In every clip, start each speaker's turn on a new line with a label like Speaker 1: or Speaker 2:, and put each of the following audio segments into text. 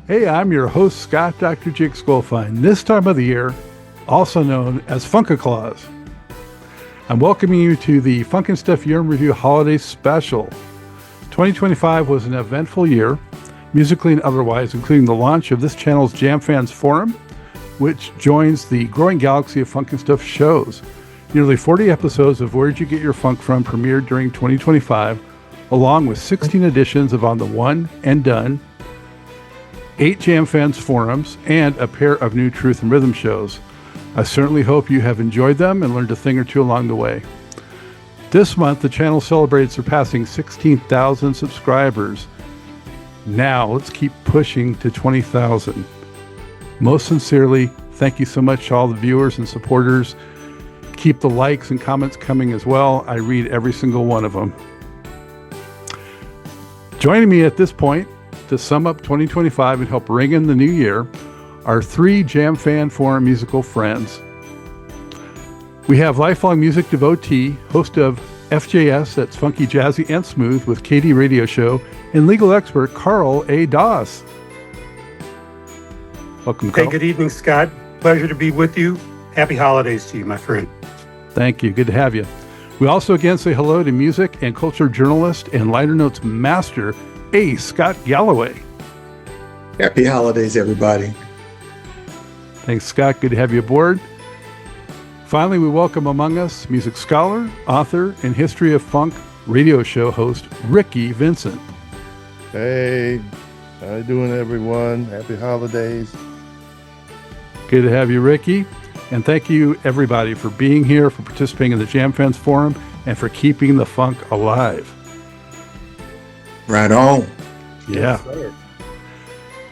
Speaker 1: Hey, I'm your host, Scott Dr. Jigs Goldfine, this time of the year, also known as Funk-A-Claus. I'm welcoming you to the FUNKNSTUFF Year in Review Holiday Special. 2025 was an eventful year, musically and otherwise, including the launch of this channel's Jam Fans Forum, which joins the growing galaxy of FUNKNSTUFF shows. Nearly 40 episodes of Where'd You Get Your Funk From premiered during 2025, along with 16 editions of On the One and Done, 8 Jam Fans forums, and a pair of new Truth and Rhythm shows. I certainly hope you have enjoyed them and learned a thing or two along the way. This month, the channel celebrated surpassing 16,000 subscribers. Now, let's keep pushing to 20,000. Most sincerely, thank you so much to all the viewers and supporters. Keep the likes and comments coming as well. I read every single one of them. Joining me at this point to sum up 2025 and help ring in the new year are 3 Jam Fan Forum musical friends. We have lifelong music devotee, host of FJS, that's Funky, Jazzy and Smooth with KD Radio Show, and legal expert Karl A. Welcome, Karl.
Speaker 2: Hey, good evening, Scott. Pleasure to be with you. Happy holidays to you, my friend.
Speaker 1: Thank you. Good to have you. We also again say hello to music and culture journalist and liner notes master, A. Scott Galloway.
Speaker 3: Happy holidays, everybody.
Speaker 1: Thanks, Scott. Good to have you aboard. Finally, we welcome among us music scholar, author, and History of Funk radio show host, Rickey Vincent.
Speaker 4: Hey, how you doing, everyone? Happy holidays.
Speaker 1: Good to have you, Rickey. And thank you, everybody, for being here, for participating in the Jam Fans Forum, and for keeping the funk alive.
Speaker 3: Right on.
Speaker 1: Yeah. Yes,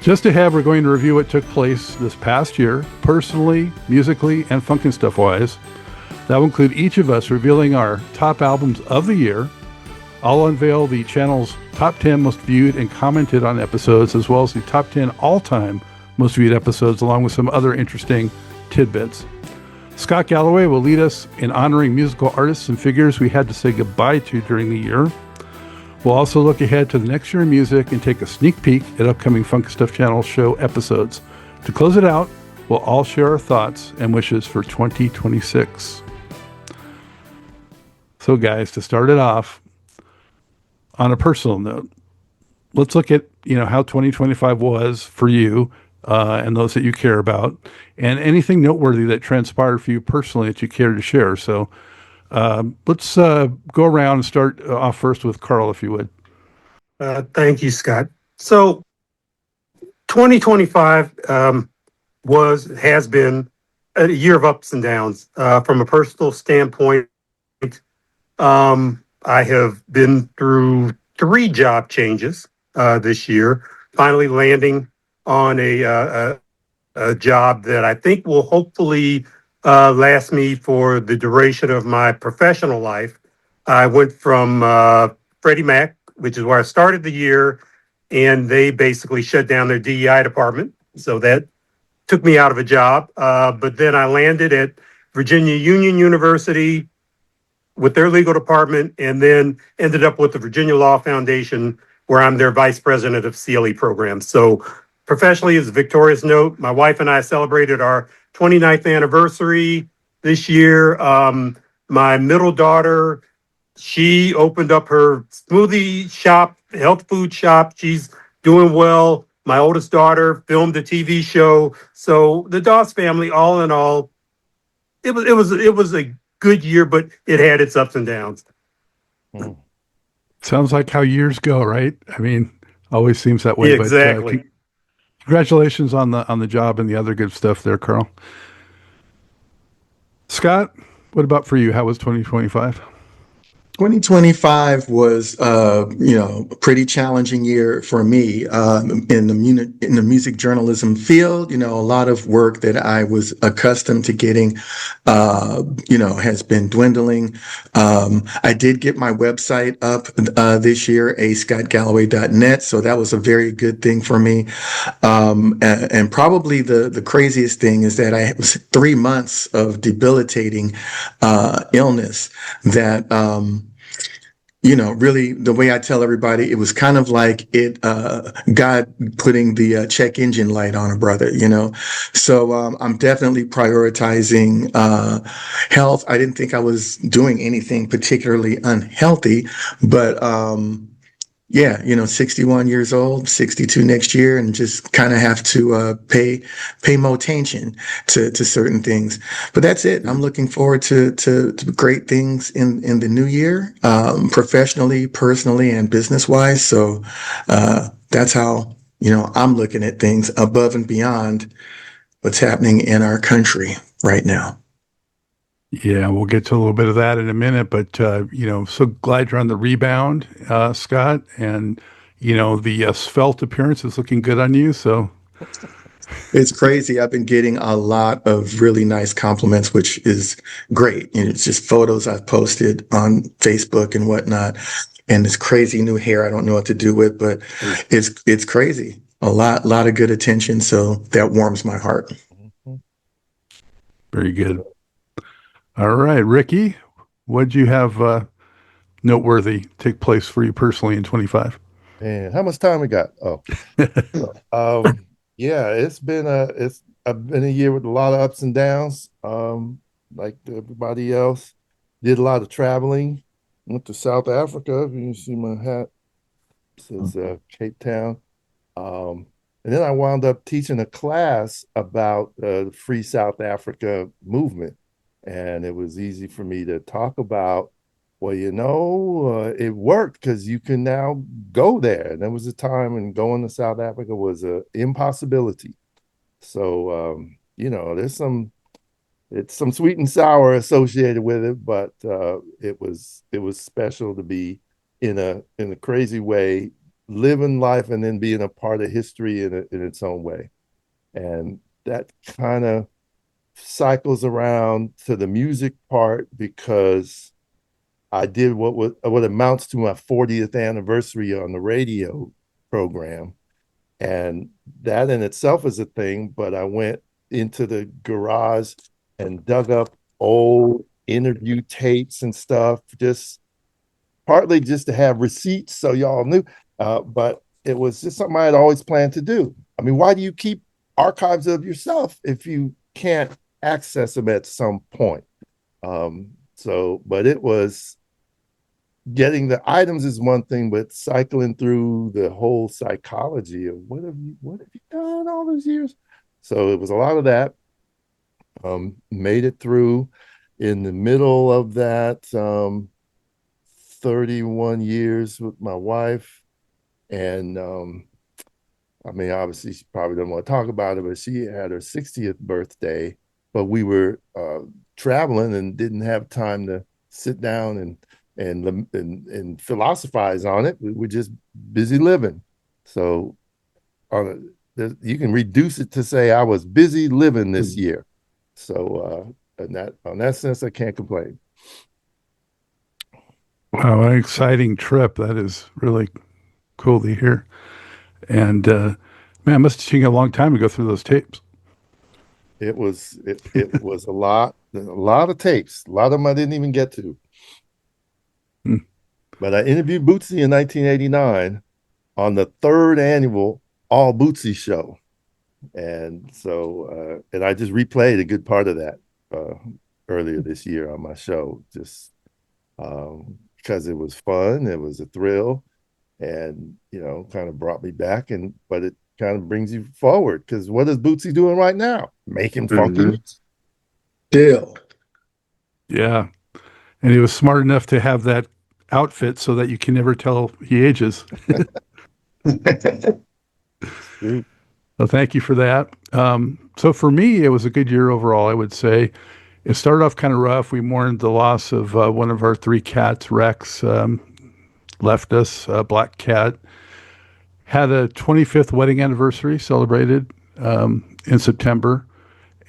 Speaker 1: just ahead, we're going to review what took place this past year, personally, musically, and FUNKNSTUFF-wise. That will include each of us revealing our top albums of the year. I'll unveil the channel's top 10 most viewed and commented on episodes, as well as the top 10 all-time most viewed episodes, along with some other interesting tidbits. Scott Galloway will lead us in honoring musical artists and figures we had to say goodbye to during the year. We'll also look ahead to the next year in music and take a sneak peek at upcoming FUNKNSTUFF Channel show episodes. To close it out, we'll all share our thoughts and wishes for 2026. So guys, to start it off, on a personal note, let's look at how 2025 was for you and those that you care about, and anything noteworthy that transpired for you personally that you care to share. So let's go around and start off first with Karl, if you would.
Speaker 2: Thank you, Scott. So 2025 has been a year of ups and downs. From a personal standpoint, I have been through 3 job changes this year, finally landing on a job that I think will hopefully last me for the duration of my professional life. I went from Freddie Mac, which is where I started the year, and they basically shut down their DEI department. So that took me out of a job. But then I landed at Virginia Union University with their legal department, and then ended up with the Virginia Law Foundation, where I'm their vice president of CLE programs. So professionally, as a victorious note, my wife and I celebrated our 29th anniversary this year. My middle daughter, she opened up her smoothie shop, health food shop. She's doing well. My oldest daughter filmed a TV show. So the Doss family, all in all, it was a good year, but it had its ups and downs.
Speaker 1: Sounds like how years go, right? I mean, always seems that way.
Speaker 2: Yeah, exactly.
Speaker 1: But, congratulations on the job and the other good stuff there, Karl. Scott, what about for you? How was 2025?
Speaker 3: 2025 was, a pretty challenging year for me in the music journalism field. A lot of work that I was accustomed to getting, has been dwindling. I did get my website up this year, ascottgalloway.net, so that was a very good thing for me. And probably the craziest thing is that I was 3 months of debilitating illness that really the way I tell everybody, it was kind of like God putting the check engine light on a brother, So I'm definitely prioritizing health. I didn't think I was doing anything particularly unhealthy, but yeah, 61 years old, 62 next year, and just kind of have to pay more attention to certain things. But that's it. I'm looking forward to great things in the new year, professionally, personally, and business wise. So that's how I'm looking at things above and beyond what's happening in our country right now.
Speaker 1: Yeah, we'll get to a little bit of that in a minute, but so glad you're on the rebound, Scott, and the svelte appearance is looking good on you. So
Speaker 3: It's crazy. I've been getting a lot of really nice compliments, which is great. It's just photos I've posted on Facebook and whatnot. And this crazy new hair I don't know what to do with, but it's crazy. A lot of good attention. So that warms my heart.
Speaker 1: very good. All right, Ricky, what'd you have noteworthy take place for you personally in 25?
Speaker 4: And how much time we got? Oh, yeah, it's I've been a year with a lot of ups and downs. Like everybody else, did a lot of traveling. Went to South Africa. You can see my hat. It says Cape Town. And then I wound up teaching a class about the Free South Africa movement, and it was easy for me to talk about. Well, it worked because you can now go there. And there was a time when going to South Africa was an impossibility. So, it's some sweet and sour associated with it, but it was special to be in a crazy way, living life and then being a part of history in its own way. And that kind of cycles around to the music part because I did what amounts to my 40th anniversary on the radio program. And that in itself is a thing, but I went into the garage and dug up old interview tapes and stuff, just partly just to have receipts so y'all knew. But it was just something I had always planned to do. I mean, why do you keep archives of yourself if you can't access them at some point? But it was getting the items is one thing, but cycling through the whole psychology of what have you done all those years? So it was a lot of that. Made it through in the middle of that 31 years with my wife. And I mean, obviously she probably doesn't want to talk about it, but she had her 60th birthday, but we were traveling and didn't have time to sit down and philosophize on it. We were just busy living. So you can reduce it to say I was busy living this year. So in that sense, I can't complain.
Speaker 1: Wow, an exciting trip. That is really cool to hear. And man, it must have taken a long time to go through those tapes.
Speaker 4: It was a lot of tapes. A lot of them I didn't even get to. But I interviewed Bootsy in 1989 on the 3rd annual All Bootsy show. And so, and I just replayed a good part of that earlier this year on my show, just because it was fun, it was a thrill, and kind of brought me back. But it kind of brings you forward because what is Bootsy doing right now? Making funky music.
Speaker 3: Still,
Speaker 1: yeah, and he was smart enough to have that outfit so that you can never tell he ages. Well, thank you for that. So for me, it was a good year overall, I would say. It started off kind of rough. We mourned the loss of one of our 3 cats, Rex, left us, black cat. Had a 25th wedding anniversary celebrated in September.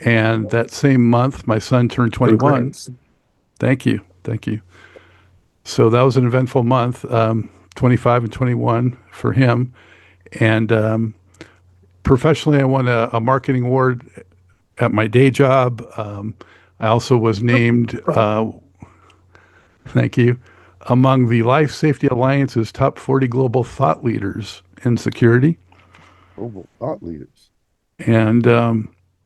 Speaker 1: And that same month, my son turned 21.
Speaker 3: Congrats.
Speaker 1: Thank you. So that was an eventful month, 25 and 21 for him. And professionally, I won a marketing award at my day job. I also was named, thank you, among the Life Safety Alliance's top 40 global thought leaders in security.
Speaker 4: Global thought leaders.
Speaker 1: And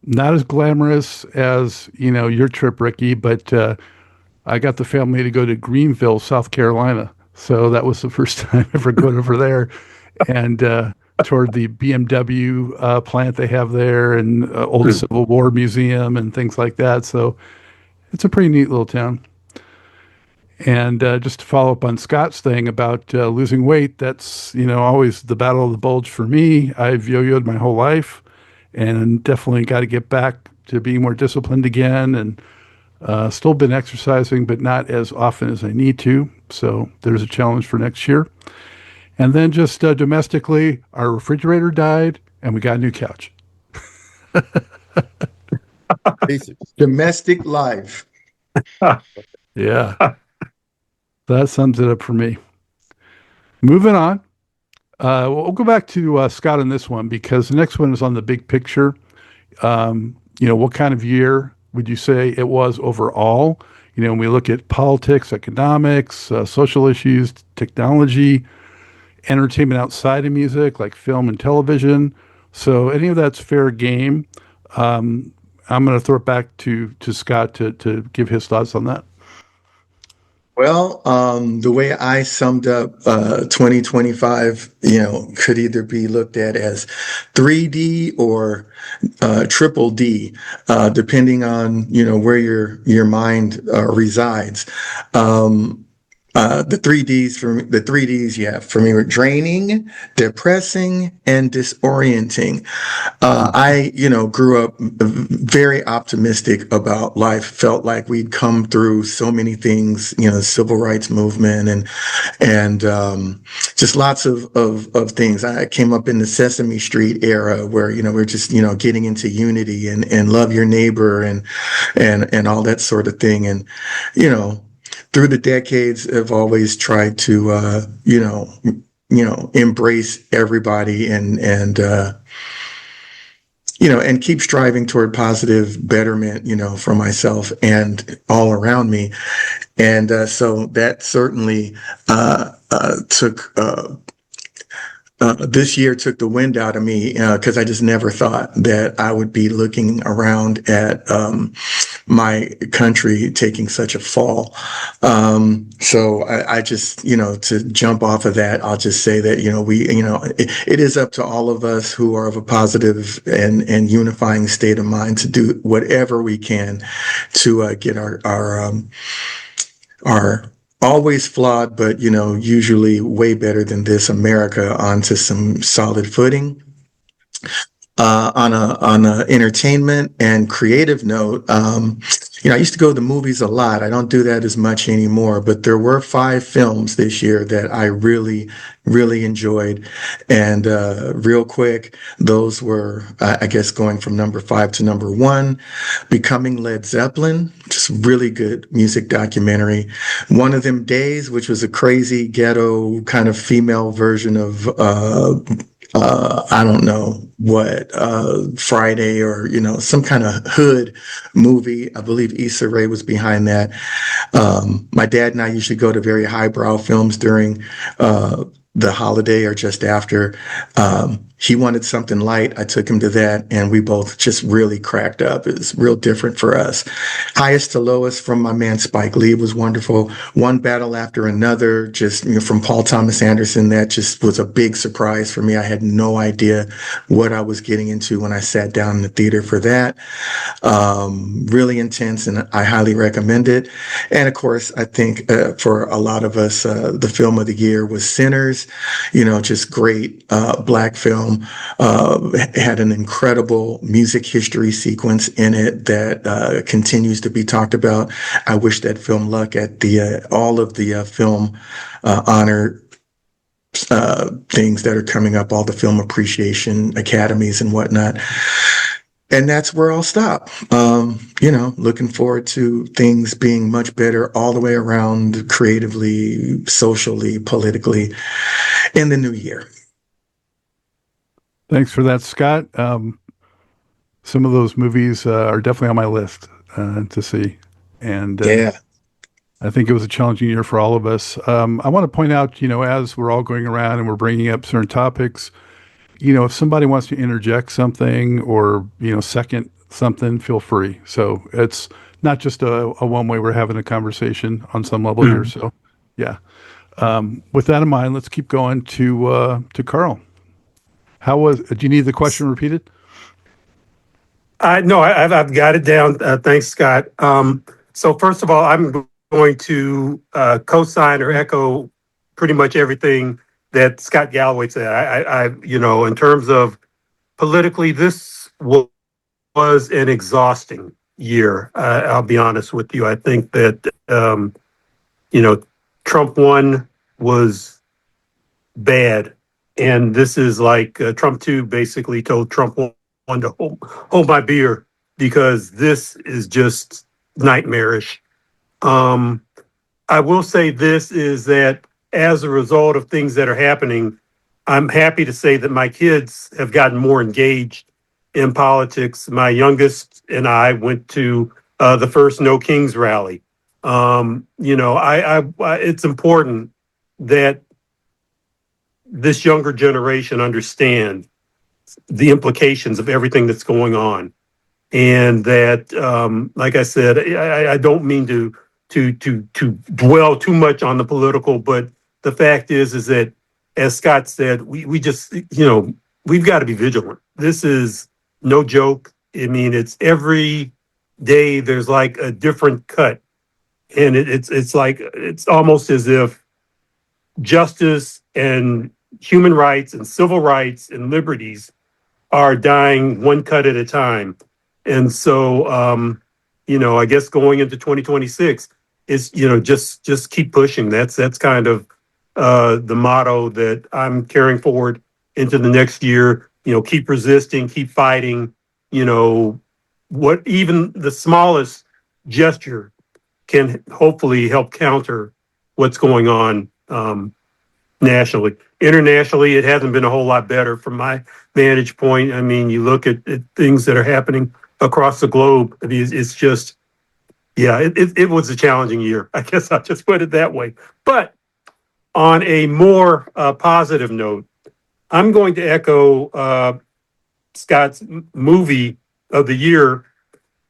Speaker 1: not as glamorous as, your trip, Ricky, but I got the family to go to Greenville, South Carolina. So that was the first time ever going over there. And toward the BMW plant they have there and old Civil War museum and things like that. So it's a pretty neat little town. And just to follow up on Scott's thing about losing weight, that's, always the battle of the bulge for me. I've yo-yoed my whole life and definitely got to get back to being more disciplined again, and still been exercising, but not as often as I need to. So there's a challenge for next year. And then just domestically, our refrigerator died and we got a new couch.
Speaker 4: Basics.
Speaker 3: Domestic life.
Speaker 1: Yeah. That sums it up for me. Moving on. We'll go back to Scott on this one, because the next one is on the big picture. What kind of year would you say it was overall? When we look at politics, economics, social issues, technology, entertainment outside of music, like film and television. So any of that's fair game. I'm going to throw it back to Scott to give his thoughts on that.
Speaker 3: Well, the way I summed up 2025, could either be looked at as 3D or triple D, depending on where your mind resides. The three Ds, yeah, for me were draining, depressing, and disorienting. I grew up very optimistic about life. Felt like we'd come through so many things, civil rights movement and just lots of things. I came up in the Sesame Street era where, we're just, getting into unity and love your neighbor and all that sort of thing. And, through the decades, I've always tried to, embrace everybody and keep striving toward positive betterment, for myself and all around me. And so that certainly took this year took the wind out of me, because I just never thought that I would be looking around at my country taking such a fall. So I just, to jump off of that, I'll just say that, it is up to all of us who are of a positive and unifying state of mind to do whatever we can to get our always flawed, but usually way better than this America onto some solid footing. On a entertainment and creative note, I used to go to the movies a lot. I don't do that as much anymore, but there were 5 films this year that I really, really enjoyed. And real quick, those were, I guess, going from number 5 to number 1, Becoming Led Zeppelin, just really good music documentary. One of Them Days, which was a crazy ghetto kind of female version of I don't know what, Friday or, some kind of hood movie. I believe Issa Rae was behind that. My dad and I usually go to very highbrow films during the holiday or just after. He wanted something light. I took him to that, and we both just really cracked up. It was real different for us. Highest to Lowest from my man Spike Lee was wonderful. One Battle After Another, just from Paul Thomas Anderson, that just was a big surprise for me. I had no idea what I was getting into when I sat down in the theater for that. Really intense, and I highly recommend it. And of course, I think for a lot of us, the film of the year was Sinners. Just great Black film. Had an incredible music history sequence in it that continues to be talked about. I wish that film luck at the all of the film honor things that are coming up, all the film appreciation academies and whatnot. And that's where I'll stop. Looking forward to things being much better all the way around, creatively, socially, politically, in the new year.
Speaker 1: Thanks for that, Scott. Some of those movies are definitely on my list to see. And
Speaker 3: Yeah.
Speaker 1: I think it was a challenging year for all of us. I want to point out, as we're all going around and we're bringing up certain topics, if somebody wants to interject something or, second something, feel free. So it's not just a one way. We're having a conversation on some level here.
Speaker 2: Mhm.
Speaker 1: So, yeah. With that in mind, let's keep going to Karl. Do you need the question repeated?
Speaker 2: No, I've got it down. Thanks, Scott. So first of all, I'm going to co-sign or echo pretty much everything that Scott Galloway said. In terms of politically, this was an exhausting year. I'll be honest with you. I think that Trump one was bad, and this is like Trump two basically told Trump one to hold my beer because this is just nightmarish. Um, I will say this is that as a result of things that are happening, I'm happy to say that my kids have gotten more engaged in politics. My youngest and I went to the first No Kings rally. It's important that this younger generation understand the implications of everything that's going on, and that, like I said, I don't mean to dwell too much on the political, but the fact is that, as Scott said, we just we've got to be vigilant. This is no joke. I mean, it's every day there's like a different cut, and it's like it's almost as if justice and human rights and civil rights and liberties are dying one cut at a time. And so, I guess going into 2026 is, just keep pushing. That's kind of the motto that I'm carrying forward into the next year. Keep resisting, keep fighting. What even the smallest gesture can hopefully help counter what's going on nationally. Internationally, it hasn't been a whole lot better from my vantage point. I mean, you look at things that are happening across the globe. I mean, it's just, yeah, it was a challenging year. I guess I'll just put it that way. But on a more positive note, I'm going to echo Scott's movie of the year.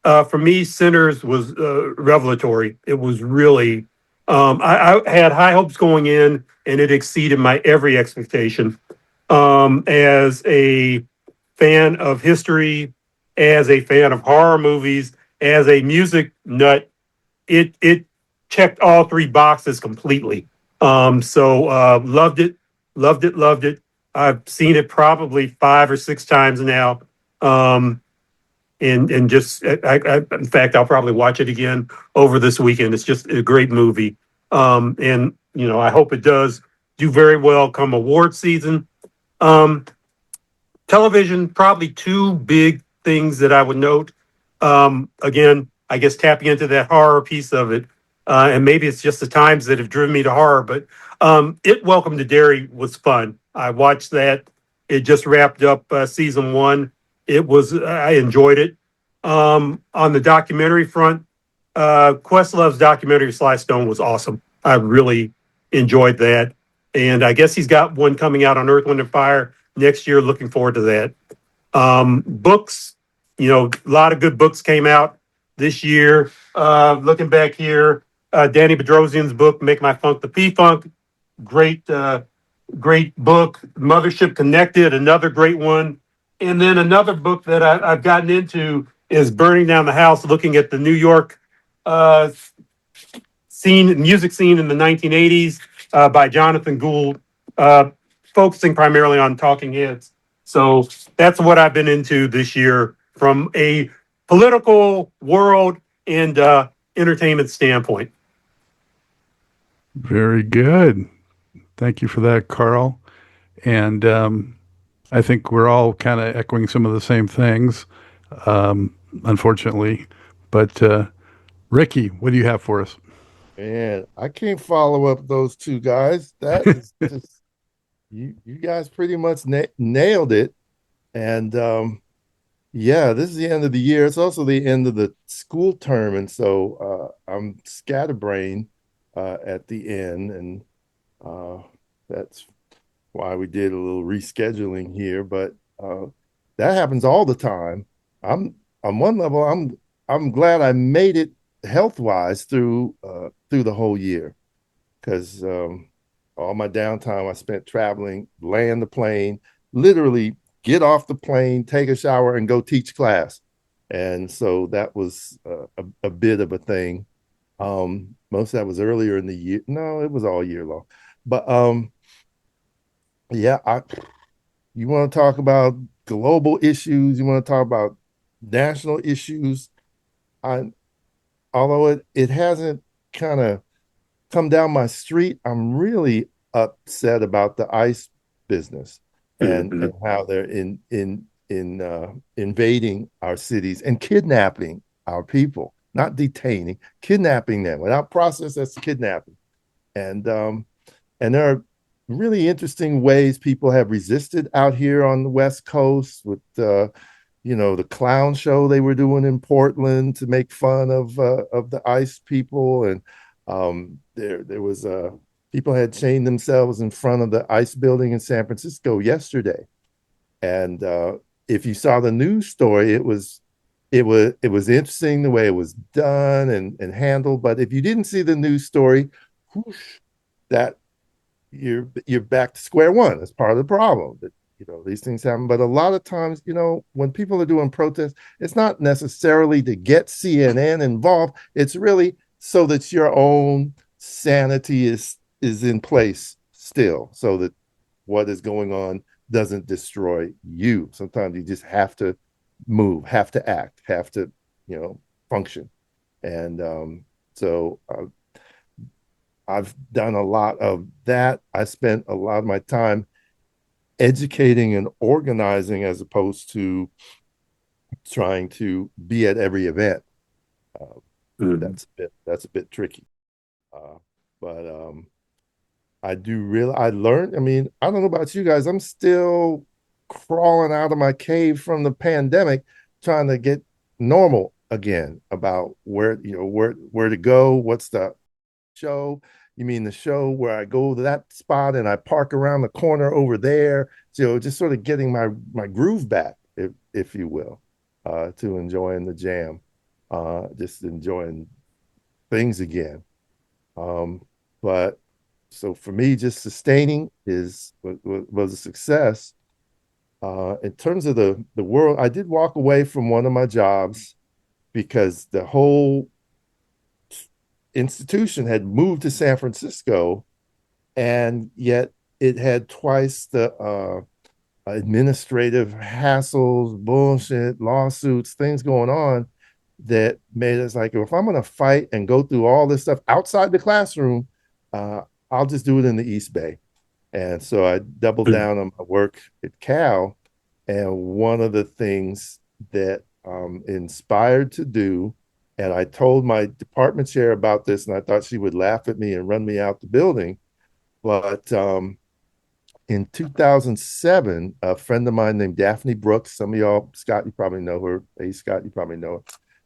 Speaker 2: For me, Sinners was revelatory. It was really, I had high hopes going in, and it exceeded my every expectation. As a fan of history, as a fan of horror movies, as a music nut, it checked all three boxes completely. So loved it, loved it, loved it. I've seen it probably 5 or 6 times now. And just in fact, I'll probably watch it again over this weekend. It's just a great movie. And I hope it does do very well come award season. Um, Television, probably two big things that I would note. Again, I guess tapping into that horror piece of it, and maybe it's just the times that have driven me to horror. But it Welcome to Derry was fun. I watched that. It just wrapped up season one. I enjoyed it. On the documentary front, Questlove's documentary Sly Stone was awesome. I really enjoyed that, and I guess he's got one coming out on Earth, Wind, and Fire next year. Looking forward to that. Books, a lot of good books came out this year. Looking back here, Danny Bedrosian's book, Make My Funk the P-Funk, great, great book. Mothership Connected, another great one. And then another book that I've gotten into is Burning Down the House, looking at the New York uh, music scene in the 1980s by Jonathan Gould, uh, focusing primarily on Talking Heads. So that's what I've been into this year from a political world and entertainment standpoint.
Speaker 1: Very good. Thank you for that, Karl. And I think we're all kind of echoing some of the same things, unfortunately. But Rickey, what do you have for us?
Speaker 4: And I can't follow up those two guys. That is just you guys pretty much nailed it. And yeah, this is the end of the year. It's also the end of the school term, and so I'm scatterbrained. at the end, and that's why we did a little rescheduling here. But that happens all the time. I'm on one level, I'm glad I made it health wise through the whole year, because all my downtime I spent traveling, land the plane, literally get off the plane, take a shower, and go teach class. And so that was a bit of a thing. Most of that was earlier in the year. No, it was all year long. But yeah, you want to talk about global issues, you want to talk about national issues. I Although it hasn't kind of come down my street, I'm really upset about the ICE business, and how they're invading our cities and kidnapping our people, not detaining, kidnapping them without process. That's kidnapping. And there are really interesting ways people have resisted out here on the West Coast with the clown show they were doing in Portland to make fun of the ICE people. And there was people had chained themselves in front of the ICE building in San Francisco yesterday. And if you saw the news story, it was interesting the way it was done and handled. But if you didn't see the news story, whoosh, that you're back to square one. That's part of the problem. That these things happen. But a lot of times, when people are doing protests, it's not necessarily to get CNN involved. It's really so that your own sanity is in place still, so that what is going on doesn't destroy you. Sometimes you just have to move, have to act, have to, function. And so I've done a lot of that. I spent a lot of my time educating and organizing as opposed to trying to be at every event. That's a bit tricky. But I learned. I mean, I don't know about you guys. I'm still crawling out of my cave from the pandemic, trying to get normal again about where to go. What's the show? You mean the show where I go to that spot and I park around the corner over there? So just sort of getting my groove back, if you will, to enjoying the jam, just enjoying things again. But so for me, just sustaining was a success. In terms of the world, I did walk away from one of my jobs because the whole institution had moved to San Francisco, and yet it had twice the administrative hassles, bullshit, lawsuits, things going on that made us like, if I'm going to fight and go through all this stuff outside the classroom, I'll just do it in the East Bay. And so I doubled down on my work at Cal. And one of the things that I'm inspired to do, and I told my department chair about this, and I thought she would laugh at me and run me out the building. But in 2007, a friend of mine named Daphne Brooks, some of y'all, Scott, you probably know her. Hey, Scott, you probably know her.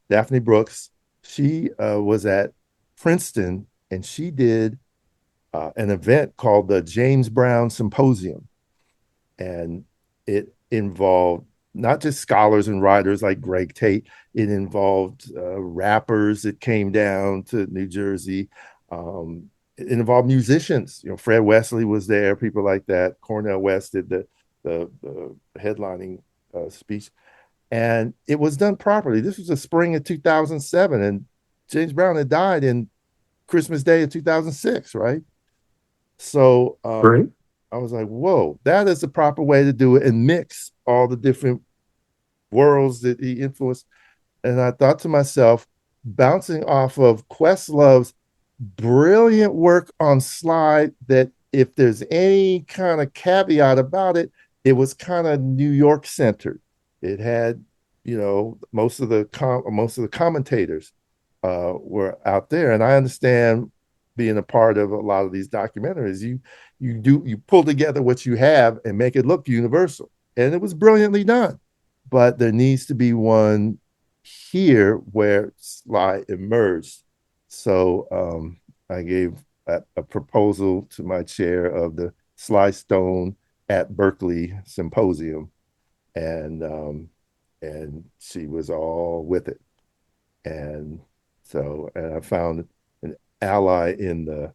Speaker 4: Daphne Brooks, she was at Princeton, and she did an event called the James Brown Symposium. And it involved not just scholars and writers like Greg Tate, it involved rappers that came down to New Jersey. It involved musicians. Fred Wesley was there, people like that. Cornel West did the headlining speech. And it was done properly. This was the spring of 2007, and James Brown had died in Christmas Day of 2006, right? So
Speaker 2: Right.
Speaker 4: I was like, whoa, that is the proper way to do it and mix all the different worlds that he influenced. And I thought to myself, bouncing off of Questlove's brilliant work on Slide, that if there's any kind of caveat about it, it was kind of New York centered. It had, most of the commentators were out there, and I understand being a part of a lot of these documentaries, you pull together what you have and make it look universal, and it was brilliantly done. But there needs to be one here where Sly emerged. So I gave a proposal to my chair of the Sly Stone at Berkeley symposium, and she was all with it. And and I found an ally in the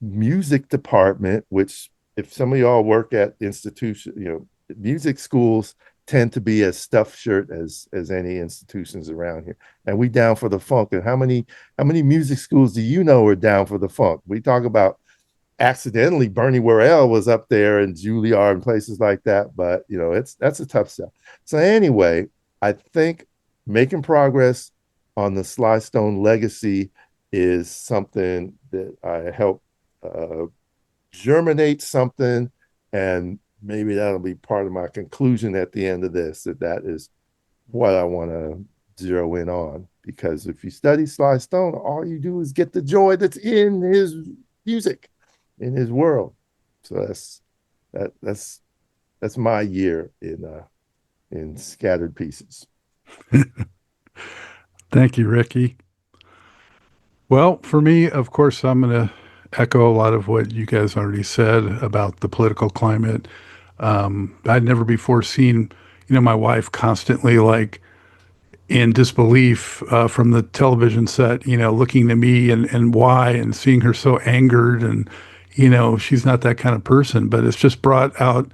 Speaker 4: music department, which if some of y'all work at institutions, music schools tend to be as stuffed shirt as any institutions around here. And we down for the funk. And how many music schools do you know are down for the funk? We talk about accidentally Bernie Worrell was up there and Juilliard and places like that, but that's a tough sell. So anyway, I think making progress on the Sly Stone legacy is something that I help germinate something, and maybe that'll be part of my conclusion at the end of this, that is what I want to zero in on. Because if you study Sly Stone, all you do is get the joy that's in his music, in his world. So that's my year in scattered pieces.
Speaker 1: Thank you, Ricky. Well, for me, of course, I'm going to echo a lot of what you guys already said about the political climate. I'd never before seen, my wife constantly like in disbelief from the television set, looking to me and why, and seeing her so angered. And, she's not that kind of person, but it's just brought out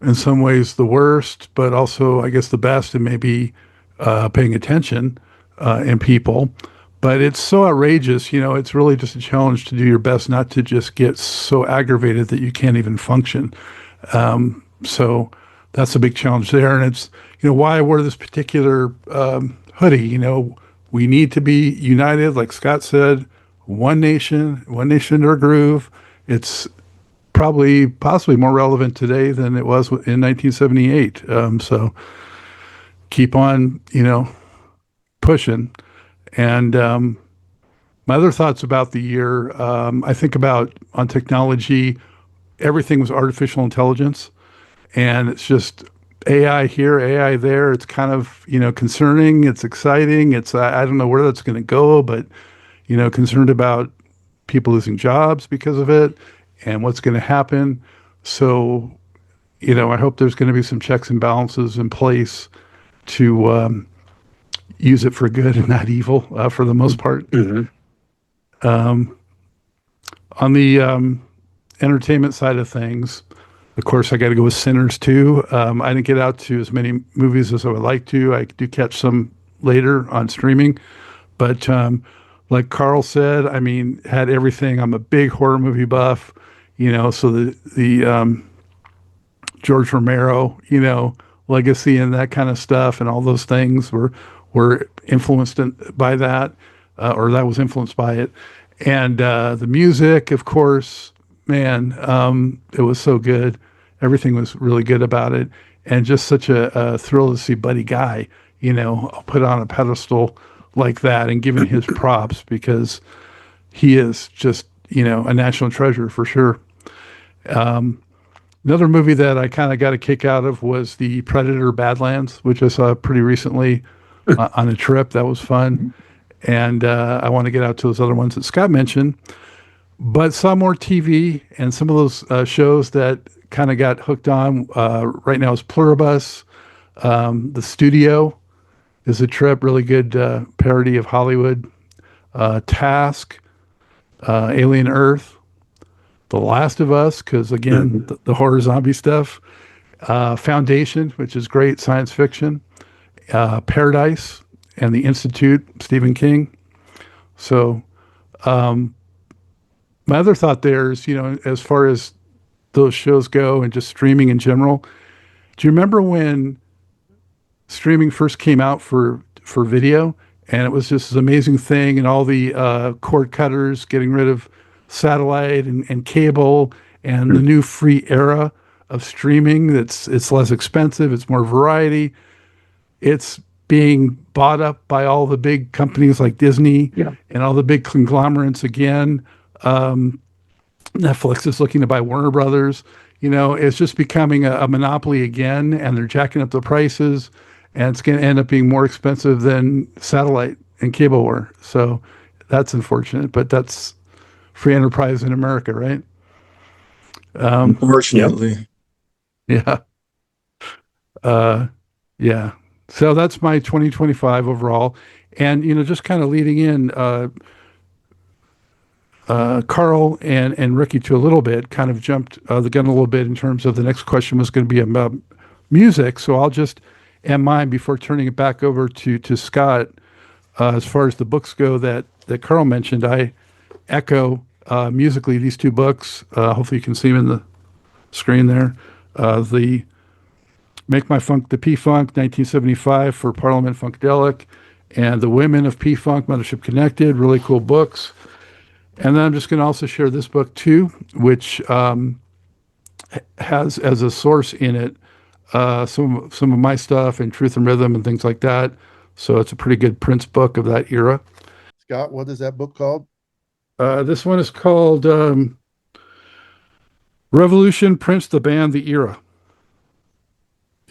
Speaker 1: in some ways the worst, but also, I guess, the best, and maybe paying attention in people. But it's so outrageous, it's really just a challenge to do your best not to just get so aggravated that you can't even function. So that's a big challenge there. And it's, why I wore this particular hoodie. We need to be united, like Scott said, one nation or groove. It's possibly more relevant today than it was in 1978. So keep on, pushing. And my other thoughts about the year, I think about on technology, everything was artificial intelligence, and it's just AI here, AI there. It's kind of, concerning. It's exciting. I don't know where that's going to go, but, concerned about people losing jobs because of it and what's going to happen. So, I hope there's going to be some checks and balances in place to use it for good and not evil for the most part.
Speaker 2: Mm-hmm.
Speaker 1: On the entertainment side of things, of course, I got to go with Sinners too. I didn't get out to as many movies as I would like to. I do catch some later on streaming, but like Karl said, I mean, had everything. I'm a big horror movie buff, so the George Romero, legacy and that kind of stuff and all those things were influenced by that, or that was influenced by it. And the music, of course, man, it was so good. Everything was really good about it. And just such a thrill to see Buddy Guy, put on a pedestal like that and given his props, because he is just, a national treasure for sure. Another movie that I kind of got a kick out of was the Predator Badlands, which I saw pretty recently on a trip. That was fun. And I want to get out to those other ones that Scott mentioned, but saw more TV and some of those shows that kind of got hooked on. Right now is Pluribus. The Studio is a trip, really good parody of Hollywood. Task, Alien Earth, The Last of Us, because again, the horror zombie stuff. Foundation, which is great science fiction. Paradise and The Institute, Stephen King. So my other thought there is, as far as those shows go and just streaming in general, do you remember when streaming first came out for video, and it was just this amazing thing, and all the cord cutters getting rid of satellite and cable, and the new free era of streaming it's less expensive, it's more variety, it's being bought up by all the big companies like Disney and all the big conglomerates again. Netflix is looking to buy Warner Brothers. It's just becoming a monopoly again, and they're jacking up the prices, and it's going to end up being more expensive than satellite and cable were. So That's unfortunate, but that's free enterprise in America, right?
Speaker 3: Unfortunately.
Speaker 1: Yeah. Yeah. So that's my 2025 overall. And, just kind of leading in, Karl and Rickey to a little bit, kind of jumped the gun a little bit in terms of the next question was going to be about music. So I'll just end mine before turning it back over to Scott. As far as the books go that Karl mentioned, I echo musically these two books. Hopefully you can see them in the screen there. The Make My Funk, the P-Funk, 1975 for Parliament Funkadelic, and The Women of P-Funk, Mothership Connected, really cool books. And then I'm just going to also share this book too, which has as a source in it some of my stuff and Truth and Rhythm and things like that. So it's a pretty good Prince book of that era.
Speaker 4: Scott, what is that book called?
Speaker 1: This one is called Revolution, Prince, the Band, the Era.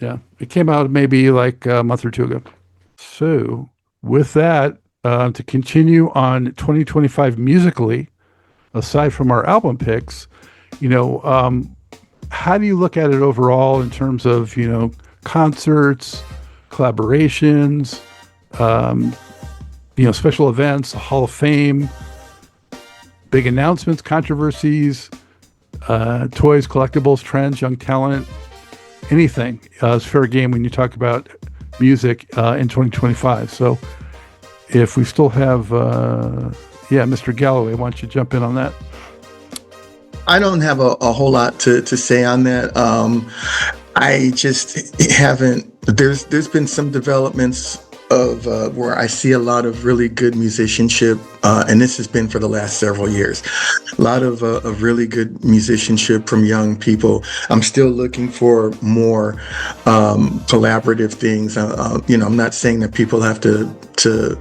Speaker 1: Yeah, it came out maybe like a month or two ago. So with that, to continue on 2025 musically, aside from our album picks, how do you look at it overall in terms of, concerts, collaborations, special events, the Hall of Fame, big announcements, controversies, toys, collectibles, trends, young talent, anything is fair game when you talk about music in 2025. So if we still have, Mr. Galloway, why don't you jump in on that?
Speaker 3: I don't have a whole lot to say on that. I just haven't. There's been some developments of where I see a lot of really good musicianship, and this has been for the last several years. A lot of really good musicianship from young people. I'm still looking for more collaborative things. I'm not saying that people have to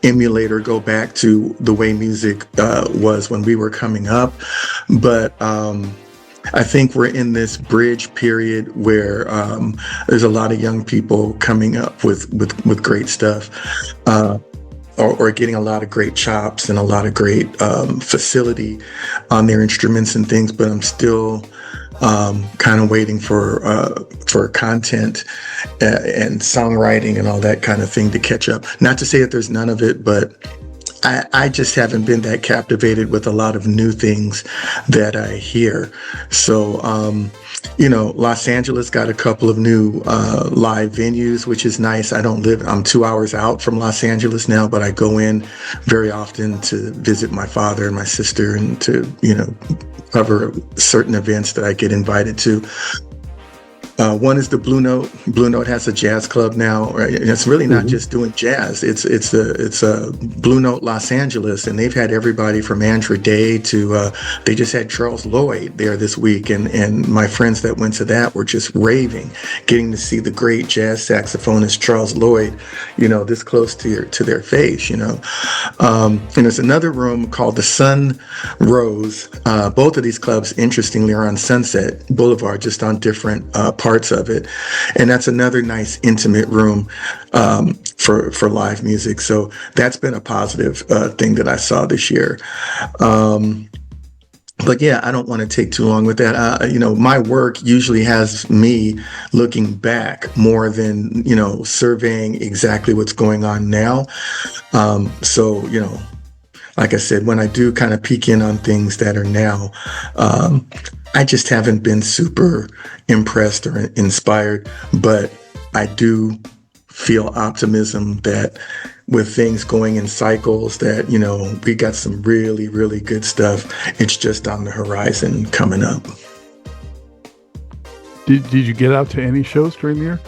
Speaker 3: emulate or go back to the way music was when we were coming up, but I think we're in this bridge period where there's a lot of young people coming up with great stuff, or getting a lot of great chops and a lot of great facility on their instruments and things. But I'm still kind of waiting for content and songwriting and all that kind of thing to catch up. Not to say that there's none of it, but I just haven't been that captivated with a lot of new things that I hear. So, Los Angeles got a couple of new live venues, which is nice. I'm 2 hours out from Los Angeles now, but I go in very often to visit my father and my sister and to, cover certain events that I get invited to. One is the Blue Note. Blue Note has a jazz club now. Right? And it's really not just doing jazz. It's a Blue Note Los Angeles, and they've had everybody from Andrew Day to they just had Charles Lloyd there this week, and my friends that went to that were just raving, getting to see the great jazz saxophonist Charles Lloyd, this close to their face, And there's another room called the Sun Rose. Both of these clubs, interestingly, are on Sunset Boulevard, just on different parts of it, and that's another nice intimate room for live music. So that's been a positive thing that I saw this year. But yeah, I don't want to take too long with that. My work usually has me looking back more than surveying exactly what's going on now. So like I said, when I do kind of peek in on things that are now, I just haven't been super impressed or inspired, but I do feel optimism that with things going in cycles that, we got some really, really good stuff. It's just on the horizon coming up.
Speaker 1: Did you get out to any shows during the year?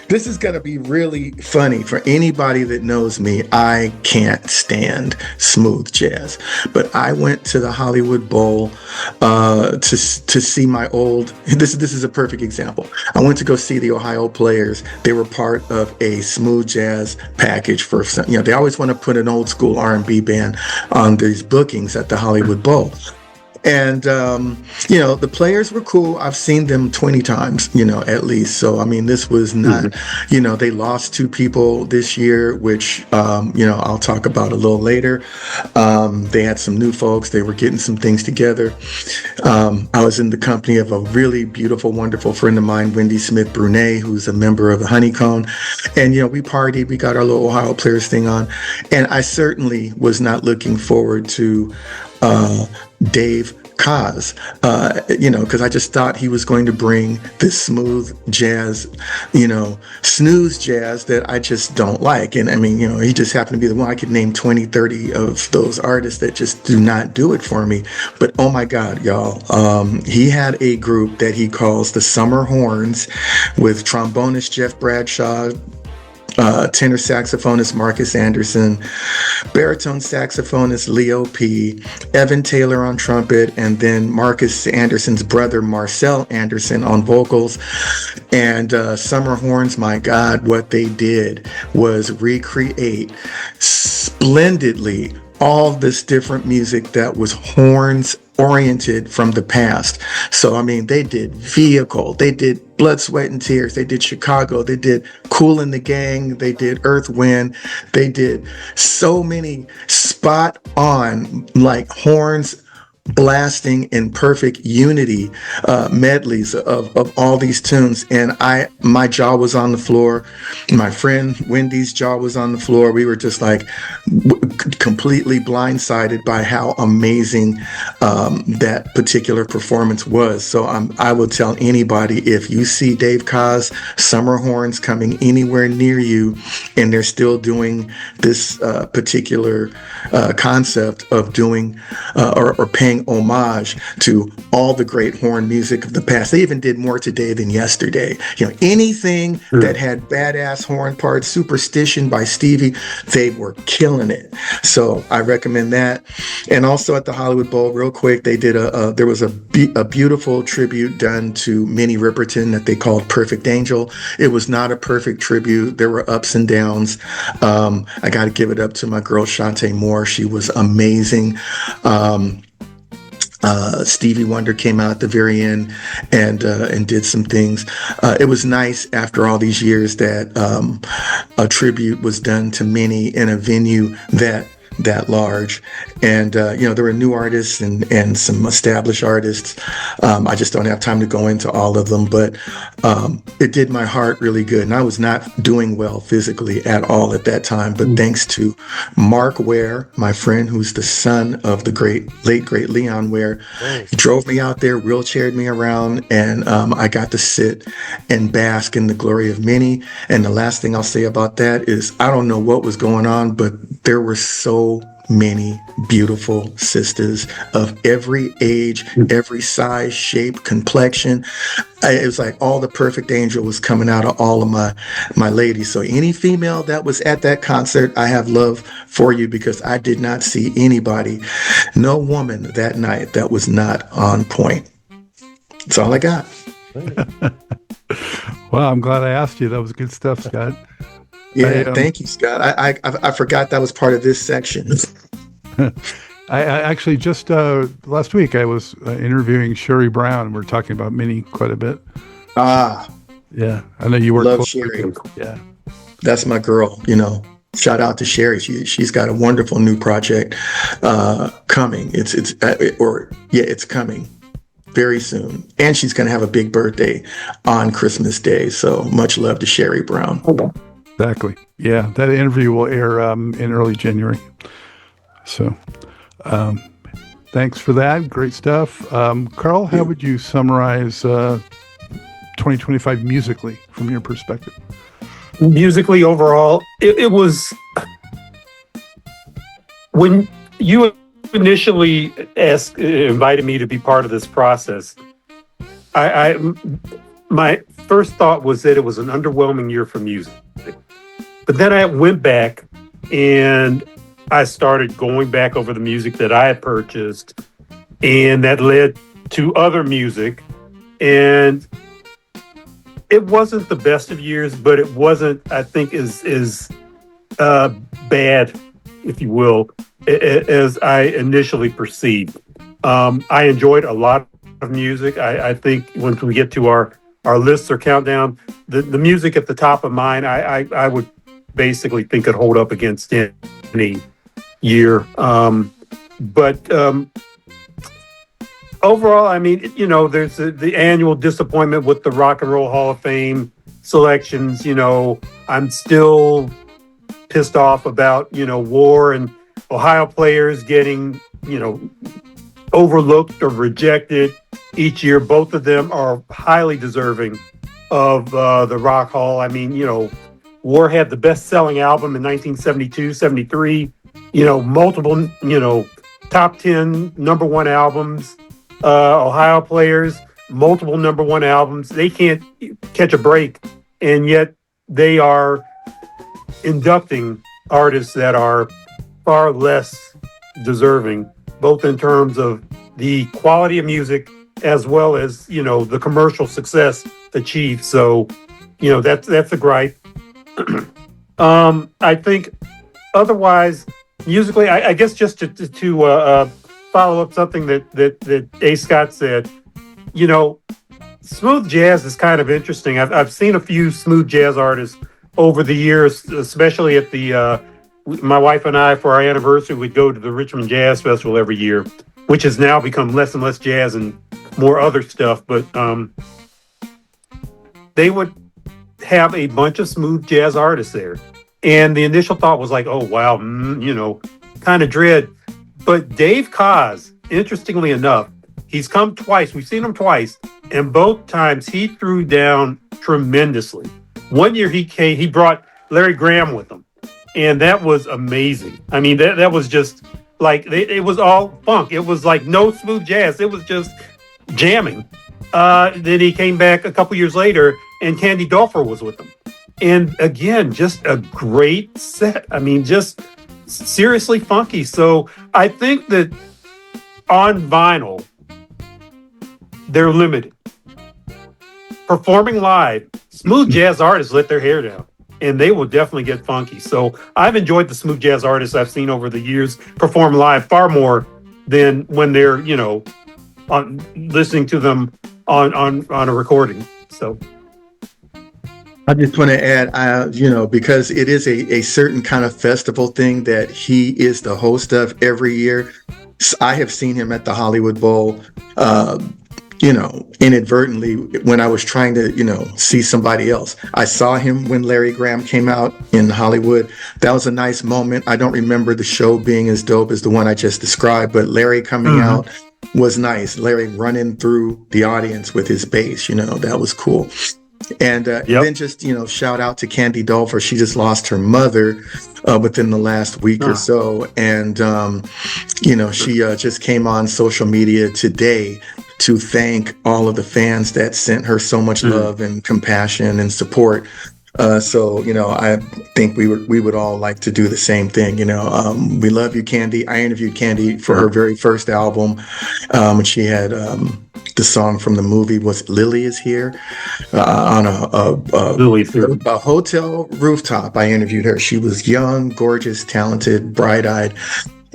Speaker 3: This is going to be really funny for anybody that knows me. I can't stand smooth jazz, but I went to the Hollywood Bowl to see my old. This is a perfect example. I went to go see the Ohio Players. They were part of a smooth jazz package for they always want to put an old school R&B band on these bookings at the Hollywood Bowl. And, the players were cool. I've seen them 20 times, at least. So, I mean, this was not, they lost 2 people this year, which, I'll talk about a little later. They had some new folks. They were getting some things together. I was in the company of a really beautiful, wonderful friend of mine, Wendy Smith Brunet, who's a member of the Honeycomb. And, we partied. We got our little Ohio Players thing on. And I certainly was not looking forward to Dave Kaz, because I just thought he was going to bring this smooth jazz, snooze jazz that I just don't like. And I mean, he just happened to be the one. I could name 20, 30 of those artists that just do not do it for me. But oh my God, y'all, he had a group that he calls the Summer Horns with trombonist Jeff Bradshaw, tenor saxophonist Marcus Anderson, baritone saxophonist Leo P., Evan Taylor on trumpet, and then Marcus Anderson's brother Marcel Anderson on vocals. And Summer Horns, my God, what they did was recreate splendidly all this different music that was horns oriented from the past. So, I mean, they did Vehicle, they did Blood, Sweat, and Tears, they did Chicago, they did Kool and the Gang, they did Earth, Wind, they did so many spot on, like horns blasting in perfect unity medleys of all these tunes. And my jaw was on the floor. My friend Wendy's jaw was on the floor. We were just like completely blindsided by how amazing that particular performance was. So I will tell anybody, if you see Dave Kaz Summer Horns coming anywhere near you and they're still doing this particular concept of doing or paying homage to all the great horn music of the past. They even did more today than yesterday. Anything that had badass horn parts, Superstition by Stevie, they were killing it. So I recommend that. And also at the Hollywood Bowl, real quick, they did there was a beautiful tribute done to Minnie Riperton that they called Perfect Angel. It was not a perfect tribute. There were ups and downs. I got to give it up to my girl Shantae Moore. She was amazing. Stevie Wonder came out at the very end and did some things. It was nice after all these years that a tribute was done to Minnie in a venue that large. And there were new artists and some established artists. I just don't have time to go into all of them, but it did my heart really good. And I was not doing well physically at all at that time, but thanks to Mark Ware, my friend, who's the son of the late great Leon Ware, he drove me out there, wheelchaired me around, and I got to sit and bask in the glory of Minnie. And the last thing I'll say about that is, I don't know what was going on, but there were so many beautiful sisters of every age, every size, shape, complexion. It was like all the perfect angel was coming out of all of my ladies. So any female that was at that concert, I have love for you, because I did not see anybody, no woman that night that was not on point. That's all I got.
Speaker 1: Well, I'm glad I asked you. That was good stuff, Scott.
Speaker 3: Yeah, thank you, Scott. I forgot that was part of this section.
Speaker 1: I actually just last week I was interviewing Sherry Brown, and we're talking about Minnie quite a bit. Yeah, I know you work.
Speaker 3: Love Sherry.
Speaker 1: Yeah,
Speaker 3: that's my girl. Shout out to Sherry. She's got a wonderful new project coming. It's coming very soon, and she's going to have a big birthday on Christmas Day. So much love to Sherry Brown.
Speaker 1: Exactly. Yeah, that interview will air in early January. So, thanks for that. Great stuff. Karl, how would you summarize 2025 musically from your perspective?
Speaker 2: Musically, overall, it was, when you initially invited me to be part of this process, my first thought was that it was an underwhelming year for music. But then I went back and I started going back over the music that I had purchased, and that led to other music. And it wasn't the best of years, but it wasn't, I think, as bad, if you will, as I initially perceived. I enjoyed a lot of music. I think once we get to our lists or countdown, the music at the top of mine, I would basically think could hold up against any year. But overall, I mean, you know, there's the annual disappointment with the Rock and Roll Hall of Fame selections. You know, I'm still pissed off about, you know, War and Ohio players getting, you know, overlooked or rejected each year. Both of them are highly deserving of the Rock Hall. I mean, you know, War had the best-selling album in 1972, 73. You know, multiple, you know, top 10 number one albums. Ohio players, multiple number one albums. They can't catch a break, and yet they are inducting artists that are far less deserving, both in terms of the quality of music as well as, you know, the commercial success achieved. So, you know, that's a gripe. I think otherwise, musically, I guess just to follow up something that A. Scott said, you know, smooth jazz is kind of interesting. I've seen a few smooth jazz artists over the years, especially at the my wife and I, for our anniversary, would go to the Richmond Jazz Festival every year, which has now become less and less jazz and more other stuff. But they would have a bunch of smooth jazz artists there. And the initial thought was like, oh, wow, you know, kind of dread. But Dave Koz, interestingly enough, he's come twice. We've seen him twice. And both times he threw down tremendously. One year he brought Larry Graham with him. And that was amazing. I mean, that was just like, it was all funk. It was like no smooth jazz. It was just jamming. Then he came back a couple years later and Candy Dulfer was with him. And again, just a great set. I mean, just seriously funky. So I think that on vinyl, they're limited. Performing live, smooth jazz artists let their hair down. And they will definitely get funky. So I've enjoyed the smooth jazz artists I've seen over the years perform live far more than when they're, you know, listening to them on a recording. So
Speaker 3: I just want to add, you know, because it is a certain kind of festival thing that he is the host of every year. I have seen him at the Hollywood Bowl, you know, inadvertently when I was trying to, you know, see somebody else. I saw him when Larry Graham came out in Hollywood. That was a nice moment. I don't remember the show being as dope as the one I just described, but Larry coming out was nice. Larry running through the audience with his bass, you know, that was cool. And then just, you know, shout out to Candy Dulfer. She just lost her mother within the last week or so. And, you know, she just came on social media today to thank all of the fans that sent her so much love and compassion and support. So, you know, I think we would all like to do the same thing. You know, we love you, Candy. I interviewed Candy for her very first album. And she had the song from the movie was Lily Is Here on a hotel rooftop. I interviewed her. She was young, gorgeous, talented, bright-eyed.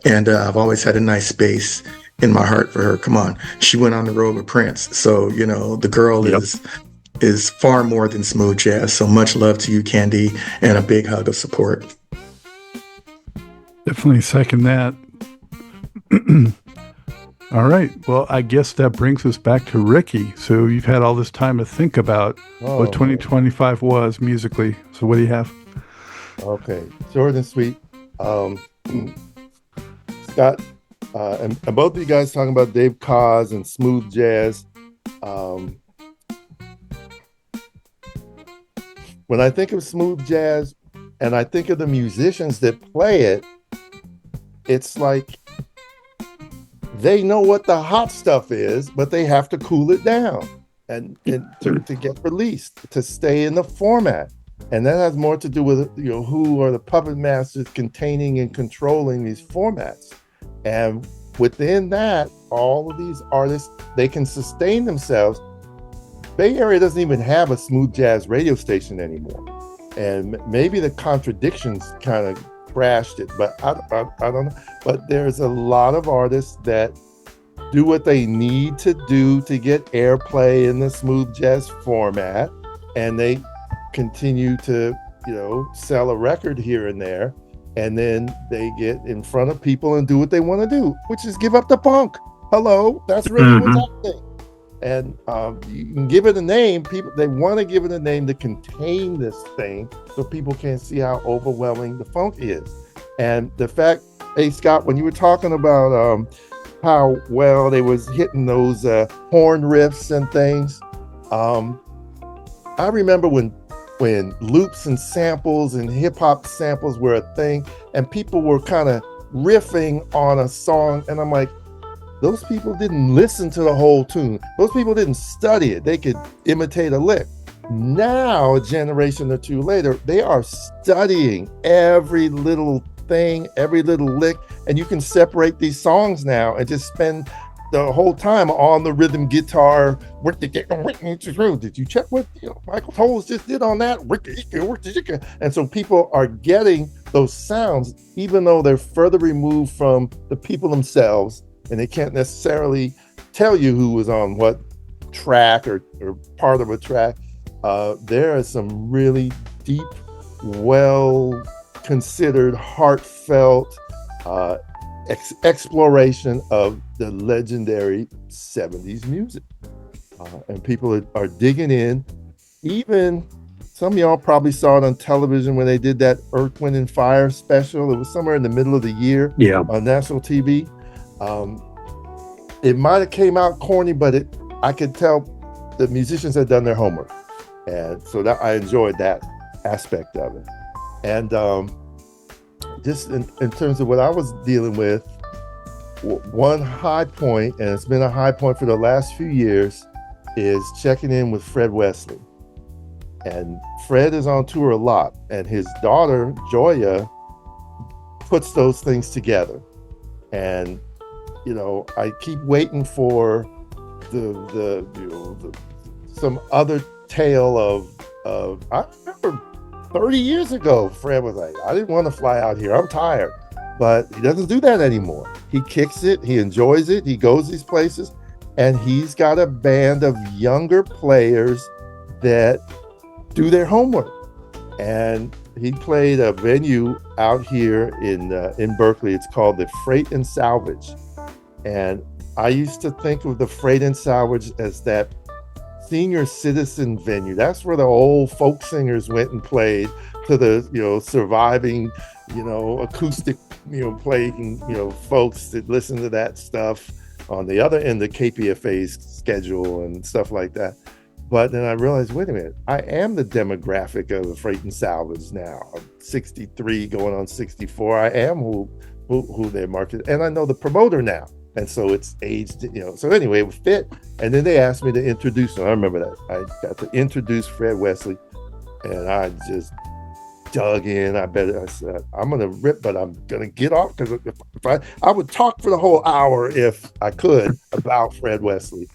Speaker 3: And I've always had a nice space in my heart for her. Come on. She went on the road with Prince. So, you know, the girl is far more than smooth jazz. So much love to you, Candy, and a big hug of support.
Speaker 1: Definitely second that. All right. Well, I guess that brings us back to Rickey. So you've had all this time to think about what 2025 was musically. So what do you have?
Speaker 4: Okay. Short and sweet. Scott, and both of you guys talking about Dave Koz and smooth jazz. When I think of smooth jazz and I think of the musicians that play it, it's like they know what the hot stuff is, but they have to cool it down and to get released, to stay in the format. And that has more to do with, you know, who are the puppet masters containing and controlling these formats. And within that, all of these artists, they can sustain themselves. Bay Area doesn't even have a smooth jazz radio station anymore. And maybe the contradictions kind of crashed it, but I don't know. But there's a lot of artists that do what they need to do to get airplay in the smooth jazz format, and they continue to, sell a record here and there, and then they get in front of people and do what they want to do, which is give up the punk. Hello, that's really what's happening. And you can give it a name. People, they want to give it a name to contain this thing so people can't see how overwhelming the funk is. And the fact, hey Scott, when you were talking about how well they was hitting those horn riffs and things, I remember when loops and samples and hip hop samples were a thing, and people were kind of riffing on a song, and I'm like, those people didn't listen to the whole tune. Those people didn't study it. They could imitate a lick. Now, a generation or two later, they are studying every little thing, every little lick, and you can separate these songs now and just spend the whole time on the rhythm guitar. Did you check what Michael Toles just did on that? And so people are getting those sounds, even though they're further removed from the people themselves, and they can't necessarily tell you who was on what track or part of a track. There is some really deep, well-considered, heartfelt exploration of the legendary 70s music. And people are digging in. Even some of y'all probably saw it on television when they did that Earth, Wind, and Fire special. It was somewhere in the middle of the year on national TV. It might have came out corny, but I could tell the musicians had done their homework. And so that I enjoyed that aspect of it. And just in terms of what I was dealing with, one high point, and it's been a high point for the last few years, is checking in with Fred Wesley. And Fred is on tour a lot, and his daughter, Joya, puts those things together. And, I keep waiting for some other tale of I remember 30 years ago, Fred was like, I didn't want to fly out here. I'm tired. But he doesn't do that anymore. He kicks it. He enjoys it. He goes these places. And he's got a band of younger players that do their homework. And he played a venue out here in Berkeley. It's called the Freight and Salvage. And I used to think of the Freight and Salvage as that senior citizen venue. That's where the old folk singers went and played to the surviving acoustic playing folks that listen to that stuff on the other end of KPFA's schedule and stuff like that. But then I realized, wait a minute, I am the demographic of the Freight and Salvage now. I'm 63 going on 64. I am who they market, and I know the promoter now. And so it's aged, so anyway, it fit. And then they asked me to introduce him. I remember that. I got to introduce Fred Wesley, and I just dug in. I said, I'm going to rip, but I'm going to get off, because if I would talk for the whole hour if I could about Fred Wesley.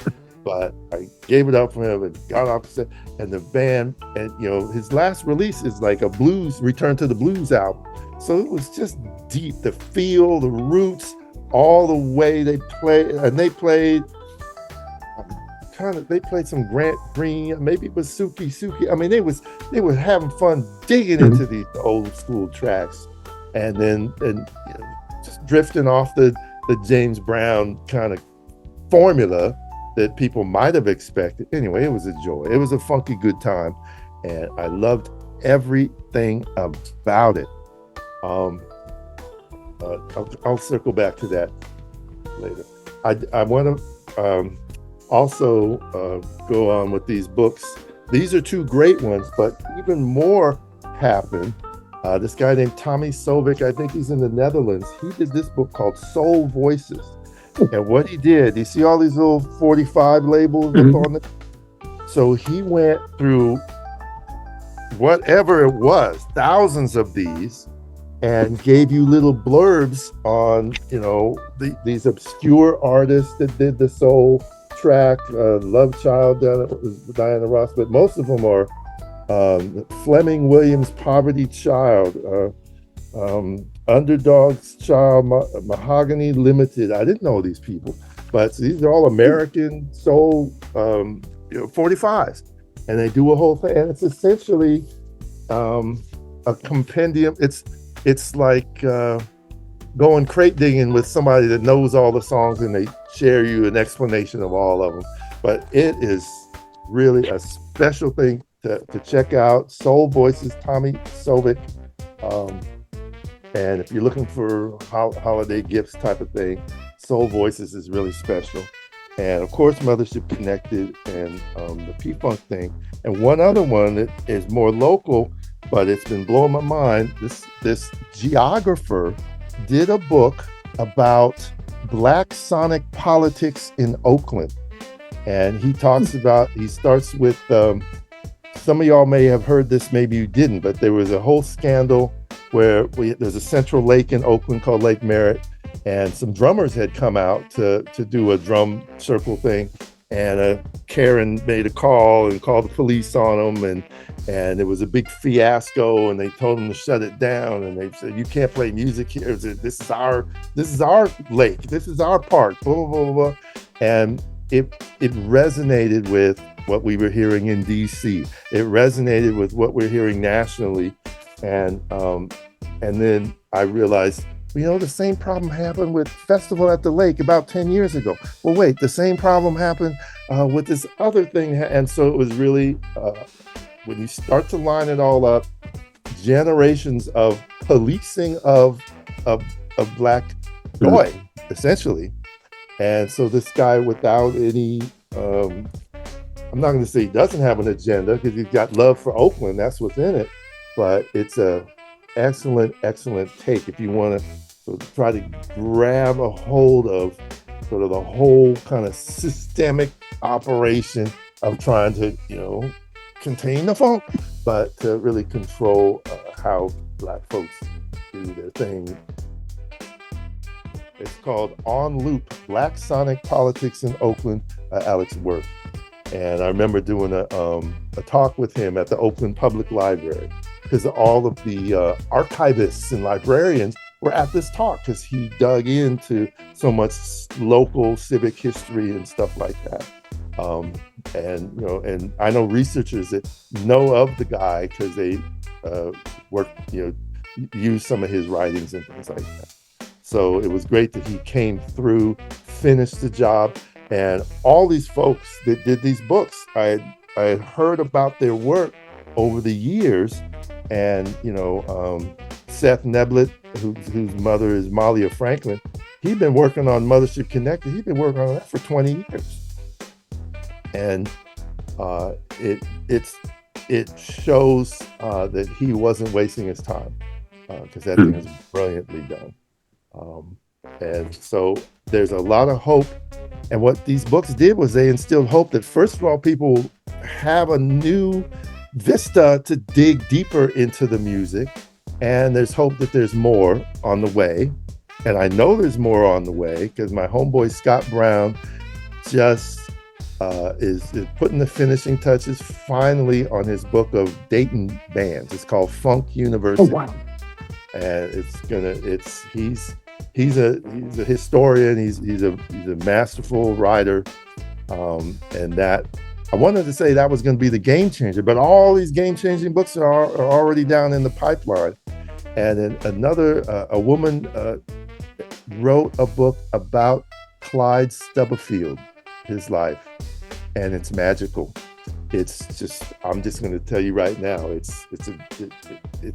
Speaker 4: But I gave it up for him and got off the set. And the band, and his last release is like a blues, Return to the Blues album. So it was just deep, the feel, the roots, all the way they played, and they played some Grant Green, maybe it was Suki. I mean, they were having fun digging into these old school tracks, and just drifting off the James Brown kind of formula that people might have expected. Anyway, it was a joy. It was a funky good time, and I loved everything about it. I'll circle back to that later. I want to also go on with these books. These are two great ones, but even more happened. This guy named Tommy Sovic, I think he's in the Netherlands. He did this book called Soul Voices. And what he did, you see all these little 45 labels on it? So he went through whatever it was, thousands of these, and gave you little blurbs on, these obscure artists that did the soul track, Love Child, Diana Ross, but most of them are Fleming Williams, Poverty Child, Underdog's Child, Mahogany Limited. I didn't know these people. but these are all American soul 45s, and they do a whole thing, and it's essentially a compendium. It's like going crate digging with somebody that knows all the songs, and they share you an explanation of all of them. But it is really a special thing to check out. Soul Voices, Tommy Sovic. And if you're looking for holiday gifts type of thing, Soul Voices is really special. And of course, Mothership Connected and the P-Funk thing. And one other one that is more local, but it's been blowing my mind. This geographer did a book about Black sonic politics in Oakland. And he talks about, he starts with, some of y'all may have heard this, maybe you didn't, but there was a whole scandal where there's a central lake in Oakland called Lake Merritt, and some drummers had come out to do a drum circle thing, and Karen made a call and called the police on them, and it was a big fiasco, and they told them to shut it down, and they said, you can't play music here, this is our lake, this is our park, blah, blah, blah, blah. And it resonated with what we were hearing in DC. It resonated with what we're hearing nationally. And then I realized, the same problem happened with Festival at the Lake about 10 years ago. Well, wait, the same problem happened with this other thing. And so it was really, when you start to line it all up, generations of policing of Black joy, essentially. And so this guy, without any, I'm not going to say he doesn't have an agenda, because he's got love for Oakland, that's what's in it. But it's a excellent take if you want to sort of try to grab a hold of sort of the whole kind of systemic operation of trying to, contain the funk, but to really control how Black folks do their thing. It's called On Loop, Black Sonic Politics in Oakland, Alex Worth. And I remember doing a talk with him at the Oakland Public Library, because all of the archivists and librarians were at this talk, because he dug into so much local civic history and stuff like that. And I know researchers that know of the guy because they use some of his writings and things like that. So it was great that he came through, finished the job, and all these folks that did these books, I had heard about their work over the years. And, Seth Neblett, whose mother is Malia Franklin, he'd been working on Mothership Connected. He'd been working on that for 20 years. And it shows that he wasn't wasting his time, because that thing is brilliantly done. And so there's a lot of hope. And what these books did was they instilled hope that, first of all, people have a new vista to dig deeper into the music, and there's hope that there's more on the way. And I know there's more on the way, because my homeboy Scott Brown just is putting the finishing touches finally on his book of Dayton bands. It's called Funk University. Oh, wow. And he's a historian. He's a masterful writer, and that I wanted to say that was going to be the game changer, but all these game changing books are already down in the pipeline. And then a woman wrote a book about Clyde Stubblefield, his life, and it's magical. It's just, I'm just going to tell you right now, it's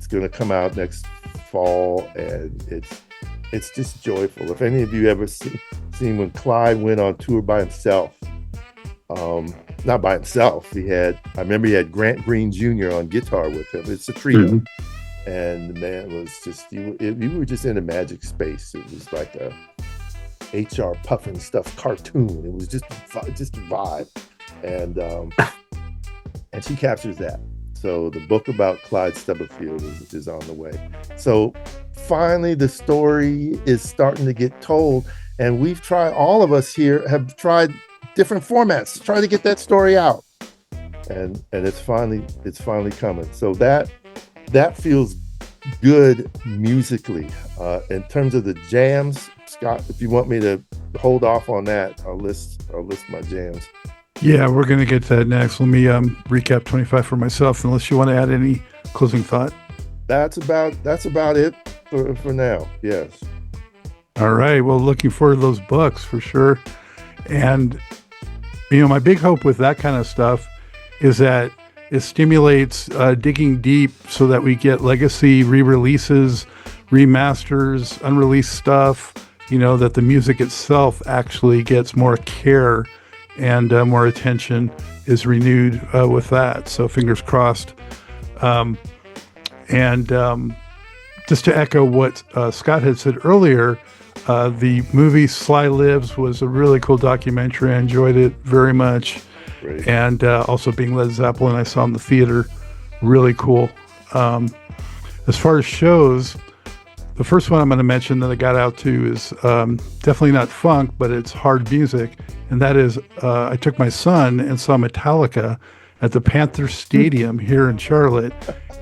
Speaker 4: going to come out next fall, and it's just joyful. If any of you ever seen when Clyde went on tour by himself, not by himself, I remember he had Grant Green Jr. on guitar with him. It's a trio. Mm-hmm. And the man was just, you were just in a magic space. It was like a HR FUNKNSTUFF cartoon. It was just a vibe. And she captures that. So the book about Clyde Stubblefield is on the way. So finally, the story is starting to get told. And all of us here have tried different formats to try to get that story out. And it's finally coming. So that feels good musically. In terms of the jams, Scott, if you want me to hold off on that, I'll list my jams.
Speaker 1: Yeah, we're going to get to that next. Let me recap 25 for myself, unless you want to add any closing thought.
Speaker 4: That's about it for now. Yes.
Speaker 1: All right. Well, looking forward to those books for sure. And, my big hope with that kind of stuff is that it stimulates digging deep so that we get legacy re-releases, remasters, unreleased stuff, that the music itself actually gets more care and more attention is renewed with that. So fingers crossed. Just to echo what Scott had said earlier, the movie Sly Lives was a really cool documentary. I enjoyed it very much.
Speaker 4: Great.
Speaker 1: And also being Led Zeppelin, I saw in the theater, really cool. As far as shows, the first one I'm going to mention that I got out to is definitely not funk, but it's hard music. And that is, I took my son and saw Metallica at the Panther Stadium here in Charlotte.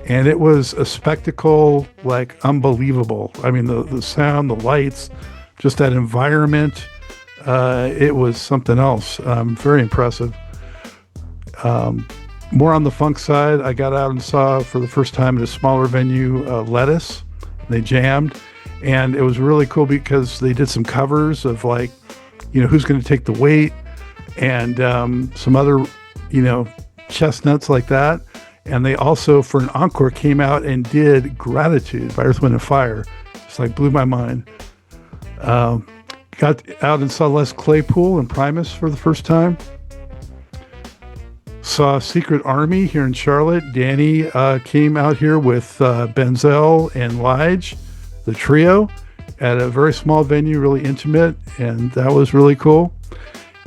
Speaker 1: And it was a spectacle, like, unbelievable. I mean, the sound, the lights, just that environment, it was something else. Very impressive. More on the funk side, I got out and saw for the first time at a smaller venue, Lettuce. They jammed, and it was really cool because they did some covers of, like, Who's Going to Take the Weight, and some other, chestnuts like that. And they also, for an encore, came out and did Gratitude by Earth, Wind & Fire. Just like blew my mind. Got out and saw Les Claypool and Primus for the first time. Saw Secret Army here in Charlotte. Danny came out here with Benzel and Lige, the trio, at a very small venue, really intimate, and that was really cool.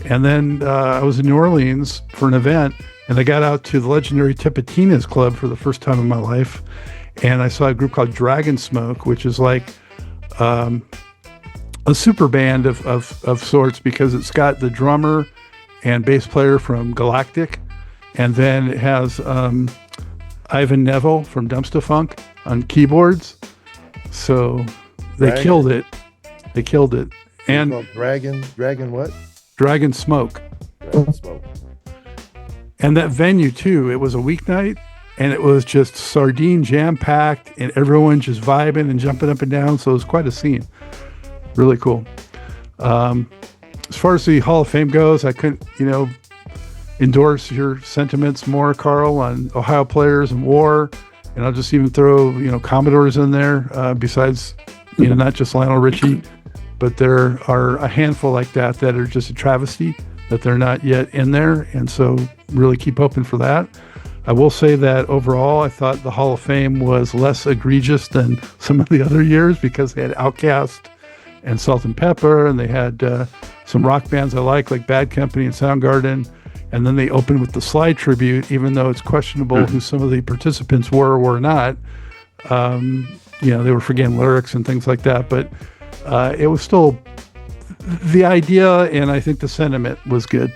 Speaker 1: And then I was in New Orleans for an event, and I got out to the legendary Tipitinas Club for the first time in my life, and I saw a group called Dragon Smoke, which is like a super band of sorts, because it's got the drummer and bass player from Galactic, and then it has Ivan Neville from Dumpsta Funk on keyboards. So they killed it. They killed it. And
Speaker 4: Dragon what?
Speaker 1: Dragon Smoke.
Speaker 4: Dragon Smoke.
Speaker 1: And that venue too, it was a weeknight, and it was just sardine jam-packed, and everyone just vibing and jumping up and down. So it was quite a scene. Really cool. As far as the Hall of Fame goes, I couldn't, endorse your sentiments more, Karl, on Ohio players and war. And I'll just even throw, Commodores in there, besides, not just Lionel Richie, but there are a handful like that are just a travesty that they're not yet in there. And so really keep open for that. I will say that overall, I thought the Hall of Fame was less egregious than some of the other years, because they had Outkast and Salt and Pepper, and they had some rock bands I like Bad Company and Soundgarden. And then they opened with the Slide tribute, even though it's questionable who some of the participants were or were not. They were forgetting lyrics and things like that. But it was still the idea, and I think the sentiment was good.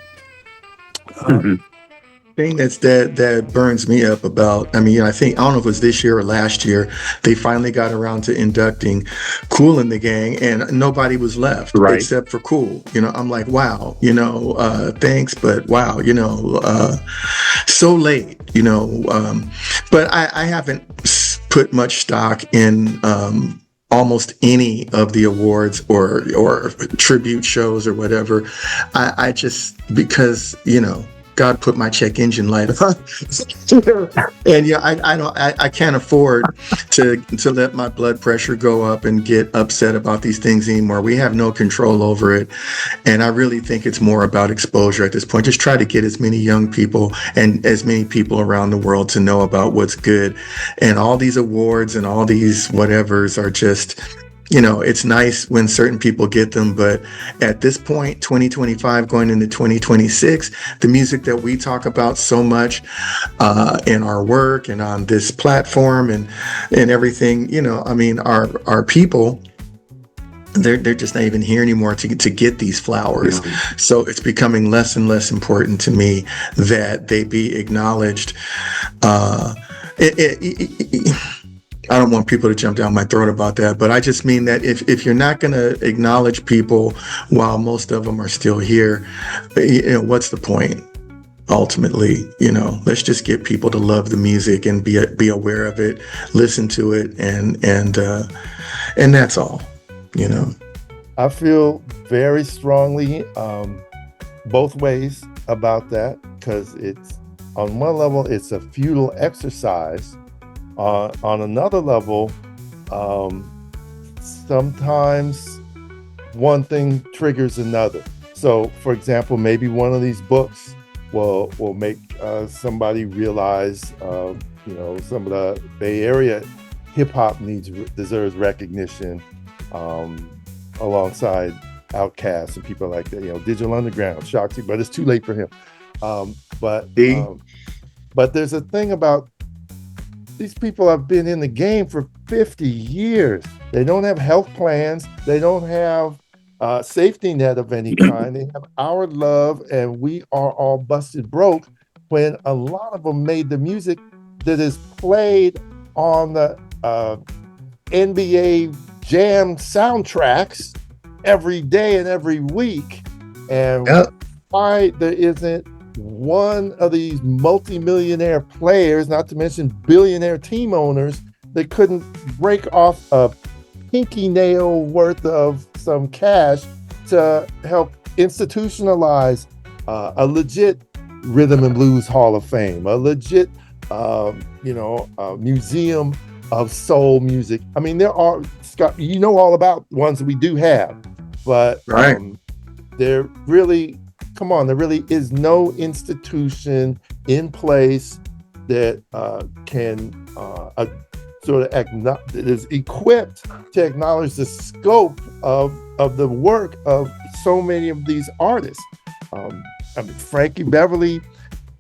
Speaker 3: Thing that burns me up about, I don't know if it was this year or last year, they finally got around to inducting Kool in the gang, and nobody was left except for Kool. I'm like, wow, thanks, but wow, so late, but I haven't put much stock in almost any of the awards or tribute shows or whatever. I just, because God put my check engine light on. And I can't afford to let my blood pressure go up and get upset about these things anymore. We have no control over it. And I really think it's more about exposure at this point. Just try to get as many young people and as many people around the world to know about what's good. And all these awards and all these whatevers are just, it's nice when certain people get them, but at this point, 2025 going into 2026, the music that we talk about so much in our work and on this platform and everything, our people, they're just not even here anymore to get these flowers. Yeah. So it's becoming less and less important to me that they be acknowledged. I don't want people to jump down my throat about that, but I just mean that if you're not going to acknowledge people while most of them are still here, what's the point? Ultimately, let's just get people to love the music and be aware of it, listen to it, and that's all.
Speaker 4: I feel very strongly both ways about that, because it's, on one level, it's a futile exercise. On another level, sometimes one thing triggers another. So, for example, maybe one of these books will make somebody realize, some of the Bay Area hip hop deserves recognition, alongside Outkast and people like that. Digital Underground, Shakti, but it's too late for him. But there's a thing about these people have been in the game for 50 years. They don't have health plans. They don't have safety net of any kind. They have our love, and we are all busted broke, when a lot of them made the music that is played on the NBA Jam soundtracks every day and every week. And why there isn't one of these multi-millionaire players, not to mention billionaire team owners, that couldn't break off a pinky nail worth of some cash to help institutionalize a legit rhythm and blues hall of fame, a legit museum of soul music. I mean, there are, Scott, all about ones that we do have, but there really is no institution in place that can that is equipped to acknowledge the scope of the work of so many of these artists. Frankie Beverly,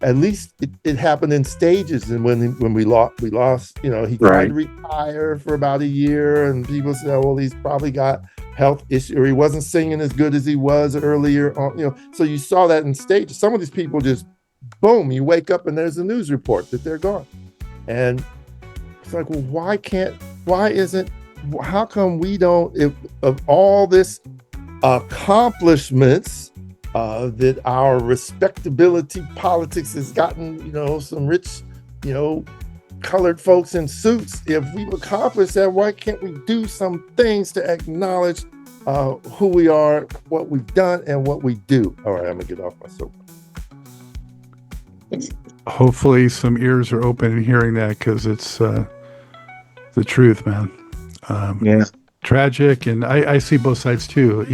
Speaker 4: at least it happened in stages, and when we lost, he tried to retire for about a year, and people said, well, he's probably got health issue, or he wasn't singing as good as he was earlier on, so you saw that in stages. Some of these people just, boom, you wake up and there's a news report that they're gone. And it's like, well, how come we don't, if of all this accomplishments that our respectability politics has gotten, some rich, colored folks in suits, if we've accomplished that, why can't we do some things to acknowledge who we are, what we've done, and what we do? All right, I'm gonna get off my soapbox.
Speaker 1: Hopefully some ears are open and hearing that, because it's the truth, man. Tragic, and I see both sides too.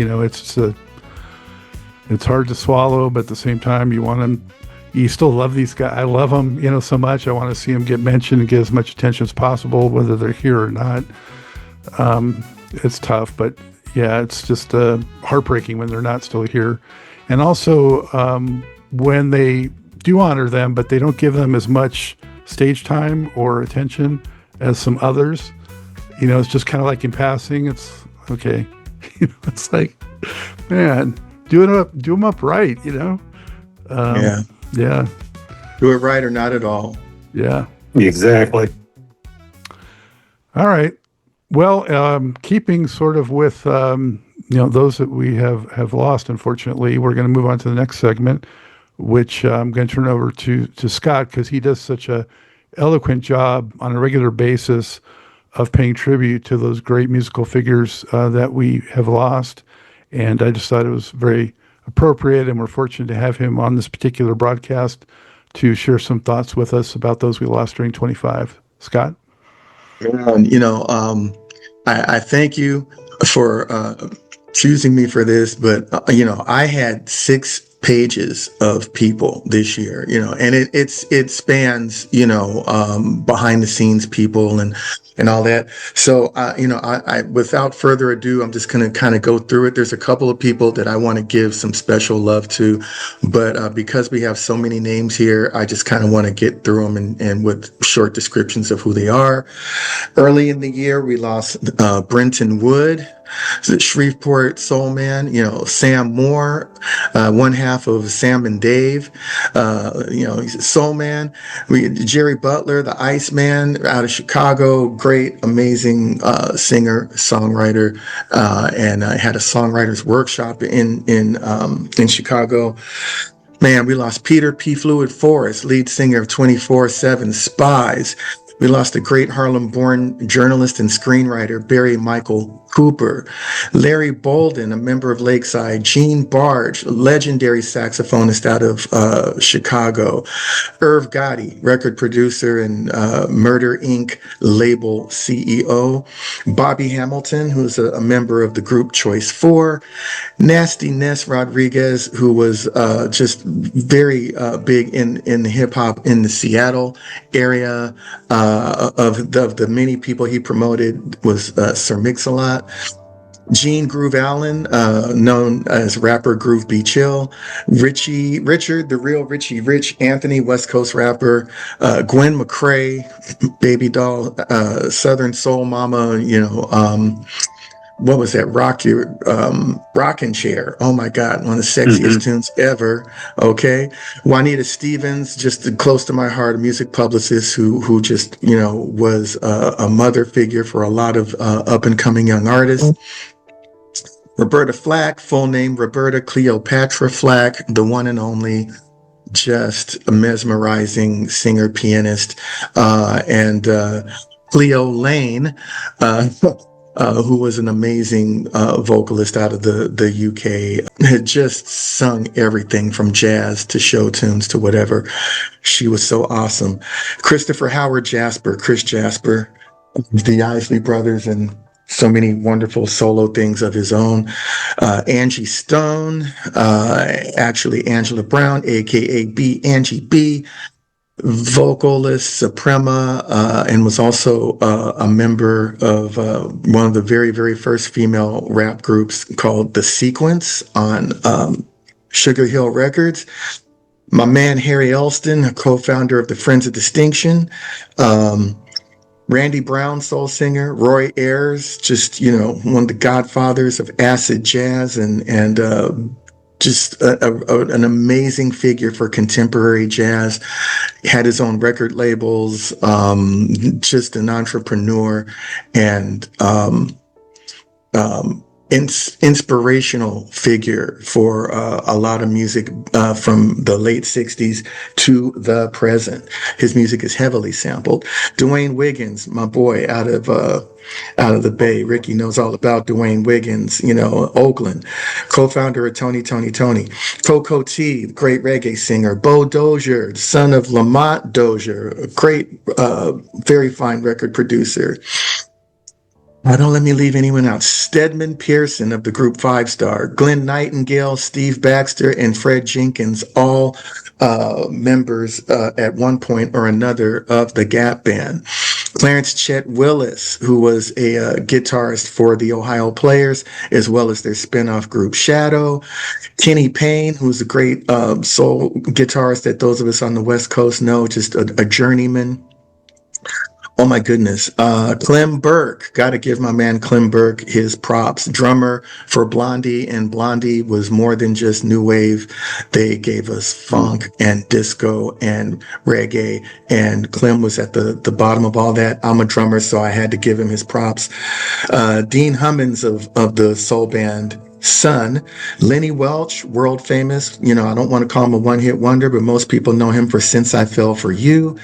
Speaker 1: It's hard to swallow, but at the same time, you want them. You still love these guys. I love them, so much. I want to see them get mentioned and get as much attention as possible, whether they're here or not. It's tough, but yeah, it's just heartbreaking when they're not still here. And also, when they do honor them, but they don't give them as much stage time or attention as some others. It's just kind of like in passing. It's okay. It's like, man, do them up right. Yeah.
Speaker 3: Do it right or not at all.
Speaker 1: Yeah.
Speaker 2: Exactly.
Speaker 1: All right. Well, keeping sort of with those that we have lost, unfortunately, we're going to move on to the next segment, which I'm going to turn over to Scott, because he does such a eloquent job on a regular basis of paying tribute to those great musical figures that we have lost. And I just thought it was very appropriate, and we're fortunate to have him on this particular broadcast to share some thoughts with us about those we lost during 25. Scott?
Speaker 3: I thank you for choosing me for this, but I had 6 pages of people this year, and it spans, behind the scenes people and all that. So, I without further ado, I'm just going to kind of go through it. There's a couple of people that I want to give some special love to, but because we have so many names here, I just kind of want to get through them and with short descriptions of who they are. Early in the year, we lost Brenton Wood. Shreveport Soul Man, Sam Moore, one half of Sam and Dave, he's a soul man. Jerry Butler, the Iceman out of Chicago, great, amazing singer, songwriter, and had a songwriters workshop in Chicago. Man, we lost Peter P. Fluid Forrest, lead singer of 24/7 Spies. We lost a great Harlem-born journalist and screenwriter, Barry Michael Cooper. Larry Bolden, a member of Lakeside. Gene Barge, legendary saxophonist out of Chicago. Irv Gotti, record producer and Murder Inc. label CEO. Bobby Hamilton, who's a member of the group Choice 4. Nasty Ness Rodriguez, who was just very big in the hip hop in the Seattle area. Of the many people he promoted was Sir Mix-a-Lot. Gene Groove Allen, known as rapper Groove B Chill. Richard, the real Richie Rich Anthony, West Coast rapper. Gwen McCrae, Baby Doll, Southern Soul Mama, what was that? Rockin' Chair. Oh my God, one of the sexiest tunes ever. Okay. Juanita Stevens, just close to my heart, a music publicist who just, was a mother figure for a lot of up and coming young artists. Roberta Flack, full name Roberta Cleopatra Flack, the one and only, just a mesmerizing singer, pianist, and Cleo Lane, who was an amazing vocalist out of the UK, had just sung everything from jazz to show tunes to whatever. She was so awesome. Christopher Howard Jasper, Chris Jasper, the Isley Brothers, and so many wonderful solo things of his own. Angie Stone, actually Angela Brown, aka Angie B, vocalist, Suprema, and was also a member of one of the very, very first female rap groups called The Sequence on Sugar Hill Records. My man Harry Elston, a co-founder of the Friends of Distinction. Randy Brown, soul singer. Roy Ayers, just, one of the godfathers of acid jazz and just an amazing figure for contemporary jazz. Had his own record labels, just an entrepreneur and inspirational figure for a lot of music from the late 60s to the present. His music is heavily sampled. Dwayne Wiggins, my boy out of the Bay. Ricky knows all about Dwayne Wiggins, Oakland. Co-founder of Tony. Coco T, great reggae singer. Bo Dozier, son of Lamont Dozier, a great, very fine record producer. Don't let me leave anyone out. Stedman Pearson of the group Five Star, Glenn Nightingale, Steve Baxter, and Fred Jenkins, all members at one point or another of the Gap Band. Clarence Chet Willis, who was a guitarist for the Ohio Players, as well as their spinoff group Shadow. Kenny Payne, who's a great soul guitarist that those of us on the West Coast know, just a journeyman. Oh my goodness. Clem Burke, gotta give my man Clem Burke his props. Drummer for Blondie, and Blondie was more than just new wave. They gave us funk and disco and reggae, and Clem was at the bottom of all that. I'm a drummer, so I had to give him his props. Dean Hummins of the soul band Sun. Lenny Welch, world famous. I don't want to call him a one-hit wonder, but most people know him for Since I Fell for You.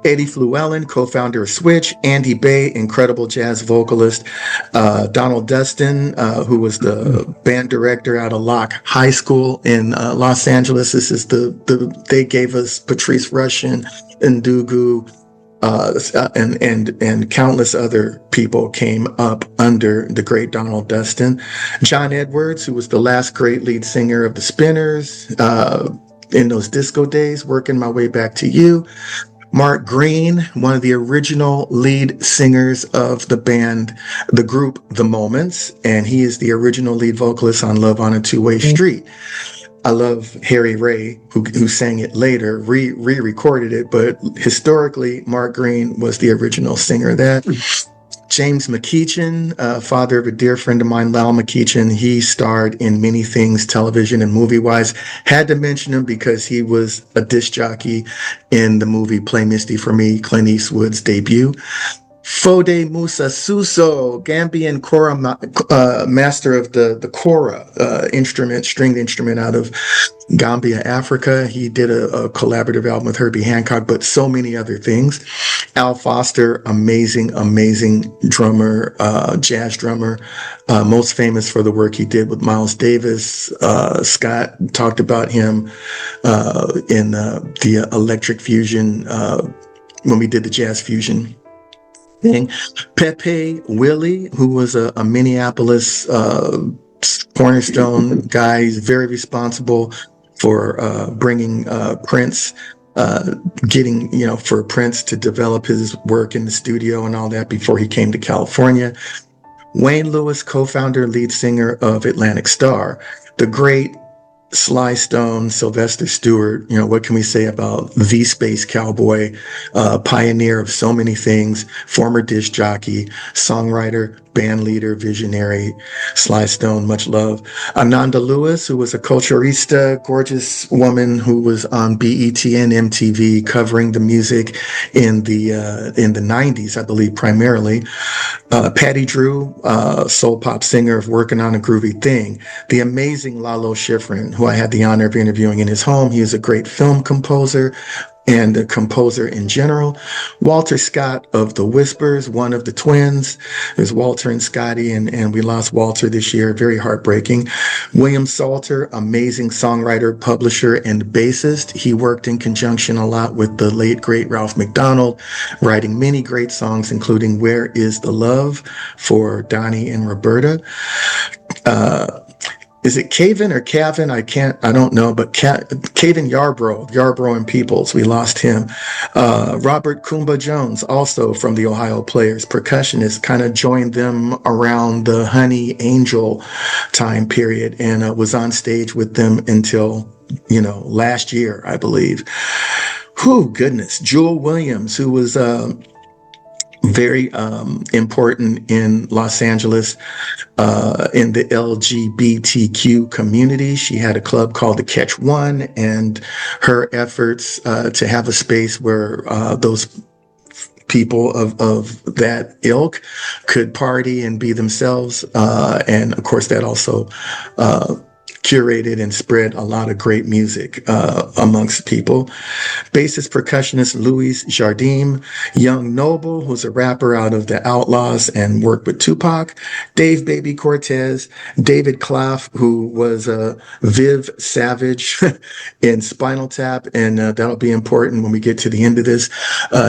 Speaker 3: Eddie Fluellen, co-founder of Switch. Andy Bay, incredible jazz vocalist. Donald Dustin, who was the band director out of Locke High School in Los Angeles. This is they gave us Patrice Rushen and Ndugu, and countless other people came up under the great Donald Dustin. John Edwards, who was the last great lead singer of the Spinners in those disco days, Working My Way Back to You. Mark Green, one of the original lead singers of the band, the group The Moments, and he is the original lead vocalist on Love on a Two-Way Street. I love Harry Ray, who sang it later, re-recorded it, but historically, Mark Green was the original singer of that. James McKeechin, father of a dear friend of mine, Lal McKeechin. He starred in many things, television and movie-wise. Had to mention him because he was a disc jockey in the movie Play Misty for Me, Clint Eastwood's debut. Fode Musa Suso, Gambian kora master of the kora stringed instrument out of Gambia, Africa. He did a collaborative album with Herbie Hancock, but so many other things. Al Foster, amazing drummer, jazz drummer, most famous for the work he did with Miles Davis. Scott talked about him in the Electric Fusion when we did the Jazz Fusion thing. Pepe Willie, who was a Minneapolis cornerstone guy. He's very responsible for bringing Prince, for Prince to develop his work in the studio and all that before he came to California. Wayne Lewis, co-founder, lead singer of Atlantic Starr. The great Sly Stone, Sylvester Stewart, what can we say about the space cowboy, pioneer of so many things, former disc jockey, songwriter, band leader, visionary. Sly Stone, much love. Ananda Lewis, who was a culturista, gorgeous woman who was on BET and MTV covering the music in the 90s, I believe, primarily. Patty Drew, soul pop singer of Working on a Groovy Thing. The amazing Lalo Schifrin, who I had the honor of interviewing in his home. He is a great film composer and a composer in general. Walter Scott of The Whispers, one of the twins. There's Walter and Scotty, and we lost Walter this year. Very heartbreaking. William Salter, amazing songwriter, publisher, and bassist. He worked in conjunction a lot with the late, great Ralph McDonald, writing many great songs, including Where Is the Love for Donnie and Roberta. Is it Caven or Cavin? I don't know, but Caven Yarbrough and Peoples, we lost him. Robert Kumba Jones, also from the Ohio Players, percussionist, kind of joined them around the Honey Angel time period and was on stage with them until, last year, I believe. Whew, goodness. Jewel Williams, who was very important in Los Angeles in the LGBTQ community. She had a club called the Catch One, and her efforts to have a space where those people of that ilk could party and be themselves. And of course, that also curated and spread a lot of great music amongst people. Bassist percussionist Louis Jardim, Young Noble, who's a rapper out of the Outlaws and worked with Tupac, Dave Baby Cortez, David Klaff, who was Viv Savage in Spinal Tap, and that'll be important when we get to the end of this.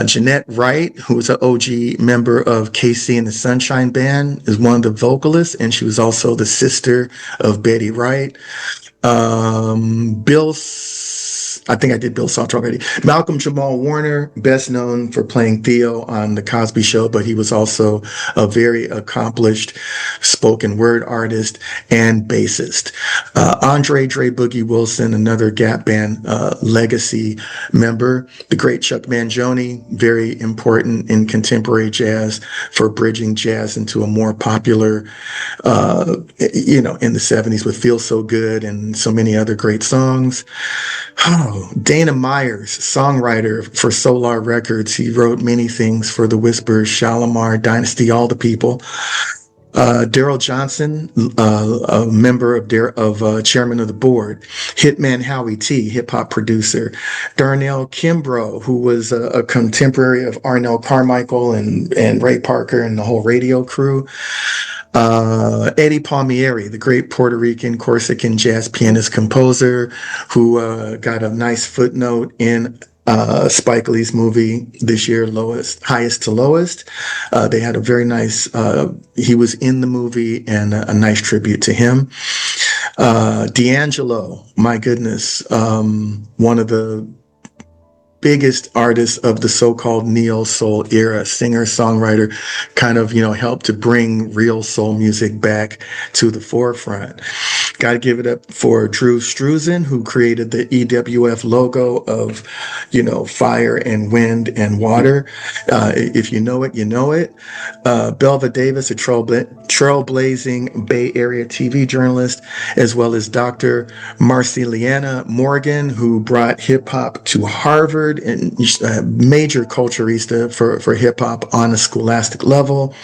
Speaker 3: Jeanette Wright, who was an OG member of KC and the Sunshine Band, is one of the vocalists, and she was also the sister of Betty Wright. I think I did Bill Salter already. Malcolm Jamal Warner, best known for playing Theo on The Cosby Show, but he was also a very accomplished spoken word artist and bassist. Andre Dre Boogie Wilson, another Gap Band legacy member. The great Chuck Mangione, very important in contemporary jazz for bridging jazz into a more popular, in the 70s with Feel So Good and so many other great songs. Dana Myers, songwriter for Solar Records. He wrote many things for The Whispers, Shalimar, Dynasty, All the People. Daryl Johnson, a member of chairman of the board. Hitman Howie T, hip hop producer. Darnell Kimbrough, who was a contemporary of Arnell Carmichael and Ray Parker and the whole radio crew. Eddie Palmieri, the great Puerto Rican, Corsican jazz pianist composer, who got a nice footnote in Spike Lee's movie this year, Highest to Lowest. They had a very nice, he was in the movie, and a nice tribute to him. D'Angelo, my goodness, one of the biggest artists of the so-called neo soul era, singer songwriter, kind of helped to bring real soul music back to the forefront. Got to give it up for Drew Struzan, who created the EWF logo of, fire and wind and water. If you know it, you know it. Belva Davis, a trailblazing Bay Area TV journalist, as well as Dr. Marceliana Morgan, who brought hip hop to Harvard and a major culturista for hip hop on a scholastic level.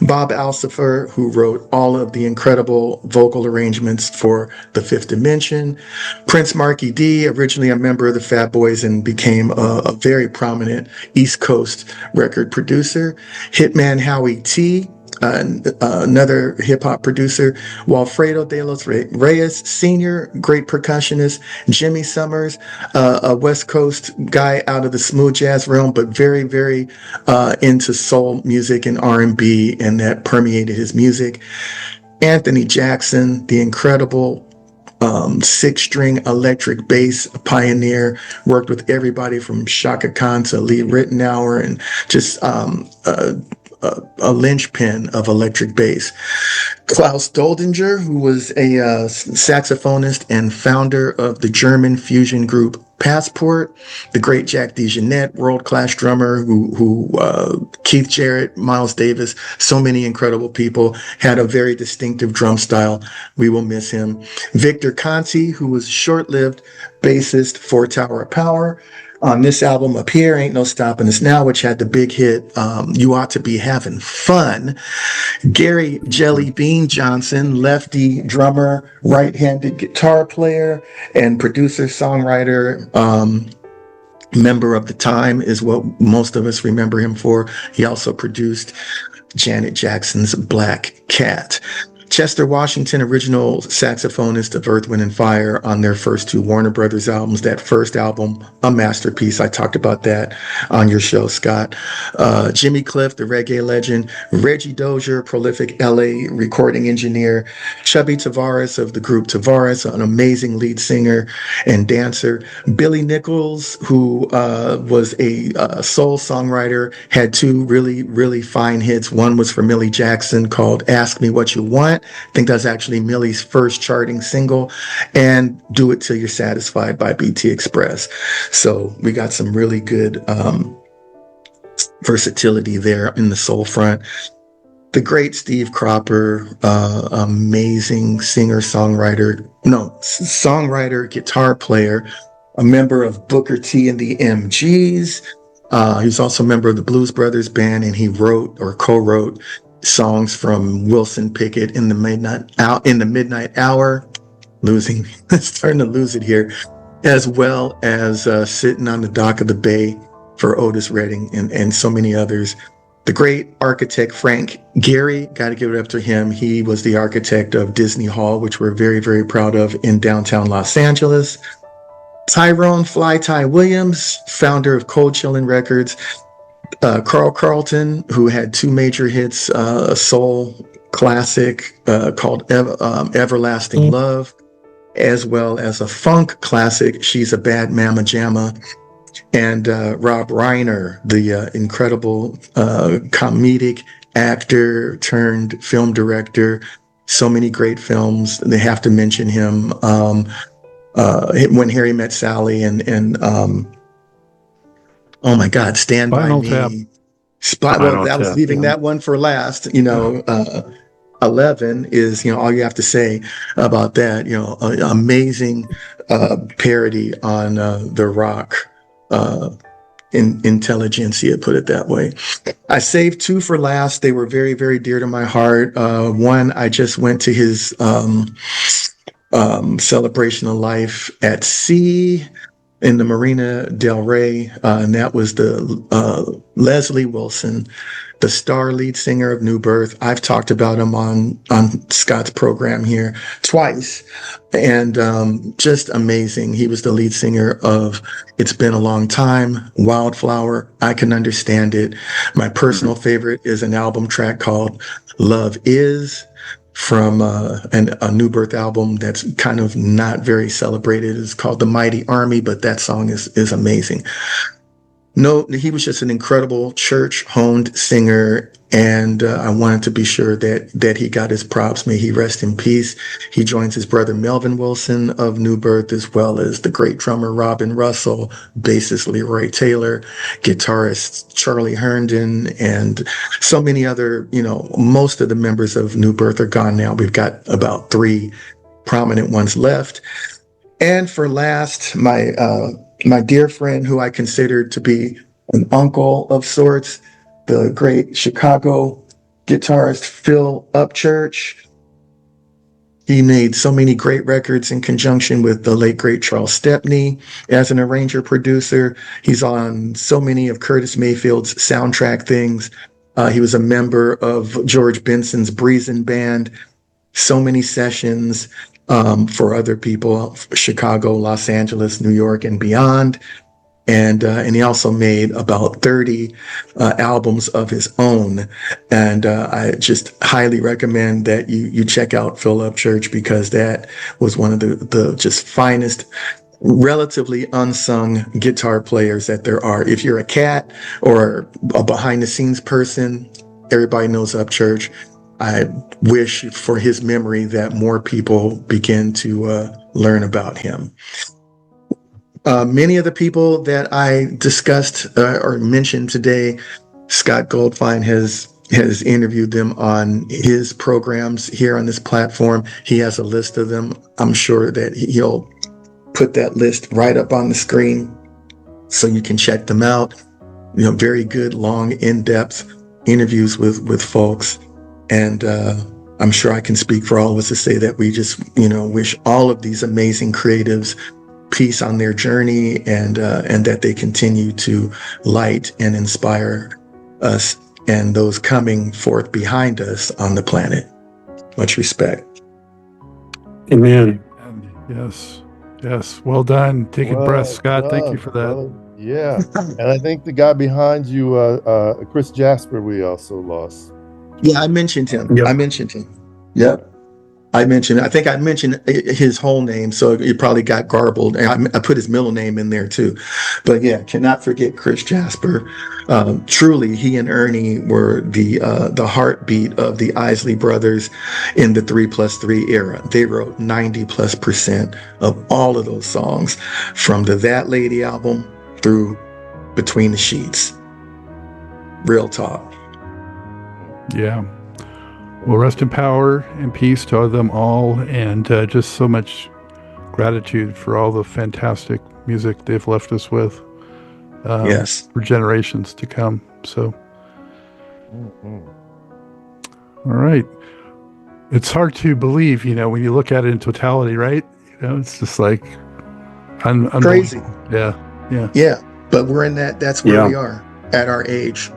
Speaker 3: Bob Alcifer, who wrote all of the incredible vocal arrangements for The Fifth Dimension. Prince Marky D, originally a member of the Fat Boys and became a very prominent East Coast record producer. Hitman Howie T, another hip-hop producer. Walfredo de los Reyes Sr., great percussionist. Jimmy Summers, a West Coast guy out of the smooth jazz realm, but very, very into soul music and R&B, and that permeated his music. Anthony Jackson, the incredible six-string electric bass pioneer, worked with everybody from Shaka Khan to Lee Ritenour, and just a linchpin of electric bass. Klaus Doldinger, who was a saxophonist and founder of the German fusion group Passport. The great Jack DeJohnette, world-class drummer, who Keith Jarrett, Miles Davis, so many incredible people, had a very distinctive drum style. We will miss him. Victor Conti, who was short-lived bassist for Tower of Power. On this album up here, Ain't No Stopping Us Now, which had the big hit, You Ought to Be Having Fun. Gary Jelly Bean Johnson, lefty drummer, right-handed guitar player, and producer, songwriter, member of The Time is what most of us remember him for. He also produced Janet Jackson's Black Cat. Chester Washington, original saxophonist of Earth, Wind and Fire on their first two Warner Brothers albums. That first album, a masterpiece. I talked about that on your show, Scott. Jimmy Cliff, the reggae legend. Reggie Dozier, prolific LA recording engineer. Chubby Tavares of the group Tavares, an amazing lead singer and dancer. Billy Nichols, who was a soul songwriter, had two really, really fine hits. One was for Millie Jackson called Ask Me What You Want. I think that's actually Millie's first charting single, and Do It Till You're Satisfied by BT Express. So we got some really good versatility there in the soul front. The great Steve Cropper, amazing songwriter, guitar player, a member of Booker T and the MGs. He was also a member of the Blues Brothers band, and he wrote or co-wrote songs from Wilson Pickett in the Midnight Hour, starting to lose it here, as well as Sitting on the Dock of the Bay for Otis Redding and so many others. The great architect Frank Gehry, got to give it up to him. He was the architect of Disney Hall, which we're very, very proud of in downtown Los Angeles. Tyrone Fly Ty Williams, founder of Cold Chillin' Records. Carl Carlton, who had two major hits, a soul classic called Everlasting Love, as well as a funk classic, She's a Bad Mama Jamma. And Rob Reiner, the incredible comedic actor turned film director. So many great films. They have to mention him. When Harry Met Sally and oh my God, Stand
Speaker 1: Spinal
Speaker 3: By
Speaker 1: Tap.
Speaker 3: Me. I was leaving that one for last. 11 is, all you have to say about that. Amazing parody on The Rock. Intelligentsia, put it that way. I saved two for last. They were very, very dear to my heart. One, I just went to his celebration of life at sea in the Marina Del Rey, and that was the Leslie Wilson, the star lead singer of New Birth. I've talked about him on Scott's program here twice, and just amazing. He was the lead singer of It's Been a Long Time, Wildflower, I Can Understand It. My personal favorite is an album track called Love Is, from a New Birth album that's kind of not very celebrated. It's called The Mighty Army, but that song is amazing. No, he was just an incredible church-honed singer And I wanted to be sure that he got his props. May he rest in peace. He joins his brother Melvin Wilson of New Birth, as well as the great drummer Robin Russell, bassist Leroy Taylor, guitarist Charlie Herndon, and so many other, most of the members of New Birth are gone now. We've got about 3 prominent ones left. And for last, my dear friend, who I considered to be an uncle of sorts, the great Chicago guitarist Phil Upchurch. He made so many great records in conjunction with the late great Charles Stepney as an arranger producer. He's on so many of Curtis Mayfield's soundtrack things. He was a member of George Benson's Breezin' Band. So many sessions for other people, Chicago, Los Angeles, New York, and beyond. And he also made about 30 albums of his own. And I just highly recommend that you check out Phil Upchurch, because that was one of the just finest, relatively unsung guitar players that there are. If you're a cat or a behind the scenes person, everybody knows Upchurch. I wish for his memory that more people begin to learn about him. Many of the people that I discussed or mentioned today, Scott Goldfine has interviewed them on his programs here on this platform. He has a list of them. I'm sure that he'll put that list right up on the screen so you can check them out. Very good, long, in-depth interviews with folks. And I'm sure I can speak for all of us to say that we just, wish all of these amazing creatives peace on their journey, and that they continue to light and inspire us and those coming forth behind us on the planet. Much respect.
Speaker 2: Amen.
Speaker 1: Yes. Well done. Taking breath, Scott. Thank you for that.
Speaker 4: Yeah. And I think the guy behind you, Chris Jasper, we also lost.
Speaker 3: Yeah, I mentioned him.
Speaker 2: Yep.
Speaker 3: Yep. I think I mentioned his whole name, so it probably got garbled. And I put his middle name in there too. But yeah, cannot forget Chris Jasper. Truly, he and Ernie were the heartbeat of the Isley Brothers in the 3+3 era. They wrote 90+% of all of those songs, from the That Lady album through Between the Sheets. Real talk.
Speaker 1: Yeah. Well, rest in power and peace to them all, and just so much gratitude for all the fantastic music they've left us with.
Speaker 3: Yes.
Speaker 1: For generations to come. So, All right. It's hard to believe, when you look at it in totality, right? It's just like
Speaker 3: crazy.
Speaker 1: Yeah.
Speaker 3: But we're in that. That's where we are at our age.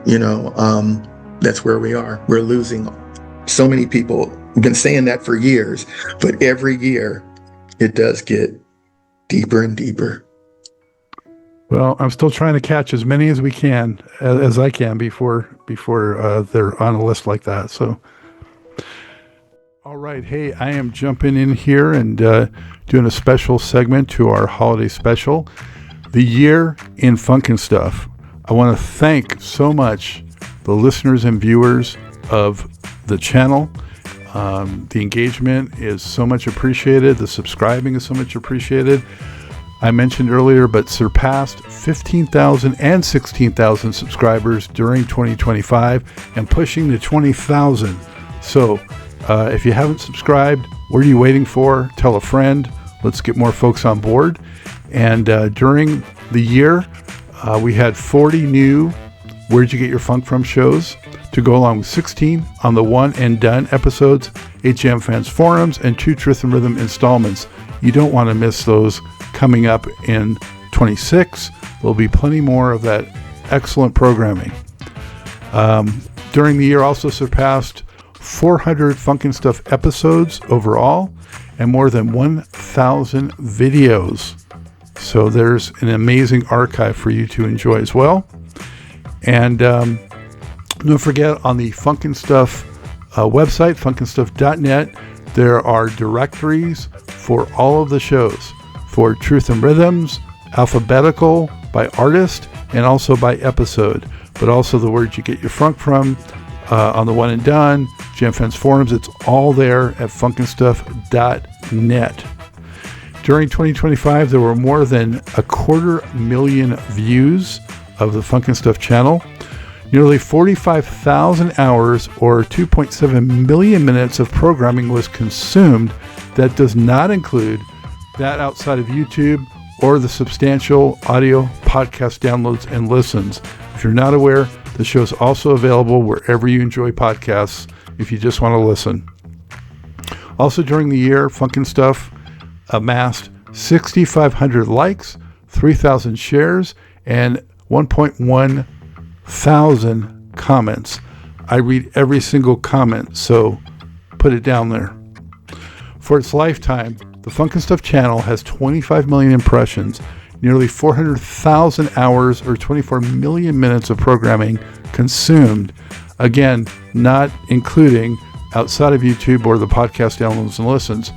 Speaker 3: That's where we are. We're losing so many people. We've been saying that for years, but every year it does get deeper and deeper.
Speaker 1: Well, I'm still trying to catch as many as we can, as I can before they're on a list like that. So, all right. Hey, I am jumping in here and doing a special segment to our holiday special, The Year in FUNKNSTUFF. I want to thank so much the listeners and viewers of the channel. The engagement is so much appreciated. The subscribing is so much appreciated. I mentioned earlier, but surpassed 15,000 and 16,000 subscribers during 2025 and pushing to 20,000. So if you haven't subscribed, what are you waiting for? Tell a friend. Let's get more folks on board. And during the year, we had 40 new Where'd You Get Your Funk From shows to go along with 16 on the One and Done episodes, 8 Jam Fans forums, and 2 Truth and Rhythm installments. You don't want to miss those coming up in 26. There'll be plenty more of that excellent programming. During the year, also surpassed 400 FUNKNSTUFF episodes overall and more than 1,000 videos. So there's an amazing archive for you to enjoy as well. And don't forget, on the FUNKNSTUFF website, funknstuff.net, there are directories for all of the shows, for Truth and Rhythms, alphabetical by artist, and also by episode, but also the Where'd You Get Your Funk From on the One and Done, Jam Fans Forums. It's all there at FUNKNSTUFF.net. During 2025, there were more than 250,000 views of the FUNKNSTUFF channel. Nearly 45,000 hours or 2.7 million minutes of programming was consumed. That does not include that outside of YouTube or the substantial audio podcast downloads and listens. If you're not aware, the show is also available wherever you enjoy podcasts if you just want to listen. Also during the year, FUNKNSTUFF amassed 6,500 likes, 3,000 shares, and 1.1 thousand comments. I read every single comment, so put it down there. For its lifetime, the FUNKNSTUFF channel has 25 million impressions, nearly 400,000 hours or 24 million minutes of programming consumed. Again, not including outside of YouTube or the podcast downloads and listens.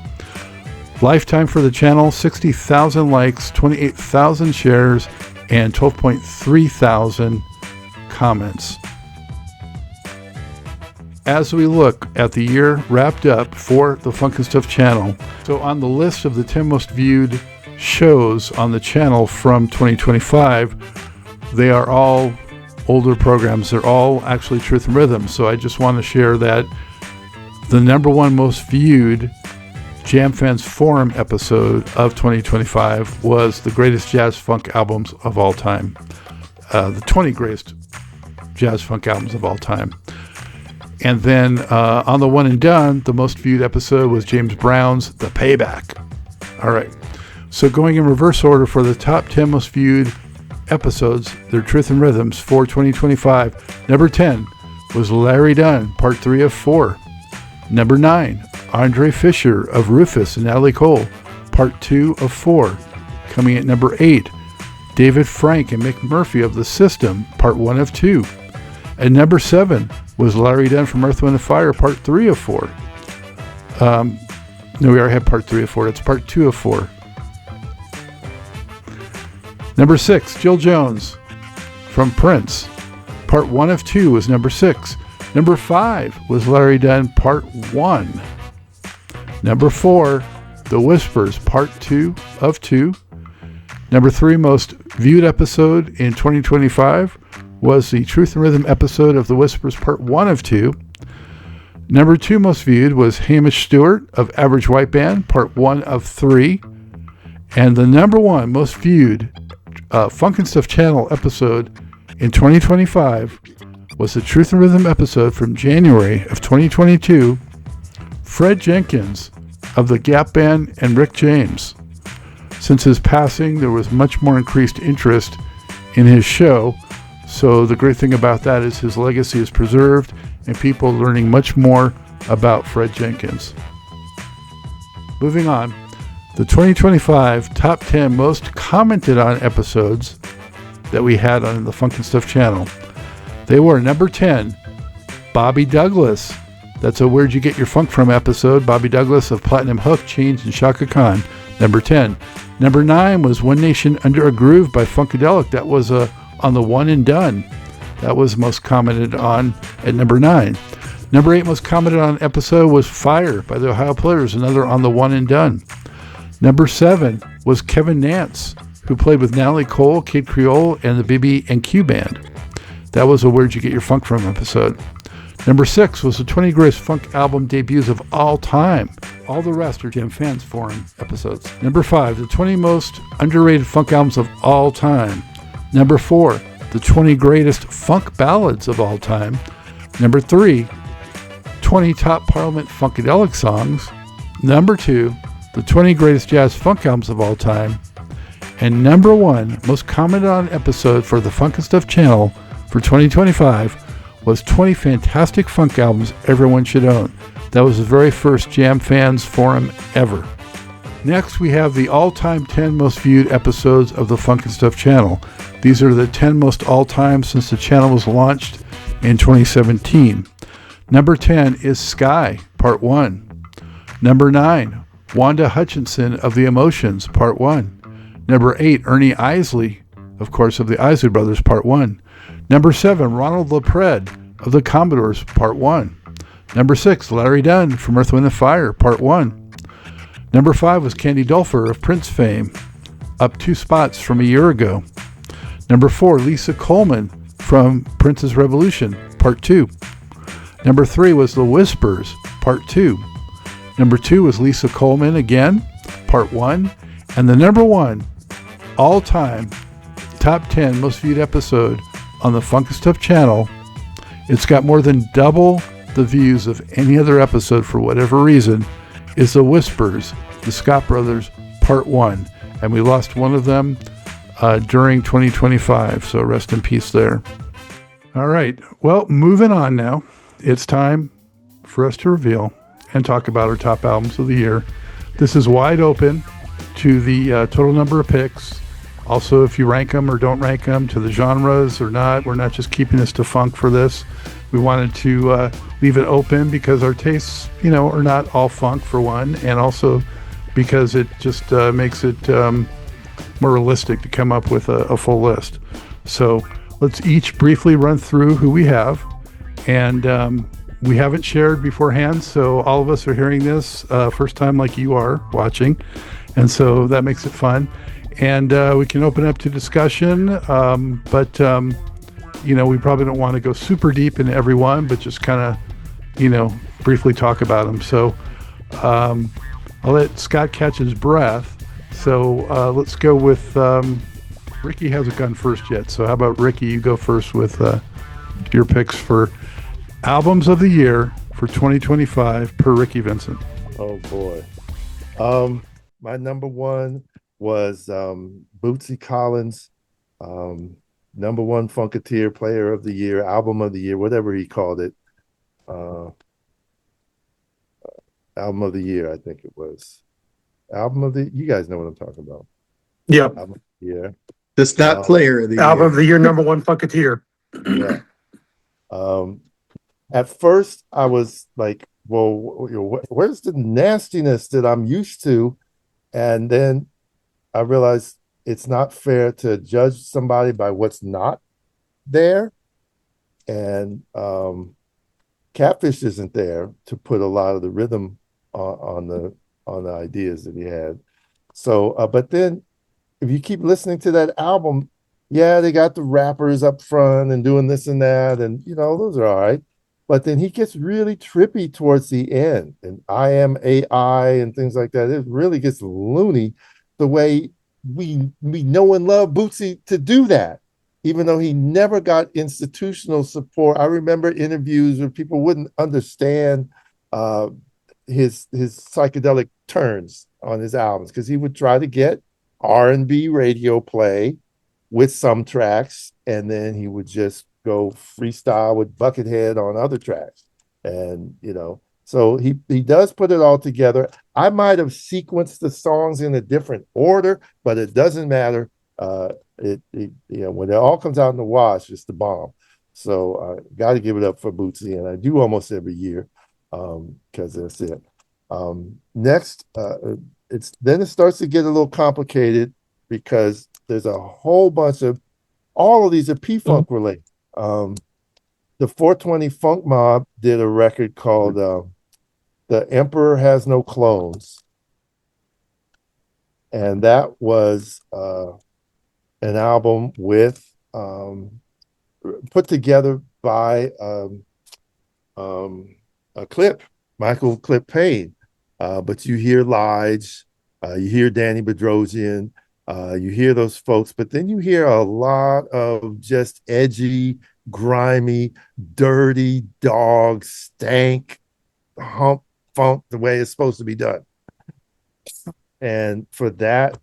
Speaker 1: Lifetime for the channel, 60,000 likes, 28,000 shares, and 12.3 thousand comments. As we look at the year wrapped up for the FUNKNSTUFF channel, so on the list of the 10 most viewed shows on the channel from 2025, they are all older programs. They're all actually Truth and Rhythm. So I just want to share that the number one most viewed Jam Fans Forum episode of 2025 was the greatest jazz funk albums of all time. The 20 greatest jazz funk albums of all time. And then on the One and Done, the most viewed episode was James Brown's The Payback. All right. So going in reverse order for the top 10 most viewed episodes, their Truth and Rhythms for 2025. Number 10 was Larry Dunn, Part 3 of 4. Number 9, Andre Fisher of Rufus and Natalie Cole, Part 2 of 4. Coming at number 8, David Frank and Mick Murphy of The System, Part 1 of 2. At number 7 was Larry Dunn from Earth, Wind & Fire, Part 3 of 4. No, we already had Part 3 of 4. It's Part 2 of 4. Number 6, Jill Jones from Prince. Part 1 of 2 was number 6. Number 5 was Larry Dunn, Part 1. Number 4, The Whispers, Part 2 of 2. Number 3 most viewed episode in 2025 was the Truth and Rhythm episode of The Whispers, Part 1 of 2. Number 2 most viewed was Hamish Stewart of Average White Band, Part 1 of 3. And the number 1 most viewed FUNKNSTUFF channel episode in 2025 was the Truth and Rhythm episode from January of 2022, Fred Jenkins of the Gap Band and Rick James. Since his passing, there was much more increased interest in his show. So the great thing about that is his legacy is preserved and people are learning much more about Fred Jenkins. Moving on, the 2025 top 10 most commented on episodes that we had on the FUNKNSTUFF channel. They were number 10, Bobby Douglas. That's a Where'd You Get Your Funk From episode. Bobby Douglas of Platinum Hook, Chains, and Shaka Khan. Number 10. Number 9 was One Nation Under a Groove by Funkadelic. That was on the One and Done. That was most commented on at number 9. Number 8 most commented on episode was Fire by the Ohio Players, another on the One and Done. Number 7 was Kevin Nance, who played with Natalie Cole, Kid Creole, and the BB&Q Band. That was a Where'd You Get Your Funk From episode. Number 6 was the 20 greatest funk album debuts of all time. All the rest are Jam Fans Forum episodes. Number 5, the 20 most underrated funk albums of all time. Number 4, the 20 greatest funk ballads of all time. Number 3, 20 top Parliament Funkadelic songs. Number 2, the 20 greatest jazz funk albums of all time. And number 1, most commented on episode for the FUNKNSTUFF channel for 2025 was 20 fantastic funk albums everyone should own. That was the very first Jam Fans Forum ever. Next, we have the all-time 10 most viewed episodes of the FUNKNSTUFF channel. These are the 10 most all-time since the channel was launched in 2017. Number 10 is Sky, Part 1. Number 9, Wanda Hutchinson of The Emotions, Part 1. Number 8, Ernie Isley, of course, of the Isley Brothers, Part 1. Number 7, Ronald LaPred of the Commodores, Part 1. Number 6, Larry Dunn from Earth, Wind & Fire, Part 1. Number 5 was Candy Dulfer of Prince fame, up 2 spots from a year ago. Number 4, Lisa Coleman from Prince's Revolution, Part 2. Number 3 was The Whispers, Part 2. Number 2 was Lisa Coleman again, Part 1. And the number 1 all-time top 10 most viewed episode on the FUNKNSTUFF channel, it's got more than double the views of any other episode for whatever reason, is The Whispers, the Scott Brothers, Part 1. And we lost one of them during 2025, so rest in peace there. All right, well, moving on now. It's time for us to reveal and talk about our top albums of the year. This is wide open to the total number of picks. Also, if you rank them or don't rank them, to the genres or not. We're not just keeping this to funk for this. We wanted to leave it open because our tastes, are not all funk for one, and also because it just makes it more realistic to come up with a full list. So let's each briefly run through who we have. And we haven't shared beforehand, so all of us are hearing this first time like you are watching. And so that makes it fun. And we can open up to discussion, but we probably don't want to go super deep into every one, but just kind of, briefly talk about them. So I'll let Scott catch his breath. So let's go with, Ricky hasn't gone first yet. So how about Ricky, you go first with your picks for albums of the year for 2025 per Rickey Vincent.
Speaker 4: Oh boy. My number 1 was Bootsy Collins, number 1 Funketeer Player of the Year, Album of the Year, whatever he called it. Album of the Year, I think it was. You guys know what I'm talking about.
Speaker 2: Yep.
Speaker 4: Album of the Year.
Speaker 3: It's not Player of the
Speaker 2: Album
Speaker 3: Year.
Speaker 2: of the Year, number 1 Funketeer.
Speaker 4: Yeah. At first, I was like, well, where's the nastiness that I'm used to? And then I realized it's not fair to judge somebody by what's not there. And Catfish isn't there to put a lot of the rhythm on the ideas that he had. So, but then if you keep listening to that album, yeah, they got the rappers up front and doing this and that, and those are all right. But then he gets really trippy towards the end, and I am AI and things like that. It really gets loony the way we know and love Bootsy to do that, even though he never got institutional support. I remember interviews where people wouldn't understand his psychedelic turns on his albums because he would try to get R&B radio play with some tracks, and then he would just go freestyle with Buckethead on other tracks. And so he does put it all together. I might have sequenced the songs in a different order, but it doesn't matter. When it all comes out in the wash, it's the bomb. So got to give it up for Bootsy, and I do almost every year because that's it. Next, it starts to get a little complicated because there's a whole bunch of, all of these are P-Funk related. The 420 Funk Mob did a record called The Emperor Has No Clones. And that was an album with put together by a Clip, Michael Clip Payne. But you hear Lige, you hear Danny Bedrosian, you hear those folks, but then you hear a lot of just edgy, grimy, dirty dog, stank, hump, funk, the way it's supposed to be done. And for that,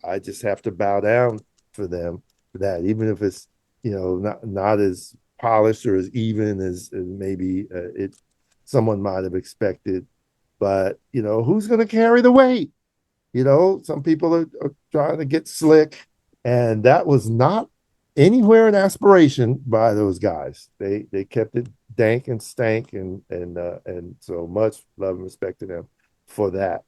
Speaker 4: I just have to bow down for them for that, even if it's, not as polished or as even as maybe someone might have expected. But, who's going to carry the weight? Some people are trying to get slick, and that was not anywhere an aspiration by those guys. They kept it dank and stank, and so much love and respect to them for that.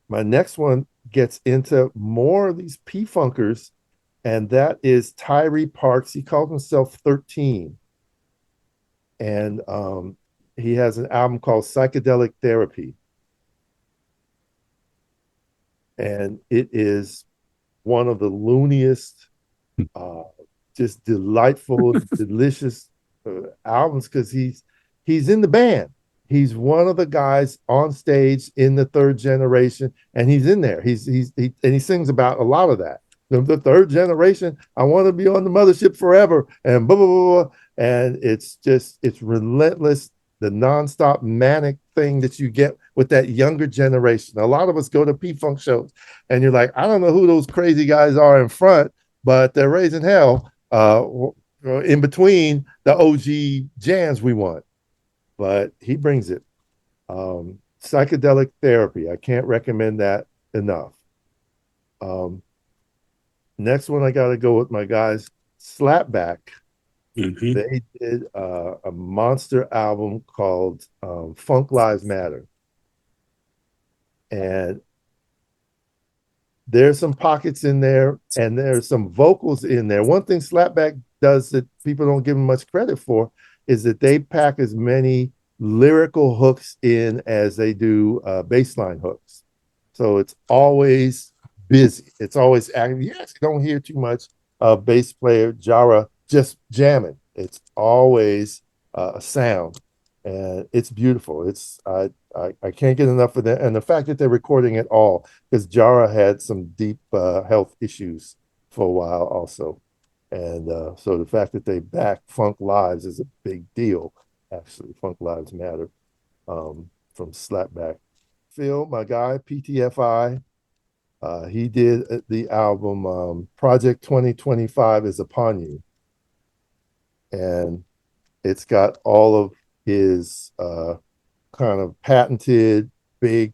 Speaker 4: My next one gets into more of these P-Funkers and that is Tyree Parks. He calls himself 13, and he has an album called Psychedelic Therapy, and it is one of the looniest, uh, just delightful, delicious albums because he's in the band. He's one of the guys on stage in the third generation, and he's in there. And he sings about a lot of that. The third generation, I want to be on the mothership forever, and blah blah blah. Blah. And it's relentless, the nonstop manic thing that you get with that younger generation. A lot of us go to P-Funk shows, and you're like, I don't know who those crazy guys are in front, but they're raising hell in between the OG jams we want. But he brings it. Psychedelic Therapy. I can't recommend that enough. Next one, I got to go with my guys, Slapback.
Speaker 2: Mm-hmm.
Speaker 4: They did a monster album called Funk Lives Matter. And there's some pockets in there, and there's some vocals in there. One thing Slapback does that people don't give him much credit for is that they pack as many lyrical hooks in as they do bassline hooks. So it's always busy. It's always active. Yes, you don't hear too much bass player Jara just jamming. It's always a sound, and it's beautiful. I can't get enough of that, and the fact that they're recording it all because Jara had some deep health issues for a while also, and so the fact that they back Funk Lives is a big deal. Actually, Funk Lives Matter from Slapback. Phil, my guy, PTFI, he did the album Project 2025 is Upon You. And it's got all of his kind of patented big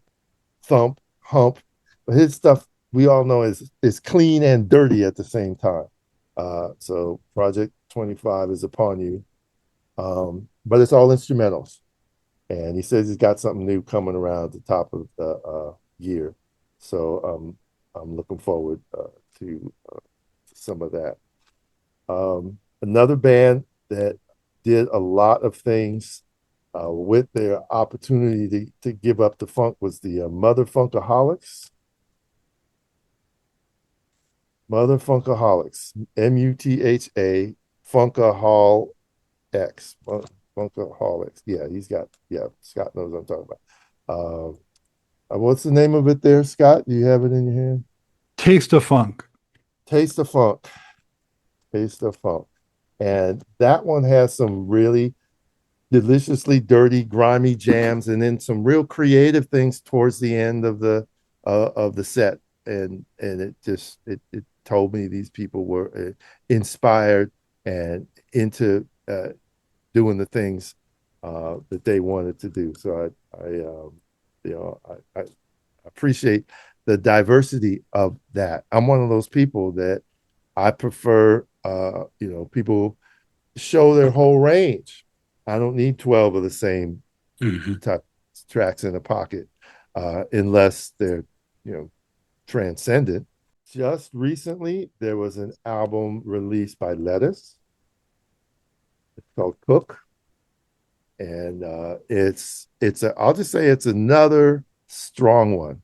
Speaker 4: thump, hump. But his stuff we all know is clean and dirty at the same time. So Project 25 is Upon You. But it's all instrumentals. And he says he's got something new coming around the top of the year. So I'm looking forward to some of that. Another band that did a lot of things with their opportunity to give up the funk was the Mother Funkaholics. Mother Funkaholics, MUTHA Funkahol X. Funkaholics. Yeah, Scott knows what I'm talking about. What's the name of it there, Scott? Do you have it in your hand?
Speaker 1: Taste of Funk.
Speaker 4: Taste of Funk. Taste of Funk. And that one has some really deliciously dirty, grimy jams, and then some real creative things towards the end of the set. And it told me these people were inspired and into doing the things that they wanted to do. So I appreciate the diversity of that. I'm one of those people that I prefer people show their whole range. I don't need 12 of the same type tracks in a pocket unless they're transcendent. Just recently there was an album released by Lettuce. It's called Cook. And I'll just say it's another strong one.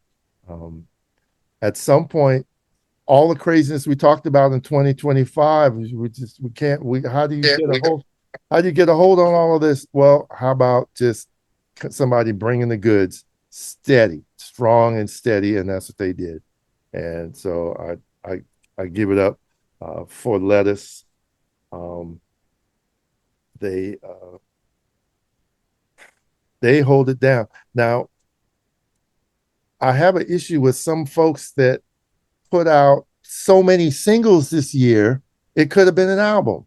Speaker 4: At some point, all the craziness we talked about in 2025, how do you get a hold on all of this? Well, how about just somebody bringing the goods steady, strong and steady, and that's what they did. And so I give it up for Lettuce. They hold it down. Now, I have an issue with some folks that put out so many singles this year, it could have been an album.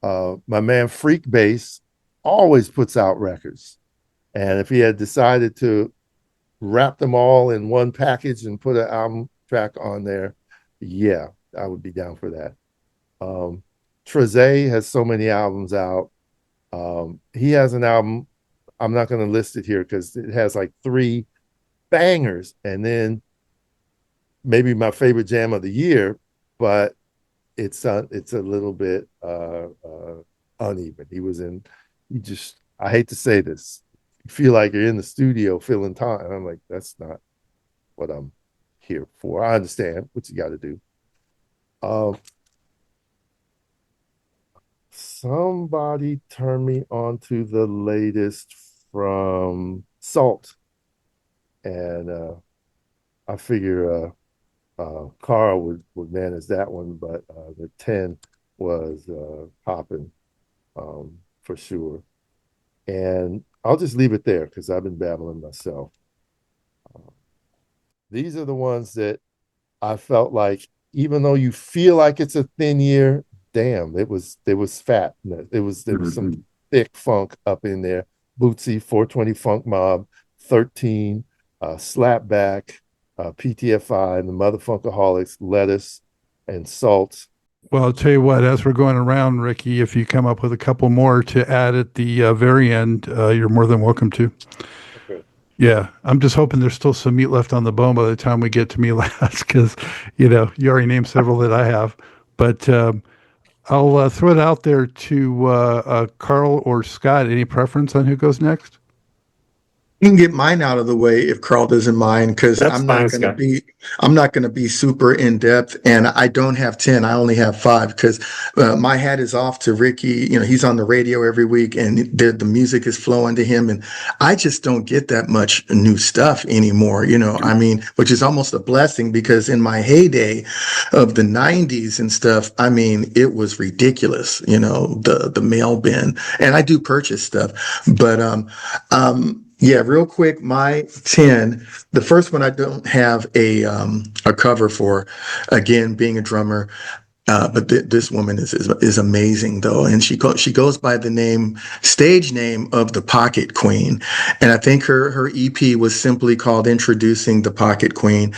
Speaker 4: My man Freak Bass always puts out records. And if he had decided to wrap them all in one package and put an album track on there, yeah, I would be down for that. Trezay has so many albums out. He has an album, I'm not going to list it here because it has like 3 bangers and then maybe my favorite jam of the year, but it's a little bit uneven. I hate to say this, you feel like you're in the studio filling time. I'm like, that's not what I'm here for. I understand what you got to do. Somebody turned me on to the latest from Salt, and I figure Karl would manage that one, but the 10 was popping for sure. And I'll just leave it there because I've been babbling myself. These are the ones that I felt like, even though you feel like it's a thin year, damn, there was fat. There was some thick funk up in there. Bootsy, 420 Funk Mob, 13, Slapback, PTFI, and the Motherfunkaholics, Lettuce, and Salt.
Speaker 1: Well, I'll tell you what, as we're going around, Ricky, if you come up with a couple more to add at the very end, you're more than welcome to.
Speaker 4: Okay.
Speaker 1: Yeah, I'm just hoping there's still some meat left on the bone by the time we get to me last, because, you already named several that I have. But I'll throw it out there to Karl or Scott. Any preference on who goes next?
Speaker 3: You can get mine out of the way if Karl doesn't mind, because
Speaker 2: That's fine, Scott.
Speaker 3: I'm not going to be super in depth, and I don't have 10. I only have 5, because my hat is off to Rickey. He's on the radio every week, and the music is flowing to him, and I just don't get that much new stuff anymore. I mean, which is almost a blessing, because in my heyday of the 90s and stuff, I mean, it was ridiculous. The mail bin, and I do purchase stuff, but yeah, real quick, my 10. The first one I don't have a cover for. Again, being a drummer, but this woman is amazing though, and she goes by the stage name of the Pocket Queen, and I think her EP was simply called "Introducing the Pocket Queen."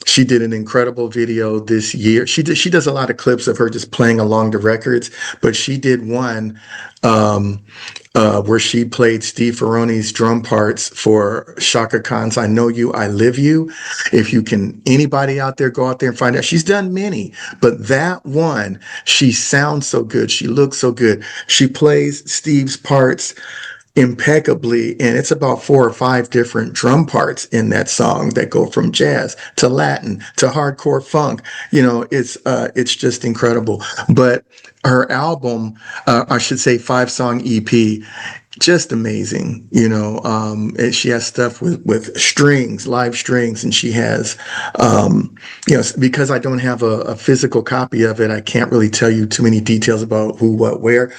Speaker 3: She did an incredible video this year. She does a lot of clips of her just playing along the records, but she did one. Where she played Steve Ferrone's drum parts for Shaka Khan's "I Know You, I Live You." If anybody out there, go out there and find out. She's done many, but that one, she sounds so good. She looks so good. She plays Steve's parts impeccably, and it's about 4 or 5 different drum parts in that song that go from jazz to Latin to hardcore funk. It's just incredible. But her album, I should say 5-song EP, just amazing. She has stuff with strings, live strings, and she has because I don't have a physical copy of it, I can't really tell you too many details about who, what, where,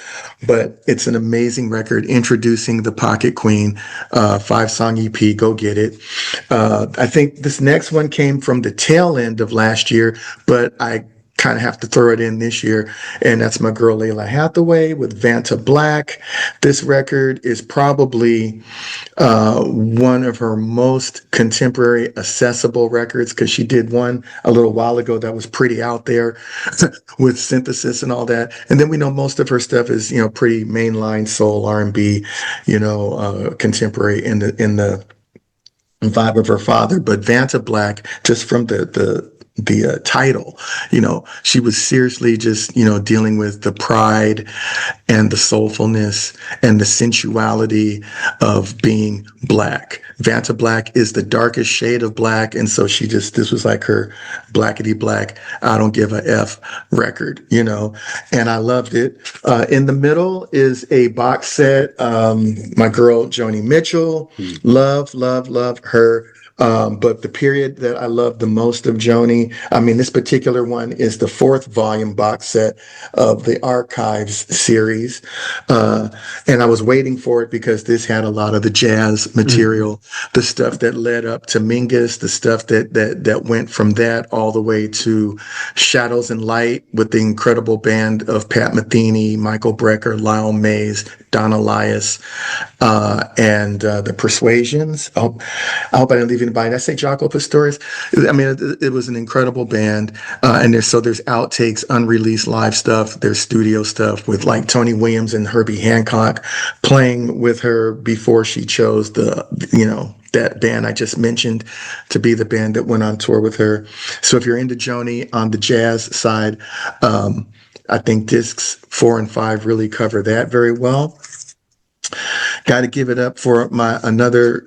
Speaker 3: but it's an amazing record. Introducing the Pocket Queen, 5-song EP. Go get it. I think this next one came from the tail end of last year, but I kind of have to throw it in this year, and that's my girl Layla Hathaway with Vanta Black. This record is probably one of her most contemporary accessible records, because she did one a little while ago that was pretty out there with synthesis and all that, and then we know most of her stuff is pretty mainline soul, R&B, contemporary in the vibe of her father. But Vanta Black, just from the title, she was seriously just dealing with the pride and the soulfulness and the sensuality of being Black. Vanta Black is the darkest shade of black, and so this was like her blackety black, I don't give a F record, and I loved it. In the middle is a box set. My girl Joni Mitchell, love her. But the period that I love the most of Joni, I mean, this particular one is the 4th volume box set of the Archives series. And I was waiting for it because this had a lot of the jazz material, the stuff that led up to Mingus, the stuff that went from that all the way to Shadows and Light with the incredible band of Pat Metheny, Michael Brecker, Lyle Mays, Don Elias, and the Persuasions. I hope I didn't leave anybody. Did I say Jaco Pastorius? I mean, it was an incredible band. And there's outtakes, unreleased live stuff. There's studio stuff with like Tony Williams and Herbie Hancock playing with her before she chose the that band I just mentioned to be the band that went on tour with her. So if you're into Joni on the jazz side, I think discs 4 and 5 really cover that very well. Got to give it up for my another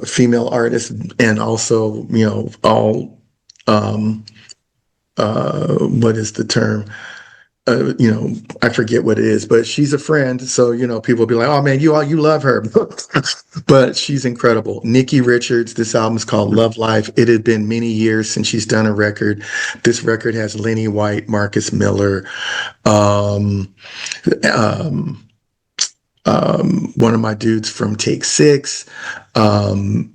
Speaker 3: female artist, and also, all what is the term? I forget what it is, but she's a friend. So, people will be like, oh man, you love her. But she's incredible. Nikki Richards, this album is called Love Life. It had been many years since she's done a record. This record has Lenny White, Marcus Miller, um, um, one of my dudes from Take Six, um,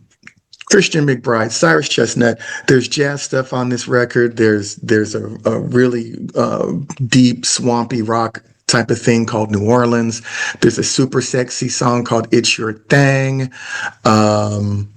Speaker 3: Christian McBride, Cyrus Chestnut. There's jazz stuff on this record. There's a really deep, swampy rock type of thing called New Orleans. There's a super sexy song called It's Your Thing. Um,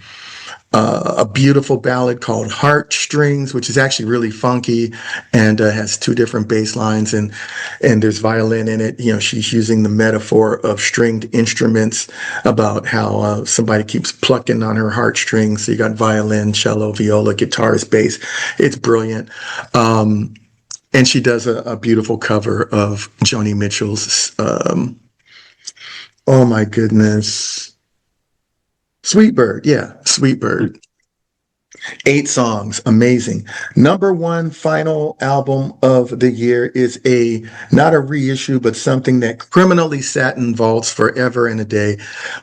Speaker 3: a beautiful ballad called Heartstrings, which is actually really funky and has two different bass lines, and there's violin in it. She's using the metaphor of stringed instruments about how somebody keeps plucking on her heartstrings. So you got violin, cello, viola, guitars, bass. It's brilliant. And she does a beautiful cover of Joni Mitchell's, oh my goodness, Sweet Bird. Yeah, Sweet Bird. 8 songs, amazing. Number one final album of the year is not a reissue, but something that criminally sat in vaults forever and a day.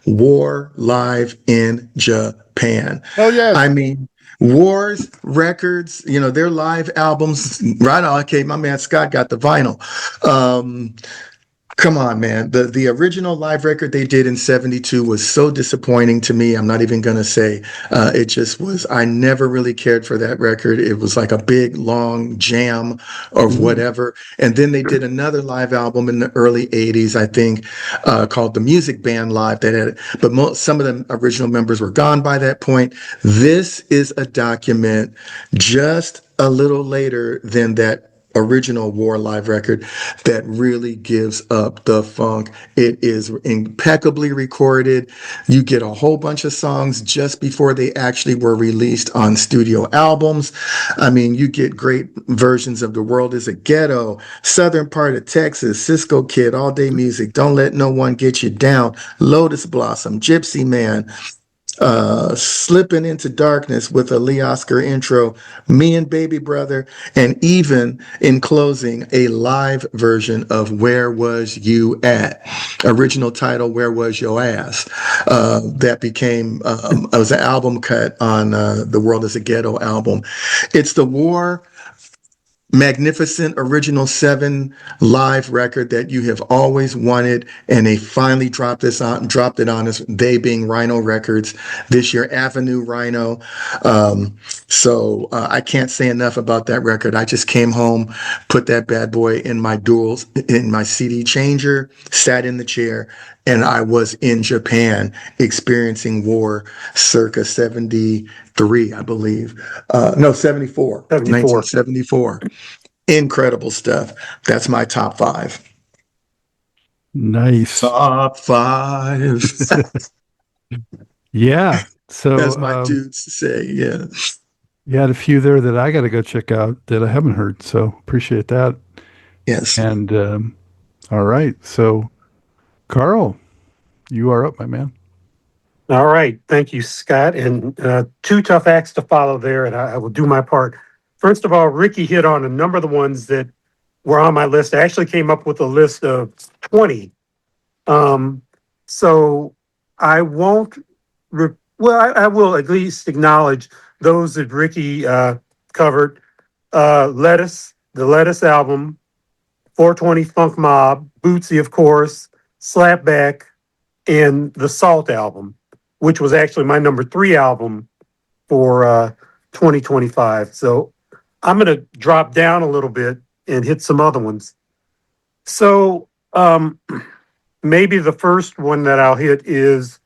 Speaker 3: War Live in Japan.
Speaker 4: Oh yes.
Speaker 3: I mean, War's records, their live albums, right on. Okay, my man Scott got the vinyl. Come on, man. The original live record they did in 72 was so disappointing to me. I'm not even going to say it just was. I never really cared for that record. It was like a big, long jam of whatever. And then they did another live album in the early 80s, I think, called The Music Band Live. That had, but some of the original members were gone by that point. This is a document just a little later than that original War live record that really gives up the funk. It is impeccably recorded. You get a whole bunch of songs just before they actually were released on studio albums. I mean, you get great versions of The World is a Ghetto, Southern Part of Texas, Cisco Kid, All Day Music, Don't Let No One Get You Down, Lotus Blossom, Gypsy Man, Slipping Into Darkness with a Lee Oscar intro, Me and Baby Brother, and even in closing, a live version of Where Was You At? Original title, Where Was Your Ass? That became, it was an album cut on the World is a Ghetto album. It's the War magnificent original 7 live record that you have always wanted, and they finally dropped it on us, they being Rhino Records this year, Avenue Rhino. So I can't say enough about that record. I just came home, put that bad boy in my CD changer, sat in the chair, and I was in Japan experiencing War circa 73, I believe. No, 74. 1974. Incredible stuff. That's my top 5.
Speaker 1: Nice.
Speaker 3: Top 5.
Speaker 1: Yeah. So
Speaker 3: As my dudes say, yeah.
Speaker 1: You had a few there that I got to go check out that I haven't heard. So appreciate that.
Speaker 3: Yes.
Speaker 1: And all right. So, Karl, you are up, my man.
Speaker 2: All right. Thank you, Scott. And 2 tough acts to follow there, and I will do my part. First of all, Rickey hit on a number of the ones that were on my list. I actually came up with a list of 20. So I won't, I will at least acknowledge those that Rickey covered. The Lettuce album, 420 Funk Mob, Bootsy, of course, Slapback, and the Salt album, which was actually my number 3 album for 2025. So I'm going to drop down a little bit and hit some other ones. So maybe the first one that I'll hit is,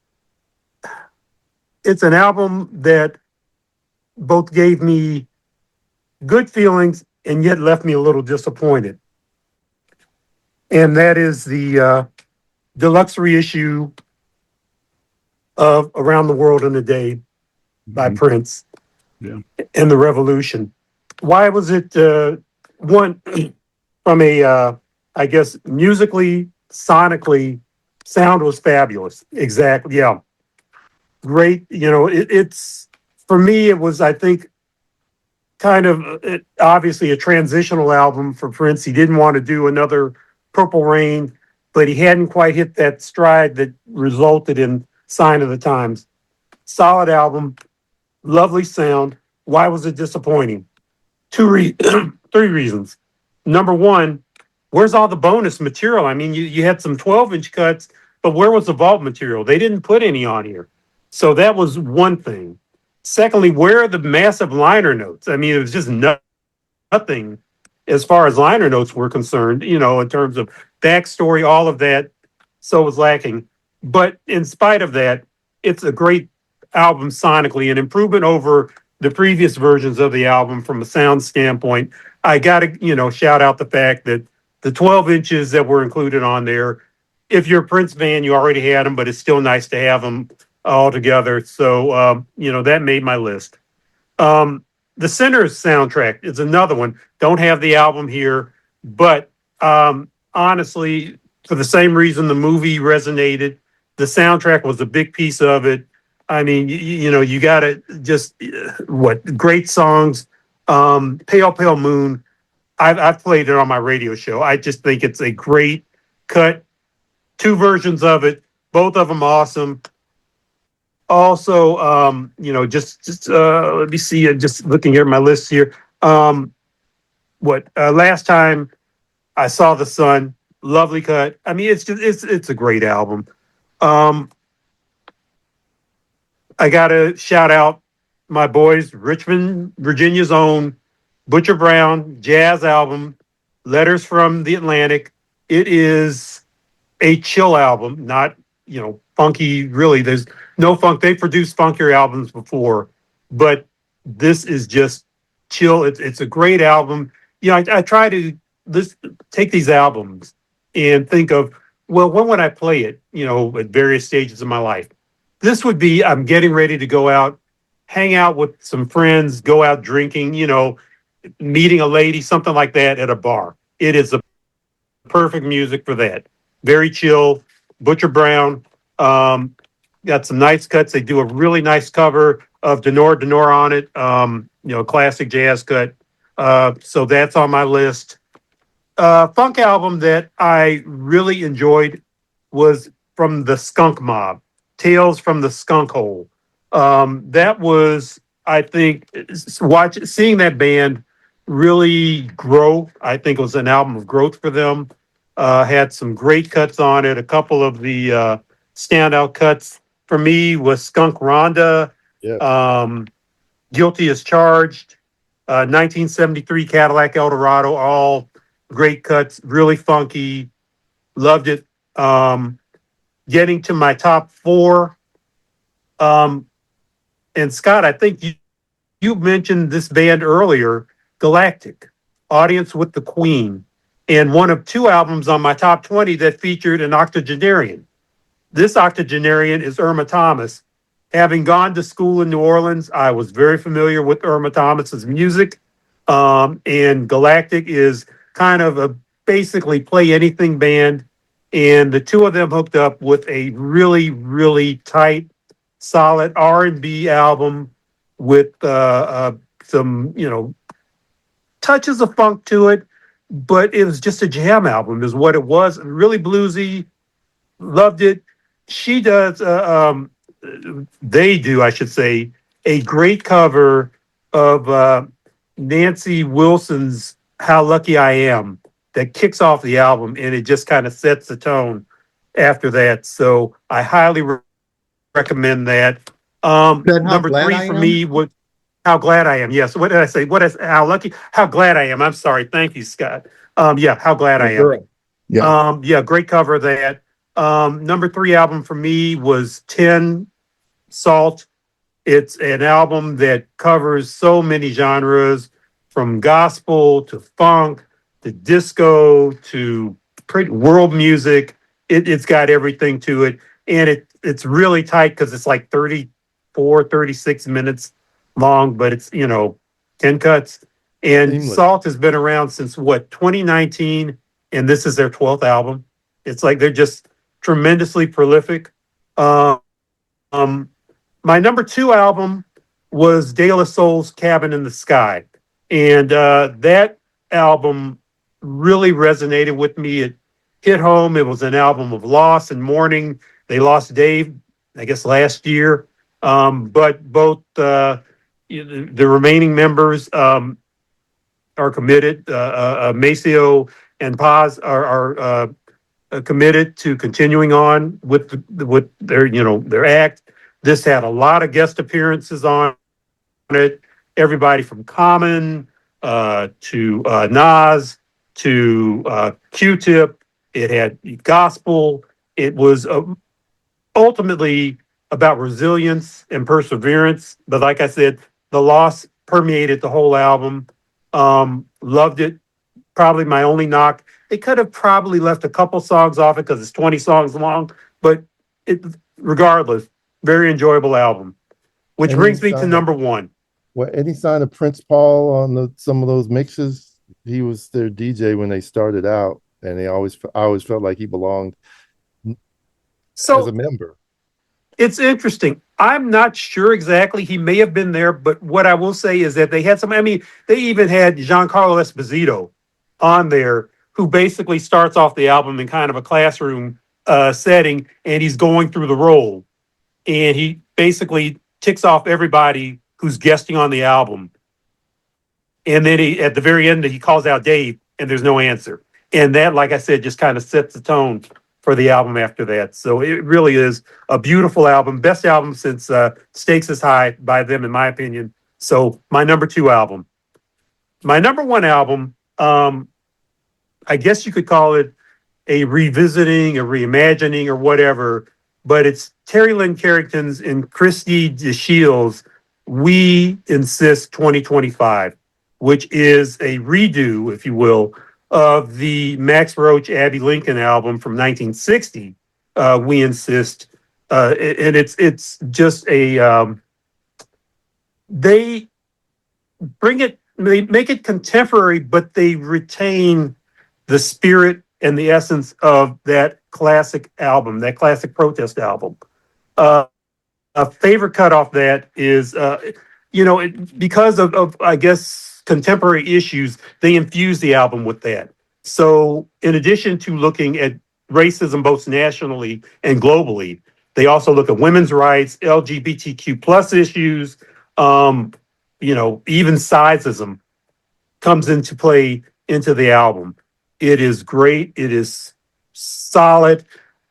Speaker 2: it's an album that both gave me good feelings and yet left me a little disappointed. And that is the deluxe reissue of Around the World in a Day by
Speaker 1: Mhm.
Speaker 2: Prince
Speaker 1: Yeah.
Speaker 2: and the Revolution. Why was it one from a I guess musically, sonically, sound was fabulous. Exactly. Yeah. Great. It's for me. It was, I think, kind of obviously a transitional album for Prince. He didn't want to do another Purple Rain, but he hadn't quite hit that stride that resulted in Sign of the Times. Solid album, lovely sound. Why was it disappointing? Three reasons. Number one, where's all the bonus material? I mean, you had some 12-inch cuts, but where was the vault material? They didn't put any on here. So that was one thing. Secondly, where are the massive liner notes? I mean, it was just nothing as far as liner notes were concerned, in terms of backstory, all of that. So it was lacking. But in spite of that, it's a great album sonically, an improvement over the previous versions of the album from a sound standpoint. I got to, shout out the fact that the 12 inches that were included on there, if you're a Prince fan, you already had them, but it's still nice to have them all together. So, that made my list. Um, the Sinners soundtrack is another one. Don't have the album here, but honestly, for the same reason the movie resonated, the soundtrack was a big piece of it. I mean, you got to just what great songs. Pale Pale Moon. I've played it on my radio show. I just think it's a great cut. Two versions of it, both of them awesome. Also, just let me see. Just looking at my list here. What last time I saw the sun, lovely cut. I mean, it's a great album. Um, I gotta shout out my boys, Richmond, Virginia's own Butcher Brown jazz album, Letters from the Atlantic. It is a chill album, not funky. Really, there's no funk. They produced funkier albums before, but this is just chill. It's a great album. I try to this take these albums and think of, well, when would I play it? At various stages of my life. This would be, I'm getting ready to go out, hang out with some friends, go out drinking. Meeting a lady, something like that at a bar. It is the perfect music for that. Very chill. Butcher Brown got some nice cuts. They do a really nice cover of Denor on it. Classic jazz cut. So that's on my list. Funk album that I really enjoyed was from the Skunk Mob, Tales from the Skunk Hole. That was, I think, seeing that band really grow. I think it was an album of growth for them. Had some great cuts on it. A couple of the standout cuts for me was Skunk Ronda,
Speaker 4: Yeah.
Speaker 2: Guilty as Charged, 1973 Cadillac Eldorado, all great cuts, really funky. Loved it. Getting to my top four. Um, and Scott, I think you mentioned this band earlier, Galactic, Audience with the Queen, and one of two albums on my top 20 that featured an octogenarian. This octogenarian is Irma Thomas. Having gone to school in New Orleans, I was very familiar with Irma Thomas's music. And Galactic is kind of a basically play anything band. And the two of them hooked up with a really, really tight, solid R&B album with some, touches of funk to it, but it was just a jam album is what it was. Really bluesy. Loved it. She does, they do, I should say, a great cover of Nancy Wilson's How Lucky I Am that kicks off the album, and it just kind of sets the tone after that. So I highly recommend that.
Speaker 3: That how
Speaker 2: Number
Speaker 3: glad
Speaker 2: three
Speaker 3: I
Speaker 2: for
Speaker 3: am.
Speaker 2: me was How Glad I Am. Yes. What did I say? How lucky? How glad I am. I'm sorry. Thank you, Scott. Yeah. How glad
Speaker 3: The
Speaker 2: I am.
Speaker 3: girl. Yeah.
Speaker 2: Yeah. Great cover of that. Number three album for me was 10 Salt. It's an album that covers so many genres, from gospel to funk to disco to pretty world music. It's got everything to it, and it's really tight because it's like 34, 36 minutes long, but it's, 10 cuts. And
Speaker 4: Seamless.
Speaker 2: Salt has been around since 2019, and this is their 12th album. It's like they're just tremendously prolific. Um, my number 2 album was De La Soul's Cabin in the Sky. And that album really resonated with me. It hit home. It was an album of loss and mourning. They lost Dave, I guess, last year. But both the remaining members are committed. Maceo and Paz are committed to continuing on with their act. This had a lot of guest appearances on it. Everybody from Common to Nas to Q-Tip. It had gospel. It was ultimately about resilience and perseverance. But like I said, the loss permeated the whole album. Loved it. Probably my only knock. They could have probably left a couple songs off it because it's 20 songs long. But regardless, very enjoyable album. Which brings me to number 1.
Speaker 4: Well, any sign of Prince Paul on some of those mixes? He was their DJ when they started out, and I always felt like he belonged as a member.
Speaker 2: It's interesting. I'm not sure exactly. He may have been there, but what I will say is that they had they even had Giancarlo Esposito on there, who basically starts off the album in kind of a classroom setting, and he's going through the role. And he basically ticks off everybody who's guesting on the album. And then at the very end, he calls out Dave, and there's no answer. And that, like I said, just kind of sets the tone for the album after that. So it really is a beautiful album. Best album since Stakes is High by them, in my opinion. So my number 2 album. My number 1 album, I guess you could call it a revisiting, a reimagining, or whatever, but it's Terry Lynn Carrington's and Christy DeShields' We Insist 2025, which is a redo, if you will, of the Max Roach, Abby Lincoln album from 1960, We Insist. And it's just they make it contemporary, but they retain the spirit and the essence of that classic album, that classic protest album. A favorite cut off that is, because of, I guess, contemporary issues, they infuse the album with that. So in addition to looking at racism both nationally and globally, they also look at women's rights, LGBTQ plus issues, even sizeism comes into play into the album. It is great. It is solid.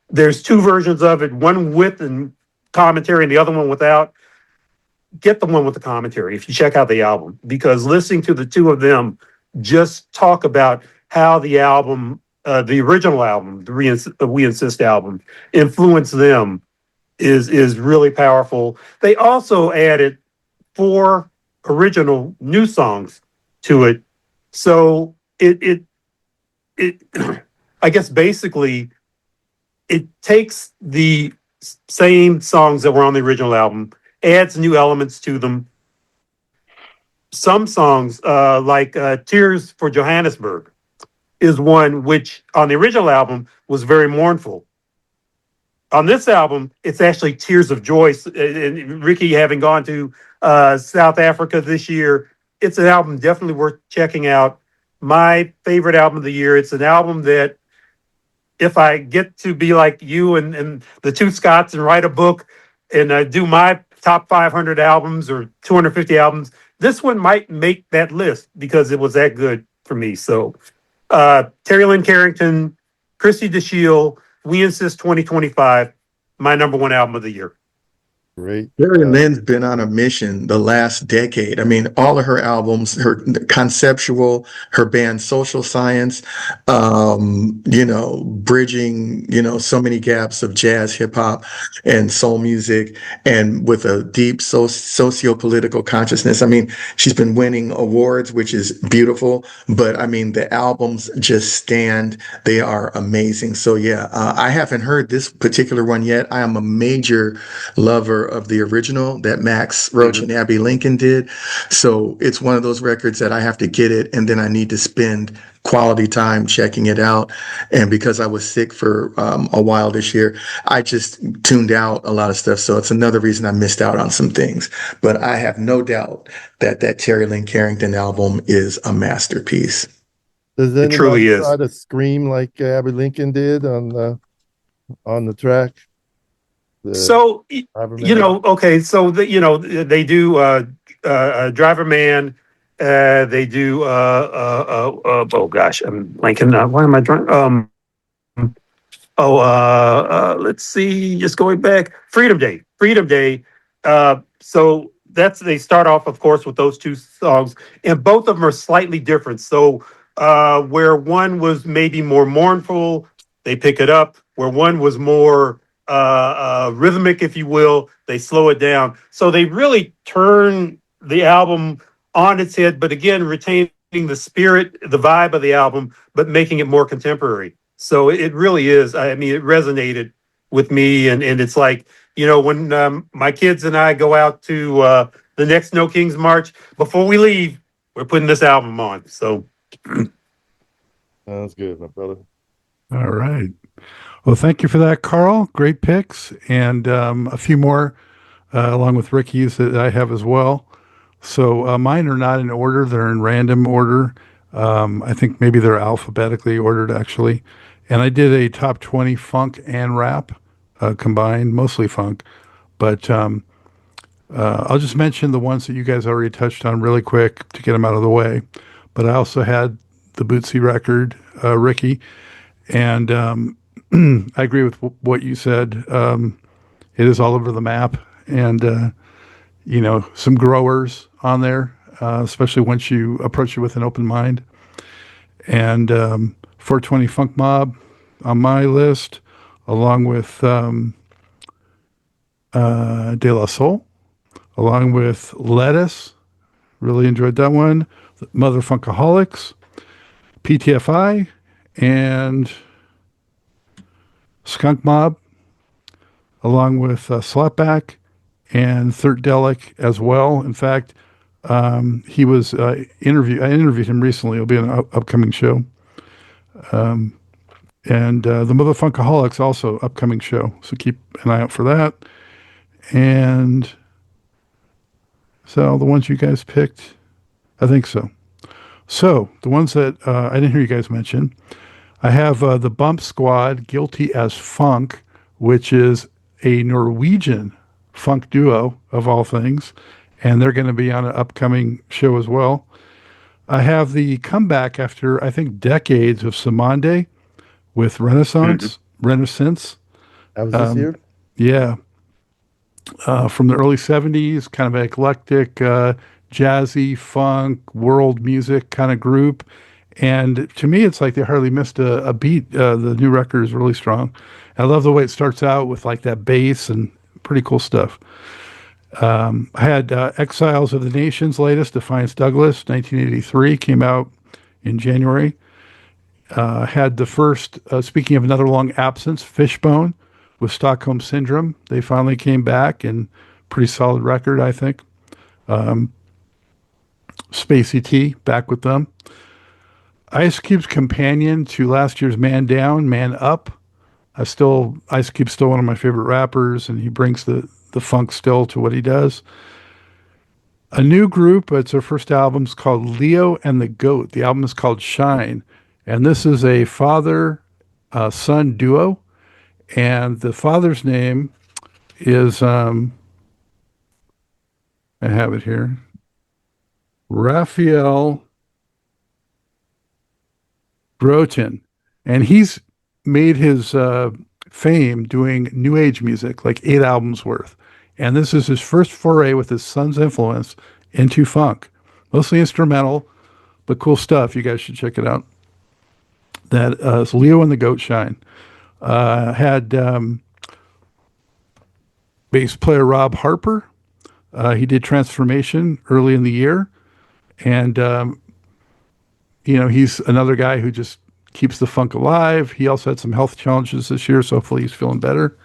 Speaker 2: There's 2 versions of it, one with and commentary and the other one without. Get the one with the commentary if you check out the album, because listening to the 2 of them just talk about how the album, the original album, the We Insist album, influenced them is really powerful. They also added 4 original new songs to it. So it I guess basically it takes the same songs that were on the original album, adds new elements to them. Some songs, like Tears for Johannesburg, is one which on the original album was very mournful. On this album, it's actually tears of joy. And Rickey, having gone to South Africa this year, it's an album definitely worth checking out. My favorite album of the year. It's an album that, if I get to be like you and the 2 Scotts and write a book and do my top 500 albums or 250 albums, this one might make that list because it was that good for me. So Terry Lynn Carrington, Christy DeShiel, We Insist 2025, my number 1 album of the year.
Speaker 3: Great. Terry Lynn's been on a mission the last decade. I mean, all of her albums, her conceptual, her band Social Science, bridging, so many gaps of jazz, hip hop, and soul music, and with a deep socio-political consciousness. I mean, she's been winning awards, which is beautiful, but I mean, the albums just stand. They are amazing. So yeah, I haven't heard this particular one yet. I am a major lover of the original that Max Roach and Abby Lincoln did. So it's one of those records that I have to get it, and then I need to spend quality time checking it out. And because I was sick for a while this year, I just tuned out a lot of stuff. So it's another reason I missed out on some things. But I have no doubt that Terry Lynn Carrington album is a masterpiece.
Speaker 4: Does
Speaker 2: It truly
Speaker 4: anybody
Speaker 2: is.
Speaker 4: try to scream like Abby Lincoln did on the track?
Speaker 2: So,
Speaker 4: Driver
Speaker 2: you
Speaker 4: Man?
Speaker 2: know, okay, so they do Driver Man, they do oh gosh, I'm blanking. Why am I drawing? Let's see, just going back, Freedom Day. So they start off, of course, with those two songs, and both of them are slightly different. So, where one was maybe more mournful, they pick it up. Where one was more rhythmic, if you will, they slow it down. So they really turn the album on its head, but again, retaining the spirit, the vibe of the album, but making it more contemporary. So it really is. I mean, it resonated with me, and it's like, when my kids and I go out to the next No Kings March, before we leave, we're putting this album on. So
Speaker 4: Sounds good, my brother.
Speaker 1: All right. Well, thank you for that, Karl. Great picks, and a few more along with Ricky's that I have as well. So mine are not in order; they're in random order. I think maybe they're alphabetically ordered actually. And I did a top 20 funk and rap combined, mostly funk. But I'll just mention the ones that you guys already touched on really quick to get them out of the way. But I also had the Bootsy record, Ricky, and I agree with what you said. It is all over the map, and some growers on there, especially once you approach it with an open mind. And 420 Funk Mob on my list, along with De La Soul, along with Lettuce. Really enjoyed that one. Mother Funkaholics, PTFI, and Skunk Mob, along with Slapback and Third Delic as well. In fact, he was I interviewed him recently. It'll be an upcoming show. And the Mother Funkaholics also upcoming show. So keep an eye out for that. And so the ones you guys picked, I think so. So the ones that I didn't hear you guys mention, I have the Bump Squad, Guilty as Funk, which is a Norwegian funk duo of all things, and they're going to be on an upcoming show as well. I have the comeback after, I think, decades of Samande with Renaissance.
Speaker 4: That was this year?
Speaker 1: Yeah. From the early 70s, kind of eclectic, jazzy, funk, world music kind of group. And to me, it's like they hardly missed a beat. The new record is really strong. I love the way it starts out with like that bass and pretty cool stuff. I had Exiles of the Nations latest, Defiance Douglas, 1983, came out in January. Had the first, speaking of another long absence, Fishbone with Stockholm Syndrome. They finally came back, and pretty solid record, I think. Spacey T, back with them. Ice Cube's companion to last year's Man Down, Man Up. Ice Cube's still one of my favorite rappers, and he brings the funk still to what he does. A new group, it's their first album, is called Leo and the Goat. The album is called Shine, and this is a father-son duo, and the father's name is, I have it here, Raphael Groton, and he's made his fame doing new age music, like 8 albums worth. And this is his first foray with his son's influence into funk, mostly instrumental, but cool stuff. You guys should check it out. That is Leo and the Goat Shine. Had bass player Rob Harper. He did Transformation early in the year, and he's another guy who just keeps the funk alive. He also had some health challenges this year, so hopefully he's feeling better.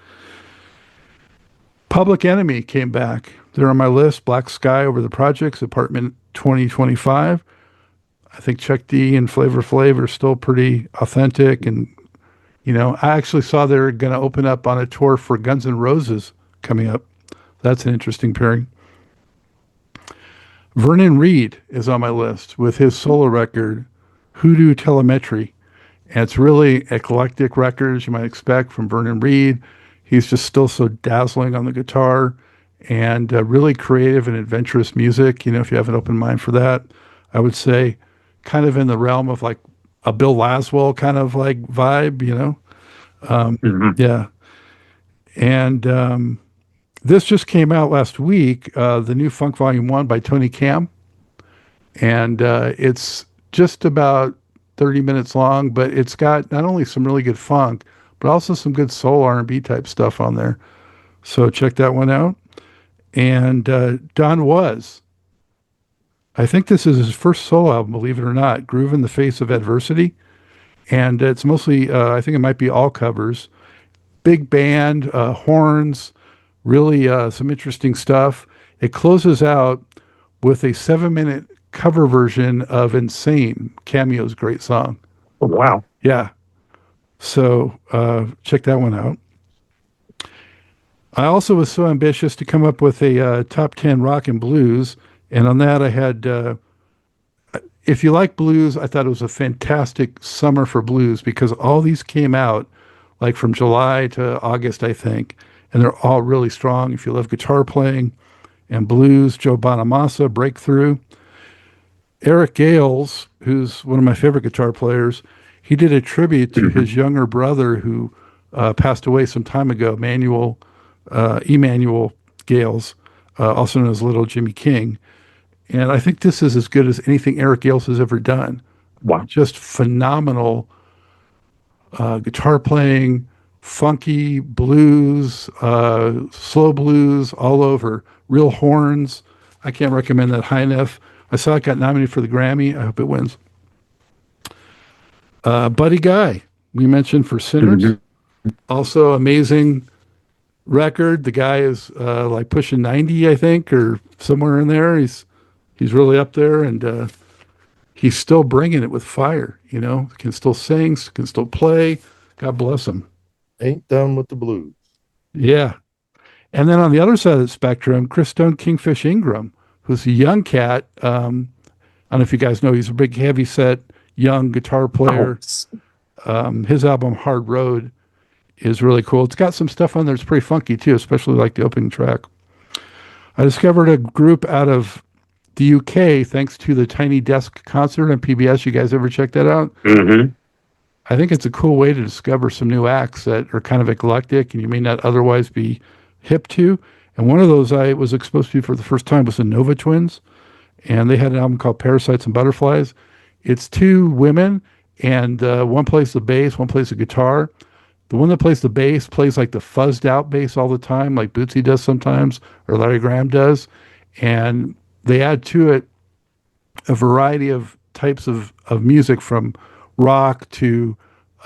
Speaker 1: Public Enemy came back. They're on my list. Black Sky Over the Projects, Apartment 2025. I think Chuck D and Flavor Flav are still pretty authentic. And, I actually saw they're going to open up on a tour for Guns N' Roses coming up. That's an interesting pairing. Vernon Reid is on my list with his solo record, Hoodoo Telemetry. And it's really eclectic records you might expect from Vernon Reid. He's just still so dazzling on the guitar and really creative and adventurous music. If you have an open mind for that, I would say kind of in the realm of like a Bill Laswell kind of like vibe, Yeah. And this just came out last week, the new Funk Volume 1 by Tony Cam. And it's just about 30 minutes long, but it's got not only some really good funk, but also some good soul R&B type stuff on there. So check that one out. And Don Was. I think this is his first solo album, believe it or not, Groove in the Face of Adversity. And it's mostly, I think it might be all covers. Big band, horns, really some interesting stuff. It closes out with a 7-minute cover version of Insane, Cameo's great song.
Speaker 2: Oh, wow.
Speaker 1: Yeah. So check that one out. I also was so ambitious to come up with a top 10 rock and blues. And on that, I had, if you like blues, I thought it was a fantastic summer for blues because all these came out like from July to August, I think. And they're all really strong. If you love guitar playing and blues, Joe Bonamassa, Breakthrough. Eric Gales, who's one of my favorite guitar players, he did a tribute to his younger brother who passed away some time ago, Emmanuel Gales, also known as Little Jimmy King. And I think this is as good as anything Eric Gales has ever done.
Speaker 2: Wow.
Speaker 1: Just phenomenal guitar playing, funky blues, slow blues all over, real horns. I can't recommend that high enough. I saw it got nominated for the Grammy. I hope it wins. Buddy Guy, we mentioned for Sinners. Mm-hmm. Also amazing record. The guy is like pushing 90, I think, or somewhere in there. He's really up there, and he's still bringing it with fire. Can still sing, can still play. God bless him.
Speaker 4: Ain't done with the blues.
Speaker 1: Yeah. And then on the other side of the spectrum, Chris Stone Kingfish Ingram, who's a young cat. I don't know if you guys know, he's a big, heavy-set, young guitar player. His album, Hard Road, is really cool. It's got some stuff on there that's pretty funky, too, especially like the opening track. I discovered a group out of the UK thanks to the Tiny Desk concert on PBS. You guys ever check that out?
Speaker 2: Mm-hmm.
Speaker 1: I think it's a cool way to discover some new acts that are kind of eclectic and you may not otherwise be hip to. And one of those I was exposed to for the first time was the Nova Twins. And they had an album called Parasites and Butterflies. It's two women, and one plays the bass, one plays the guitar. The one that plays the bass plays like the fuzzed out bass all the time, like Bootsy does sometimes, or Larry Graham does. And they add to it a variety of types of music, from rock to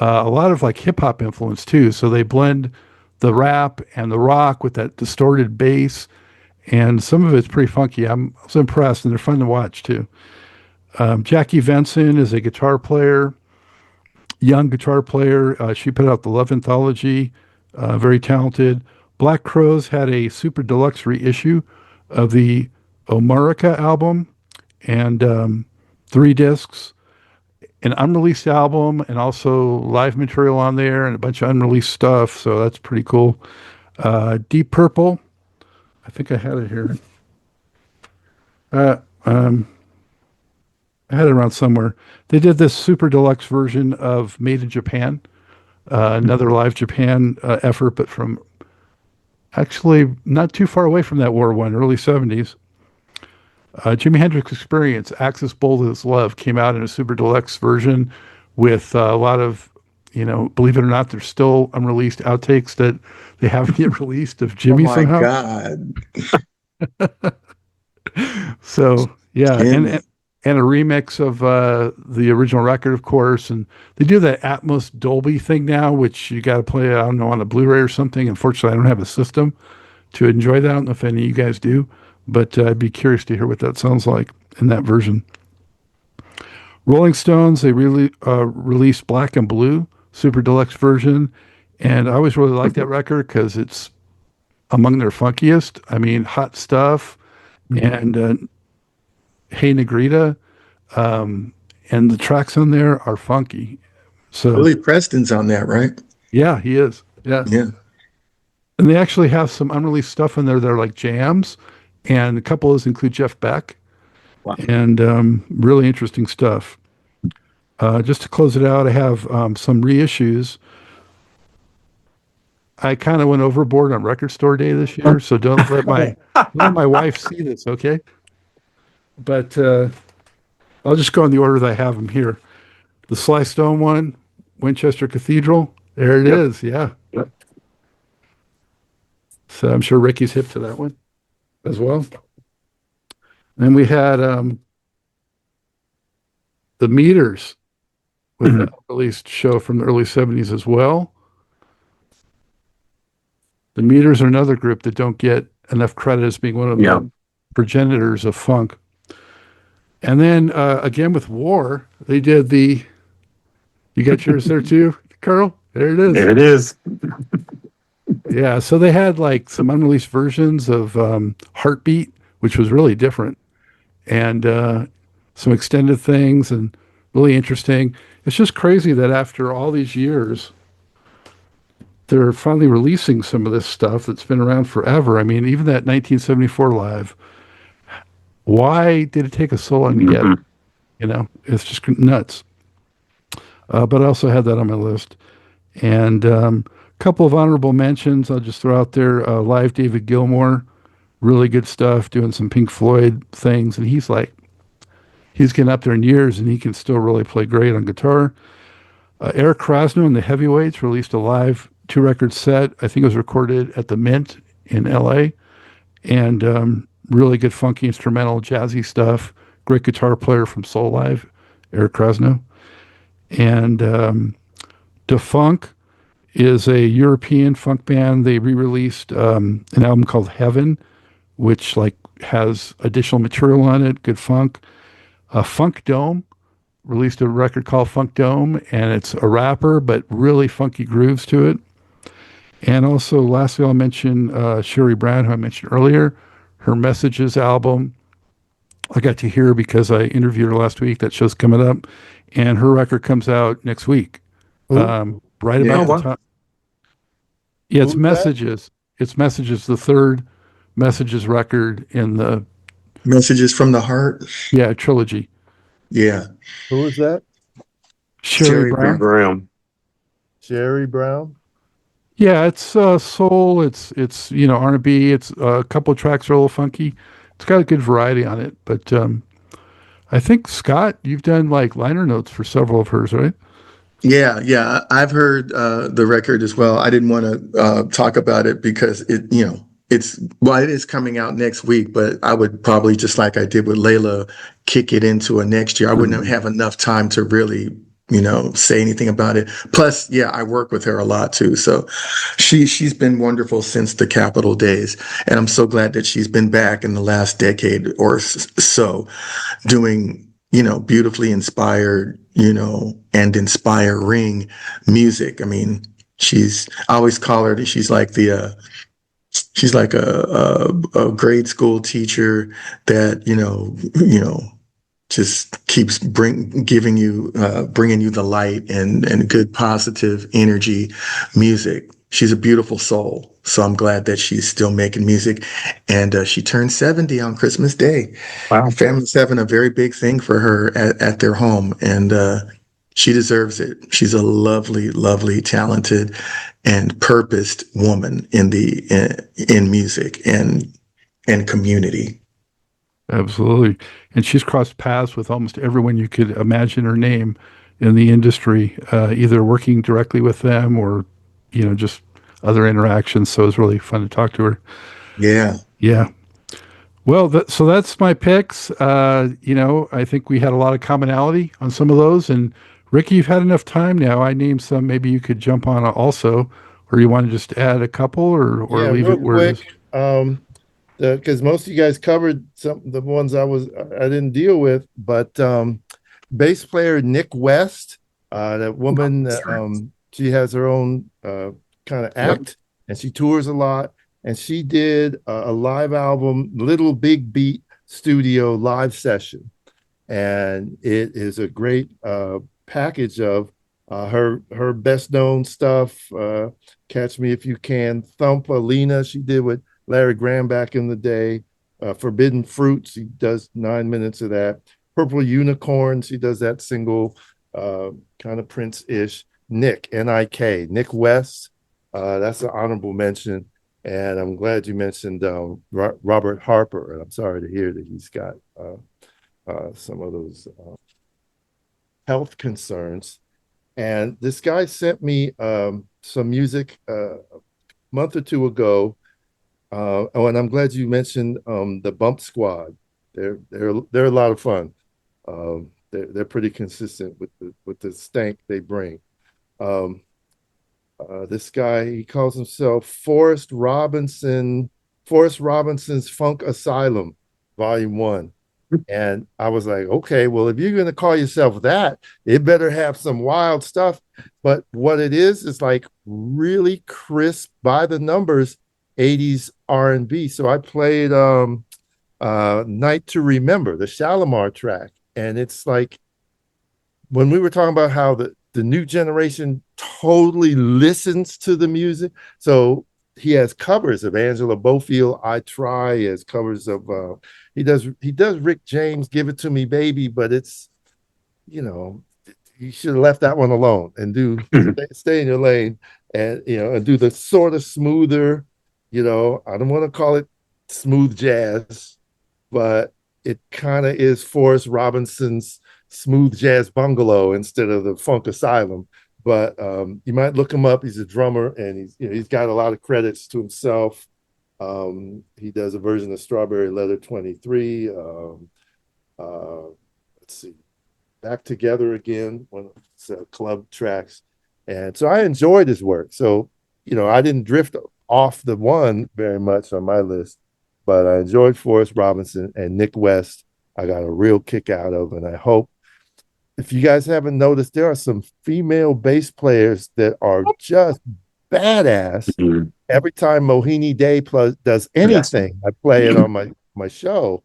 Speaker 1: a lot of like hip hop influence too. So they blend the rap and the rock with that distorted bass, and some of it's pretty funky. I was impressed, and they're fun to watch too. Jackie Vincent is a guitar player, young guitar player. She put out the Love Anthology, very talented. Black Crowes had a super deluxe reissue of the Omarica album, and 3 discs, an unreleased album, and also live material on there, and a bunch of unreleased stuff. So that's pretty cool. Deep Purple, I think I had it here. I had it around somewhere. They did this super deluxe version of Made in Japan, another live Japan effort, but from actually not too far away from that war one, early 70s. Jimi Hendrix Experience, Axis Bold as Love, came out in a super deluxe version with a lot of, believe it or not, there's still unreleased outtakes that they haven't yet released of Jimmy somehow.
Speaker 3: Oh my God.
Speaker 1: So, yeah. And a remix of the original record, of course. And they do that Atmos Dolby thing now, which you got to play, I don't know, on a Blu-ray or something. Unfortunately, I don't have a system to enjoy that. I don't know if any of you guys do, but I'd be curious to hear what that sounds like in that version. Rolling Stones, they really released Black and Blue Super Deluxe version, and I always really liked that record because it's among their funkiest. I mean, Hot Stuff and Hey Negrita, and the tracks on there are funky. So
Speaker 3: Billy Preston's on that, right?
Speaker 1: yeah, he is. Yeah.
Speaker 3: Yeah.
Speaker 1: And they actually have some unreleased stuff in there that are like jams, and a couple of those include Jeff Beck.
Speaker 3: Wow.
Speaker 1: And really interesting stuff. Just to close it out, I have some reissues. I kind of went overboard on Record Store Day this year, so don't let my wife see this, okay? But I'll just go in the order that I have them here. The Sly Stone one, Winchester Cathedral. There it is. Yeah.
Speaker 2: Yep.
Speaker 1: So I'm sure Ricky's hip to that one as well. Then we had the Meters with the released show from the early 70s as well. The Meters are another group that don't get enough credit as being one of the progenitors of funk. And then again with War, they did the. You got yours there too, Karl? There it is.
Speaker 2: There it is.
Speaker 1: Yeah, so they had like some unreleased versions of Heartbeat, which was really different, and some extended things, and really interesting. It's just crazy that after all these years, they're finally releasing some of this stuff that's been around forever. I mean, even that 1974 live. Why did it take us so long to get it? You know, it's just nuts. But I also had that on my list. And a couple of honorable mentions I'll just throw out there. Live David Gilmour, really good stuff, doing some Pink Floyd things. And he's getting up there in years, and he can still really play great on guitar. Eric Krasno and the Heavyweights released a live 2-record set. I think it was recorded at the Mint in L.A. And really good funky instrumental, jazzy stuff. Great guitar player from Soul Live, Eric Krasno. And Defunk is a European funk band. They re-released an album called Heaven, which like has additional material on it, good funk. Funk Dome released a record called Funk Dome, and it's a rapper, but really funky grooves to it. And also, lastly, I'll mention Sherry Brown, who I mentioned earlier. Her Messages album, I got to hear because I interviewed her last week. That show's coming up. And her record comes out next week. Right about the time. Yeah, it's Messages. It's Messages, the third Messages record in the
Speaker 3: Messages from the Heart.
Speaker 1: Yeah, trilogy.
Speaker 3: Yeah.
Speaker 4: Who is that?
Speaker 1: Sherry Brown.
Speaker 4: Sherry Brown.
Speaker 1: Yeah, it's soul. It's R&B. It's a couple of tracks are a little funky. It's got a good variety on it. But I think Scott, you've done like liner notes for several of hers, right?
Speaker 3: Yeah. I've heard the record as well. I didn't want to talk about it because it is coming out next week, but I would probably, just like I did with Layla, kick it into a next year. I wouldn't have enough time to really, say anything about it. Plus, I work with her a lot too. So she's been wonderful since the Capitol days. And I'm so glad that she's been back in the last decade or so doing, beautifully inspired, and inspiring music. I mean, I always call her, she's like a grade school teacher that, just keeps bringing you the light and good positive energy music. She's a beautiful soul. So I'm glad that she's still making music. And she turned 70 on Christmas Day.
Speaker 2: Wow.
Speaker 3: Family's having a very big thing for her at their home. And she deserves it. She's a lovely, lovely, talented, and purposed woman in music and community.
Speaker 1: Absolutely. And she's crossed paths with almost everyone you could imagine her name in the industry, either working directly with them or, just other interactions. So it was really fun to talk to her.
Speaker 3: Yeah.
Speaker 1: Yeah. Well, so that's my picks. I think we had a lot of commonality on some of those. And Ricky, you've had enough time now. I named some. Maybe you could jump on also, or you want to just add a couple or leave it where it is?
Speaker 4: Because most of you guys covered some the ones I didn't deal with, but bass player Nick West, that woman, she has her own kind of act, and she tours a lot, and she did a live album, Little Big Beat Studio live session, and it is a great package of her best known stuff. Catch Me If You Can, Thump Alina, she did with Larry Graham back in the day. Forbidden Fruits, he does 9 minutes of that. Purple Unicorns, he does that single, kind of Prince-ish. Nick, N-I-K, Nick West, that's an honorable mention. And I'm glad you mentioned Robert Harper. And I'm sorry to hear that he's got some of those health concerns. And this guy sent me some music a month or two ago. Oh, and I'm glad you mentioned the Bump Squad. They're a lot of fun. They're pretty consistent with the stank they bring. This guy, he calls himself Forrest Robinson's Funk Asylum, Volume 1. And I was like, okay, well, if you're going to call yourself that, it better have some wild stuff. But what it is like really crisp, by the numbers, 80s R&B. So I played Night to Remember, the Shalimar track. And it's like, when we were talking about how the new generation totally listens to the music. So he has covers of Angela Bofield, I Try. He has covers of he does Rick James, Give It To Me Baby, but it's, you should have left that one alone and stay in your lane, and and do the sort of smoother, I don't want to call it smooth jazz, but it kind of is Forrest Robinson's smooth jazz bungalow instead of the Funk Asylum. But you might look him up. He's a drummer, and he's got a lot of credits to himself. He does a version of Strawberry Letter 23. Let's see, Back Together Again, one of his club tracks. And so I enjoyed his work. So, I didn't drift off the one very much on my list, but I enjoyed Forrest Robinson, and Nick West I got a real kick out of. And I hope, if you guys haven't noticed, there are some female bass players that are just badass.
Speaker 2: Mm-hmm.
Speaker 4: Every time Mohini Day does anything, I play it on my show.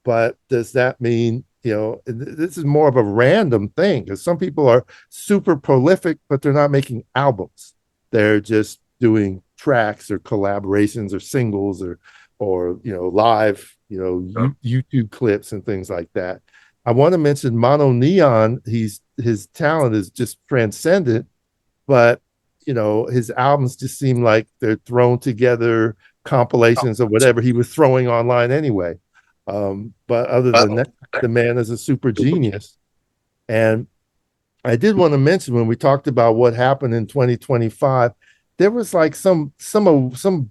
Speaker 4: But does that mean, this is more of a random thing, because some people are super prolific, but they're not making albums. They're just doing tracks or collaborations or singles or live, YouTube clips and things like that. I want to mention Mono Neon. His talent is just transcendent, but his albums just seem like they're thrown together compilations of whatever he was throwing online anyway. But other than that, the man is a super genius. And I did want to mention, when we talked about what happened in 2025, there was like some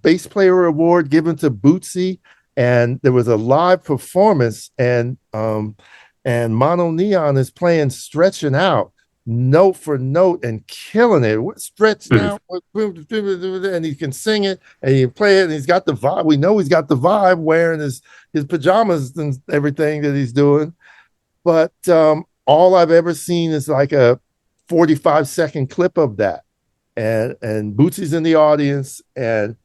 Speaker 4: bass player award given to Bootsy, and there was a live performance, and Mono Neon is playing Stretching Out note for note and killing it. Stretching out, and he can sing it, and he can play it, and he's got the vibe. We know he's got the vibe, wearing his pajamas and everything that he's doing. But all I've ever seen is like a 45-second clip of that, and Bootsy's in the audience, and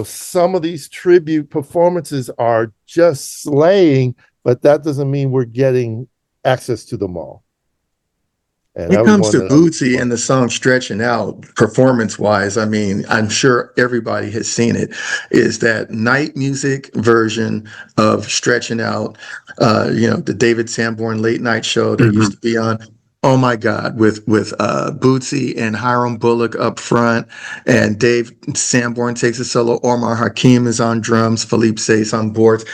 Speaker 4: some of these tribute performances are just slaying, but that doesn't mean we're getting access to them all. And
Speaker 3: when it comes to Bootsy and the song Stretching Out, performance-wise, I mean, I'm sure everybody has seen it, is that night music version of Stretching Out, the David Sanborn late night show that used to be on. Oh my God, with Bootsy and Hiram Bullock up front, and Dave Sanborn takes a solo. Omar Hakim is on drums, Philippe Say's on boards,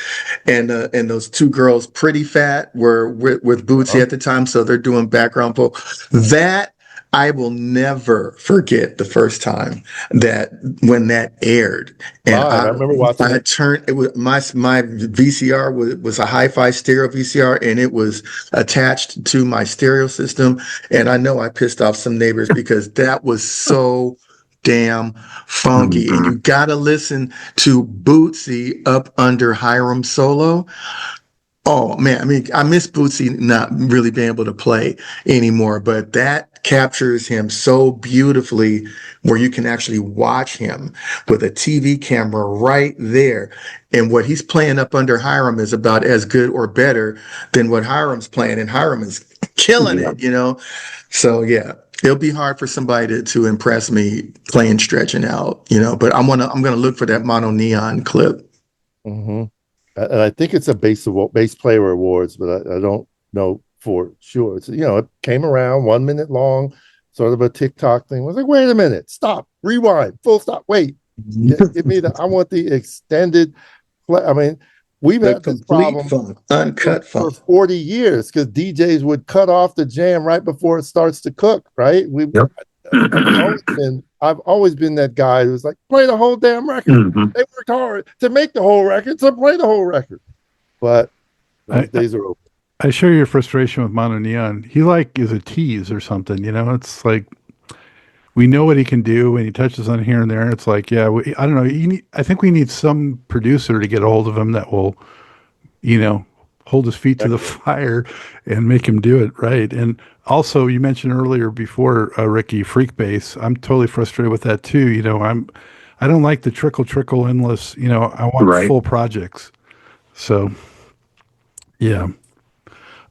Speaker 3: and those two girls, Pretty Fat, were with Bootsy at the time, so they're doing background vocal. That I will never forget the first time when that aired, and
Speaker 4: I remember watching.
Speaker 3: I turned it was my VCR was a hi-fi stereo VCR, and it was attached to my stereo system, and I know I pissed off some neighbors because that was so damn funky. And you gotta listen to Bootsy up under Hiram solo. Oh man, I mean, I miss Bootsy not really being able to play anymore, but that captures him so beautifully where you can actually watch him with a TV camera right there. And what he's playing up under Hiram is about as good or better than what Hiram's playing, and Hiram is killing
Speaker 2: Yeah.
Speaker 3: it, you know? So yeah, it'll be hard for somebody to impress me playing Stretching Out, you know, but I'm gonna look for that Mono Neon clip.
Speaker 4: Mm-hmm. And I think it's a bass player awards, but I don't know for sure. It's, it came around 1 minute long, sort of a TikTok thing. I was like, wait a minute, stop, rewind, full stop, wait. Give me I want the extended play. I mean, we've
Speaker 3: The
Speaker 4: had this
Speaker 3: complete
Speaker 4: problem
Speaker 3: funk, uncut
Speaker 4: for
Speaker 3: funk.
Speaker 4: 40 years because DJs would cut off the jam right before it starts to cook, right?
Speaker 2: Yep.
Speaker 4: I've always been that guy who's like, play the whole damn record.
Speaker 2: Mhm.
Speaker 4: They worked hard to make the whole record, so play the whole record. But those days are over.
Speaker 1: I share your frustration with Mono Neon. He is a tease or something, you know? It's like, we know what he can do when he touches on here and there. It's like, yeah, I don't know. I think we need some producer to get a hold of him that will, hold his feet to the fire and make him do it right. And also, you mentioned earlier before, Ricky, freak bass. I'm totally frustrated with that too. I don't like the trickle endless. I want
Speaker 2: Right.
Speaker 1: full projects. So, yeah.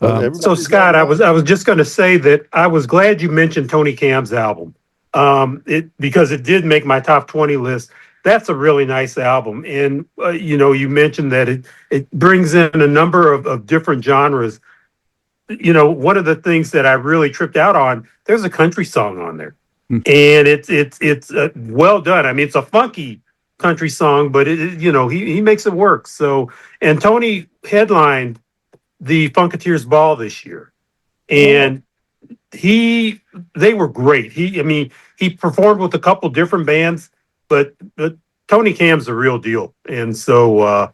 Speaker 2: So Scott, I was just going to say that I was glad you mentioned Tony Cam's album, because it did make my top 20 list. That's a really nice album, and you mentioned that it brings in a number of different genres. One of the things that I really tripped out on, there's a country song on there, and it's well done. I mean, it's a funky country song, but he makes it work. So, and Tony headlined the Funketeers Ball this year, and they were great. He performed with a couple different bands, but Tony Cam's the real deal, and so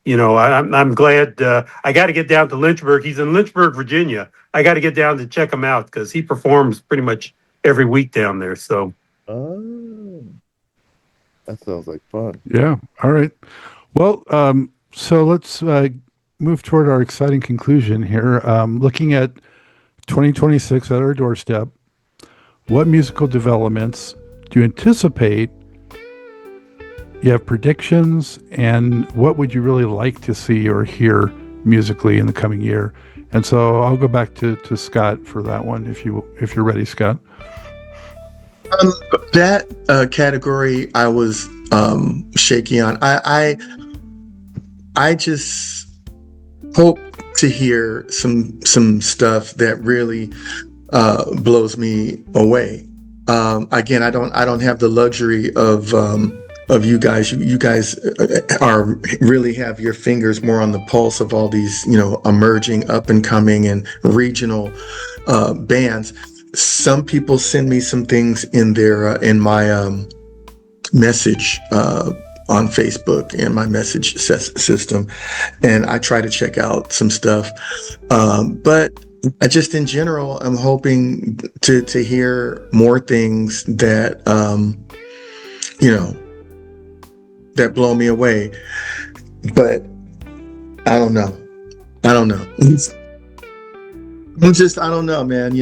Speaker 2: I'm glad. I got to get down to Lynchburg. He's in Lynchburg, Virginia. I got to get down to check him out because he performs pretty much every week down there. So,
Speaker 4: that sounds like fun.
Speaker 1: Yeah. All right. Well, so let's move toward our exciting conclusion here. Looking at 2026 at our doorstep, what musical developments do you anticipate? You have predictions, and what would you really like to see or hear musically in the coming year? And so I'll go back to Scott for that one, if you're ready, Scott.
Speaker 3: That category I was shaky on. I just hope to hear some stuff that really blows me away. Again, I don't have the luxury of you guys. You guys really have your fingers more on the pulse of all these emerging, up and coming, and regional bands. Some people send me some things in my message on Facebook and my message system, and I try to check out some stuff. But I just, in general, I'm hoping to hear more things that that blow me away. But I don't know. I don't know, man.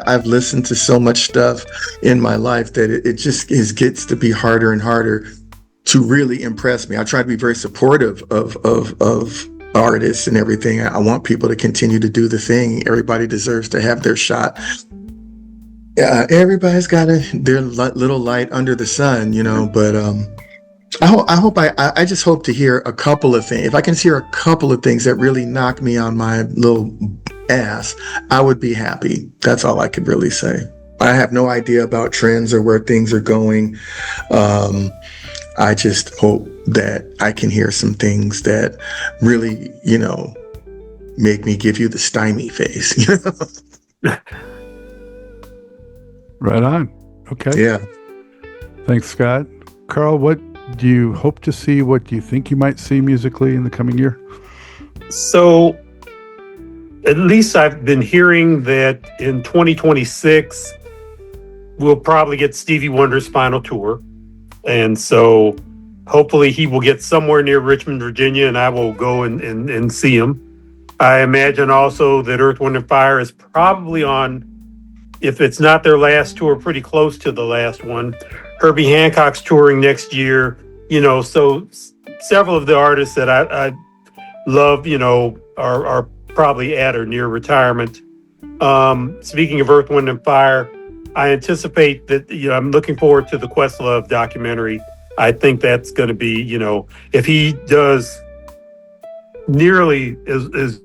Speaker 3: I've listened to so much stuff in my life that it just gets to be harder and harder to really impress me. I try to be very supportive of artists and everything. I want people to continue to do the thing. Everybody deserves to have their shot. Everybody's got their little light under the sun, but I just hope to hear a couple of things. If I can hear a couple of things that really knock me on my little ass, I would be happy. That's all I could really say. I have no idea about trends or where things are going. I just hope that I can hear some things that really, make me give you the stymie face.
Speaker 1: Right on. Okay.
Speaker 3: Yeah.
Speaker 1: Thanks, Scott. Karl, what do you hope to see? What do you think you might see musically in the coming year?
Speaker 2: So, at least I've been hearing that in 2026, we'll probably get Stevie Wonder's final tour. And so hopefully he will get somewhere near Richmond, Virginia, and I will go and see him. I imagine also that Earth, Wind, and Fire is probably on, if it's not their last tour, pretty close to the last one. Herbie Hancock's touring next year, so several of the artists that I love, are probably at or near retirement. Speaking of Earth, Wind, and Fire, I anticipate that, I'm looking forward to the Questlove documentary. I think that's going to be, if he does nearly as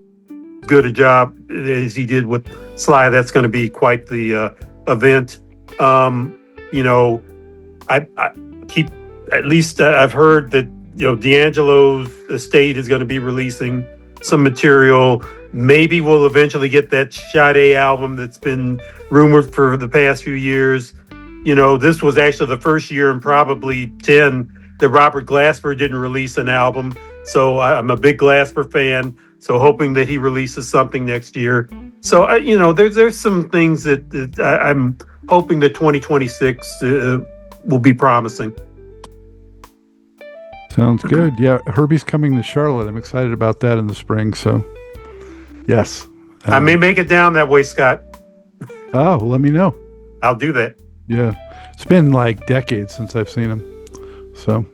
Speaker 2: good a job as he did with Sly, that's going to be quite the event. I keep, at least I've heard that, D'Angelo's estate is going to be releasing some material. Maybe we'll eventually get that Sade album that's been rumored for the past few years. This was actually the first year in probably 10 that Robert Glasper didn't release an album. So I'm a big Glasper fan. So hoping that he releases something next year. So, there's some things that I'm hoping that 2026 will be promising.
Speaker 1: Sounds good. Yeah, Herbie's coming to Charlotte. I'm excited about that in the spring. So, yes.
Speaker 2: I may make it down that way, Scott.
Speaker 1: Oh, well, let me know.
Speaker 2: I'll do that.
Speaker 1: Yeah. It's been like decades since I've seen him. So,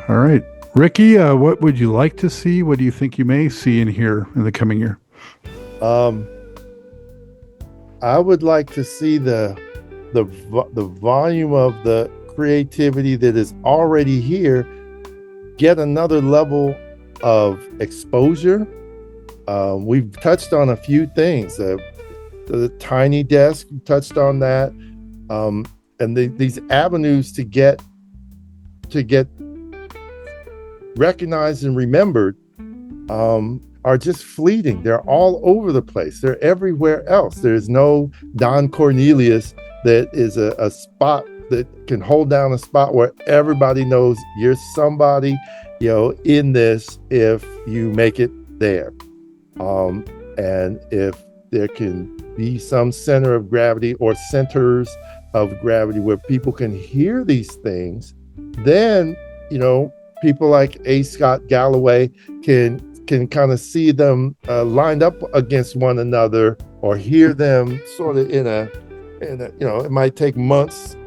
Speaker 1: all right. Rickey, what would you like to see? What do you think you may see in here in the coming year?
Speaker 4: I would like to see the volume of the creativity that is already here get another level of exposure. We've touched on a few things. The Tiny Desk touched on that, and these avenues to get recognized and remembered are just fleeting. They're all over the place. They're everywhere else. There's no Don Cornelius that is a spot that can hold down a spot where everybody knows you're somebody, in this if you make it there. And if there can be some center of gravity or centers of gravity where people can hear these things, then, people like A. Scott Galloway can kind of see them lined up against one another, or hear them sort of in a it might take months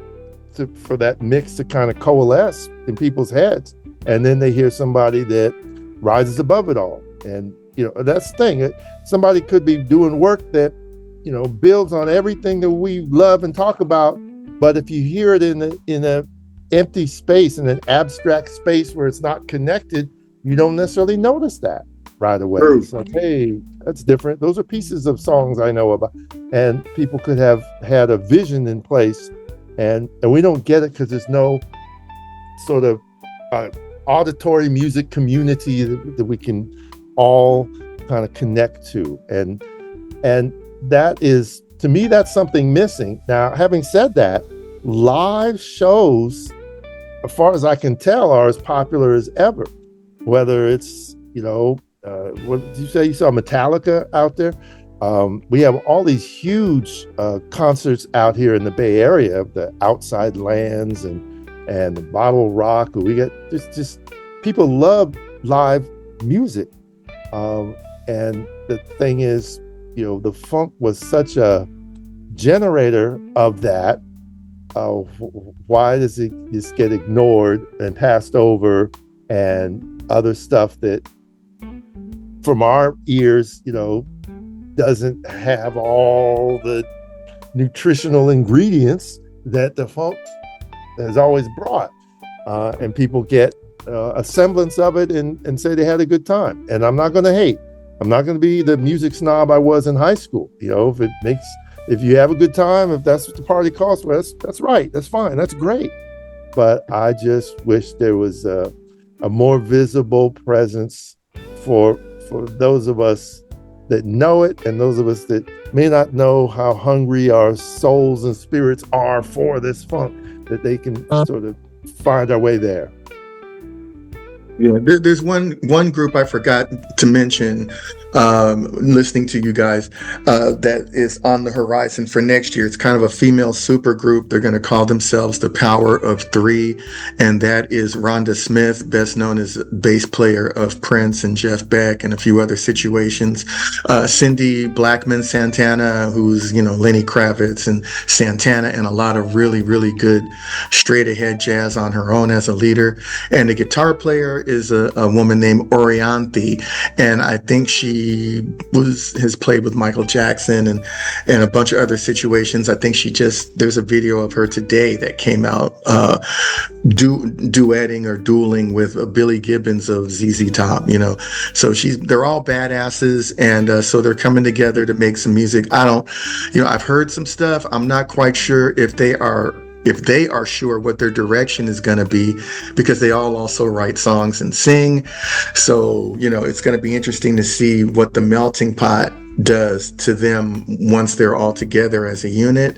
Speaker 4: for that mix to kind of coalesce in people's heads, and then they hear somebody that rises above it all. And that's the thing. Somebody could be doing work that builds on everything that we love and talk about, but if you hear it in a empty space, in an abstract space where it's not connected, you don't necessarily notice that right away.
Speaker 3: True.
Speaker 4: It's like, hey, that's different. Those are pieces of songs I know about, and people could have had a vision in place, and we don't get it because there's no sort of auditory music community that we can all kind of connect to, and that is, to me, that's something missing. Now, having said that, live shows, as far as I can tell, are as popular as ever. Whether it's, what did you say? You saw Metallica out there? We have all these huge concerts out here in the Bay Area, the Outside Lands and the Bottle Rock. We get just people love live music. And the thing is, the funk was such a generator of that. Why does it just get ignored and passed over, and other stuff that from our ears, doesn't have all the nutritional ingredients that the funk has always brought, and people get a semblance of it and say they had a good time. And I'm not going to hate. I'm not going to be the music snob I was in high school. If you have a good time, if that's what the party calls for, that's right. That's fine. That's great. But I just wish there was a more visible presence for those of us that know it, and those of us that may not know how hungry our souls and spirits are for this funk, that they can sort of find our way there.
Speaker 3: Yeah, there's one group I forgot to mention. Listening to you guys, that is on the horizon for next year. It's kind of a female super group. They're going to call themselves the Power of Three, and that is Rhonda Smith, best known as bass player of Prince and Jeff Beck and a few other situations. Cindy Blackman Santana, who's Lenny Kravitz and Santana, and a lot of really really good straight ahead jazz on her own as a leader. And the guitar player is a woman named Orianthi, and I think she has played with Michael Jackson and a bunch of other situations. I think there's a video of her today that came out duetting or dueling with Billy Gibbons of ZZ Top. So they're all badasses, and so they're coming together to make some music. I've heard some stuff. I'm not quite sure if they are sure what their direction is going to be, because they all also write songs and sing. So, it's going to be interesting to see what the melting pot does to them once they're all together as a unit.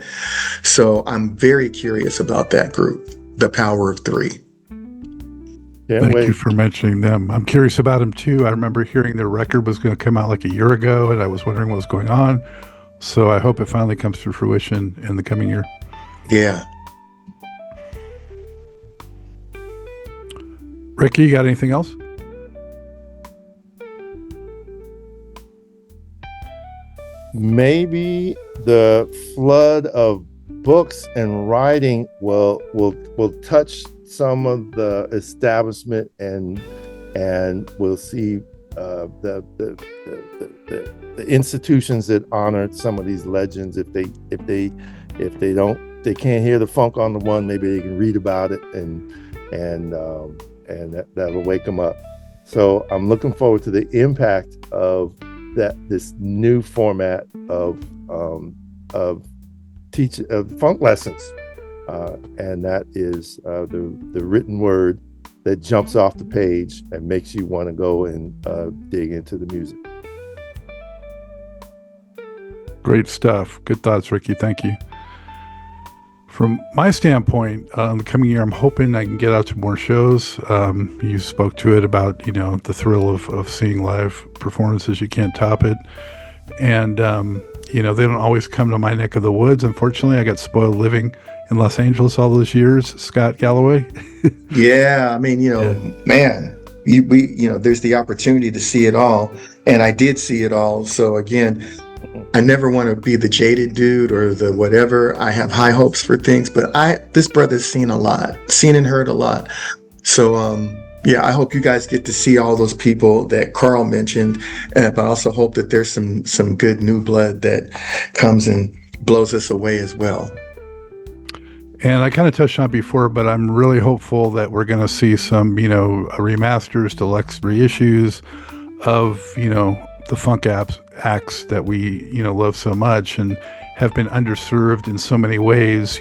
Speaker 3: So I'm very curious about that group, the Power of Three.
Speaker 1: Thank you for mentioning them. I'm curious about them too. I remember hearing their record was going to come out like a year ago, and I was wondering what was going on. So I hope it finally comes to fruition in the coming year.
Speaker 3: Yeah.
Speaker 1: Ricky, you got anything else?
Speaker 4: Maybe the flood of books and writing will touch some of the establishment, and we'll see the institutions that honor some of these legends. If they can't hear the funk on the one, maybe they can read about it, and that'll wake them up. So I'm looking forward to the impact of this new format of funk lessons, and that is the written word that jumps off the page and makes you want to go and dig into the music.
Speaker 1: Great stuff. Good thoughts, Ricky. Thank you. From my standpoint, the coming year, I'm hoping I can get out to more shows. You spoke to it about, the thrill of seeing live performances. You can't top it. And, they don't always come to my neck of the woods. Unfortunately, I got spoiled living in Los Angeles all those years. Scott Galloway.
Speaker 3: Yeah. I mean, man, there's the opportunity to see it all. And I did see it all. So again, I never want to be the jaded dude or the whatever. I have high hopes for things, but this brother's seen a lot, seen and heard a lot. So, I hope you guys get to see all those people that Karl mentioned, but I also hope that there's some good new blood that comes and blows us away as well.
Speaker 1: And I kind of touched on it before, but I'm really hopeful that we're going to see some, remasters, deluxe reissues of, the funk acts that we, love so much and have been underserved in so many ways,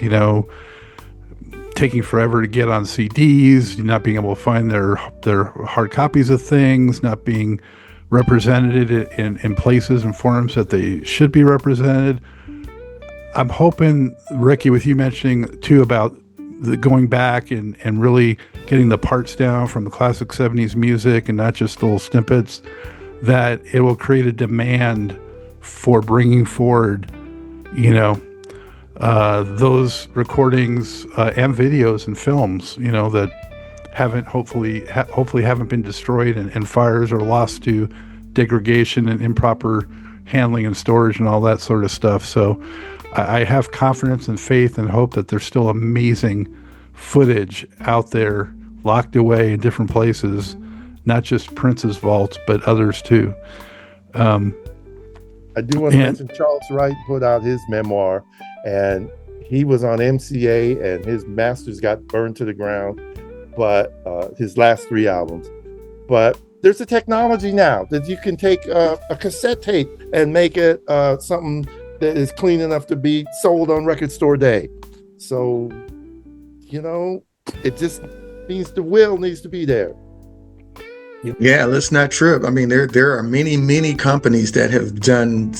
Speaker 1: taking forever to get on CDs, not being able to find their hard copies of things, not being represented in places and forums that they should be represented. I'm hoping, Ricky, with you mentioning too about the going back and really getting the parts down from the classic 70s music and not just little snippets, that it will create a demand for bringing forward, those recordings and videos and films, that haven't hopefully haven't been destroyed in fires or lost to degradation and improper handling and storage and all that sort of stuff. So I have confidence and faith and hope that there's still amazing footage out there locked away in different places, not just Prince's vaults, but others too.
Speaker 4: I do want to mention Charles Wright put out his memoir, and he was on MCA and his masters got burned to the ground, but his last 3 albums. But there's a technology now that you can take a cassette tape and make it something that is clean enough to be sold on Record Store Day. So, it just means the will needs to be there.
Speaker 3: Yeah, let's not trip. I mean, there are many companies that have done,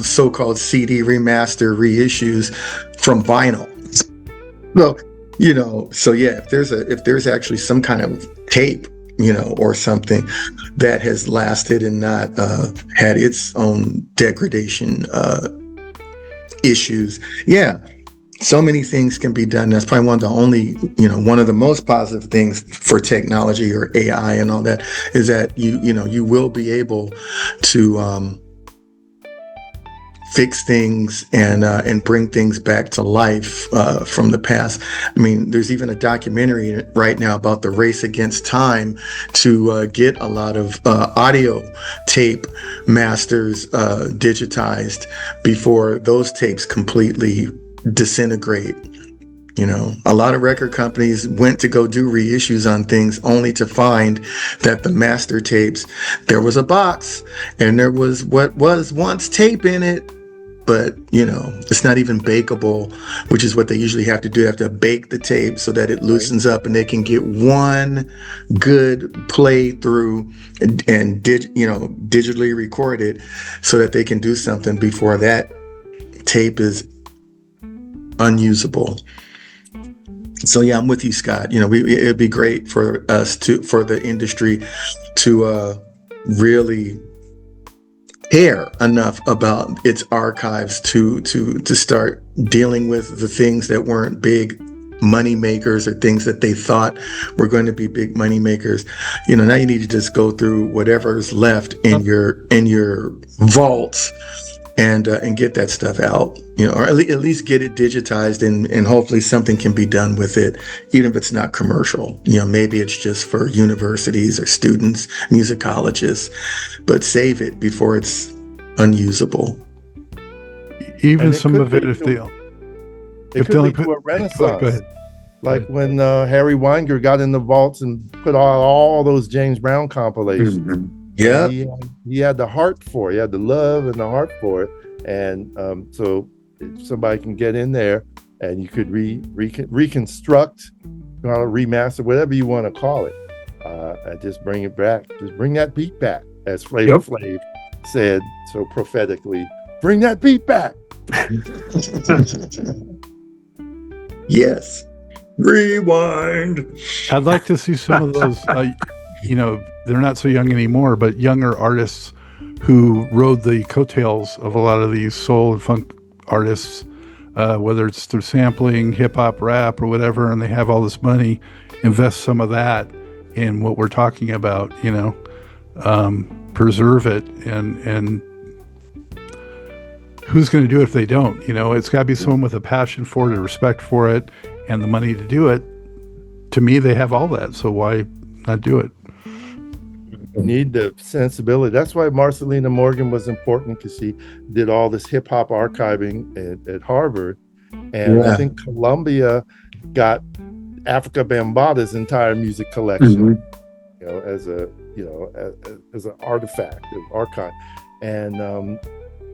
Speaker 3: so-called CD remaster reissues from vinyl. Well, so yeah, if there's actually some kind of tape or something that has lasted and not had its own degradation issues. Yeah. So many things can be done. That's probably one of the only, one of the most positive things for technology or AI and all that is that you will be able to fix things and bring things back to life from the past. I mean, there's even a documentary right now about the race against time to get a lot of audio tape masters digitized before those tapes completely disintegrate. A lot of record companies went to go do reissues on things only to find that the master tapes, there was a box and there was what was once tape in it, but it's not even bakeable, which is what they usually have to do. They have to bake the tape so that it loosens up and they can get one good playthrough and digitally record it so that they can do something before that tape is unusable. So yeah, I'm with you, Scott. It'd be great for the industry to really care enough about its archives to start dealing with the things that weren't big money makers or things that they thought were going to be big money makers. Now you need to just go through whatever's left in your vaults and get that stuff out, or at least get it digitized and hopefully something can be done with it, even if it's not commercial. Maybe it's just for universities or students, musicologists, but save it before it's unusable.
Speaker 1: Even some of it, if they
Speaker 4: could lead to a renaissance. Go ahead. Like when Harry Weinger got in the vaults and put all those James Brown compilations.
Speaker 3: Mm-hmm. Yeah,
Speaker 4: he had the heart for it. He had the love and the heart for it, and so if somebody can get in there, and you could reconstruct, remaster, whatever you want to call it, and just bring it back. Just bring that beat back, as Flavor Flav said so prophetically. Bring that beat back.
Speaker 3: Yes. Rewind.
Speaker 1: I'd like to see some of those. They're not so young anymore, but younger artists who rode the coattails of a lot of these soul and funk artists, whether it's through sampling, hip hop, rap, or whatever, and they have all this money, invest some of that in what we're talking about, preserve it, and who's going to do it if they don't? It's got to be someone with a passion for it, a respect for it, and the money to do it. To me, they have all that, so why not do it?
Speaker 4: Need the sensibility. That's why Marcelina Morgan was important, because she did all this hip hop archiving at Harvard, and I think Columbia got Africa Bambaata's entire music collection, as an artifact of archive. And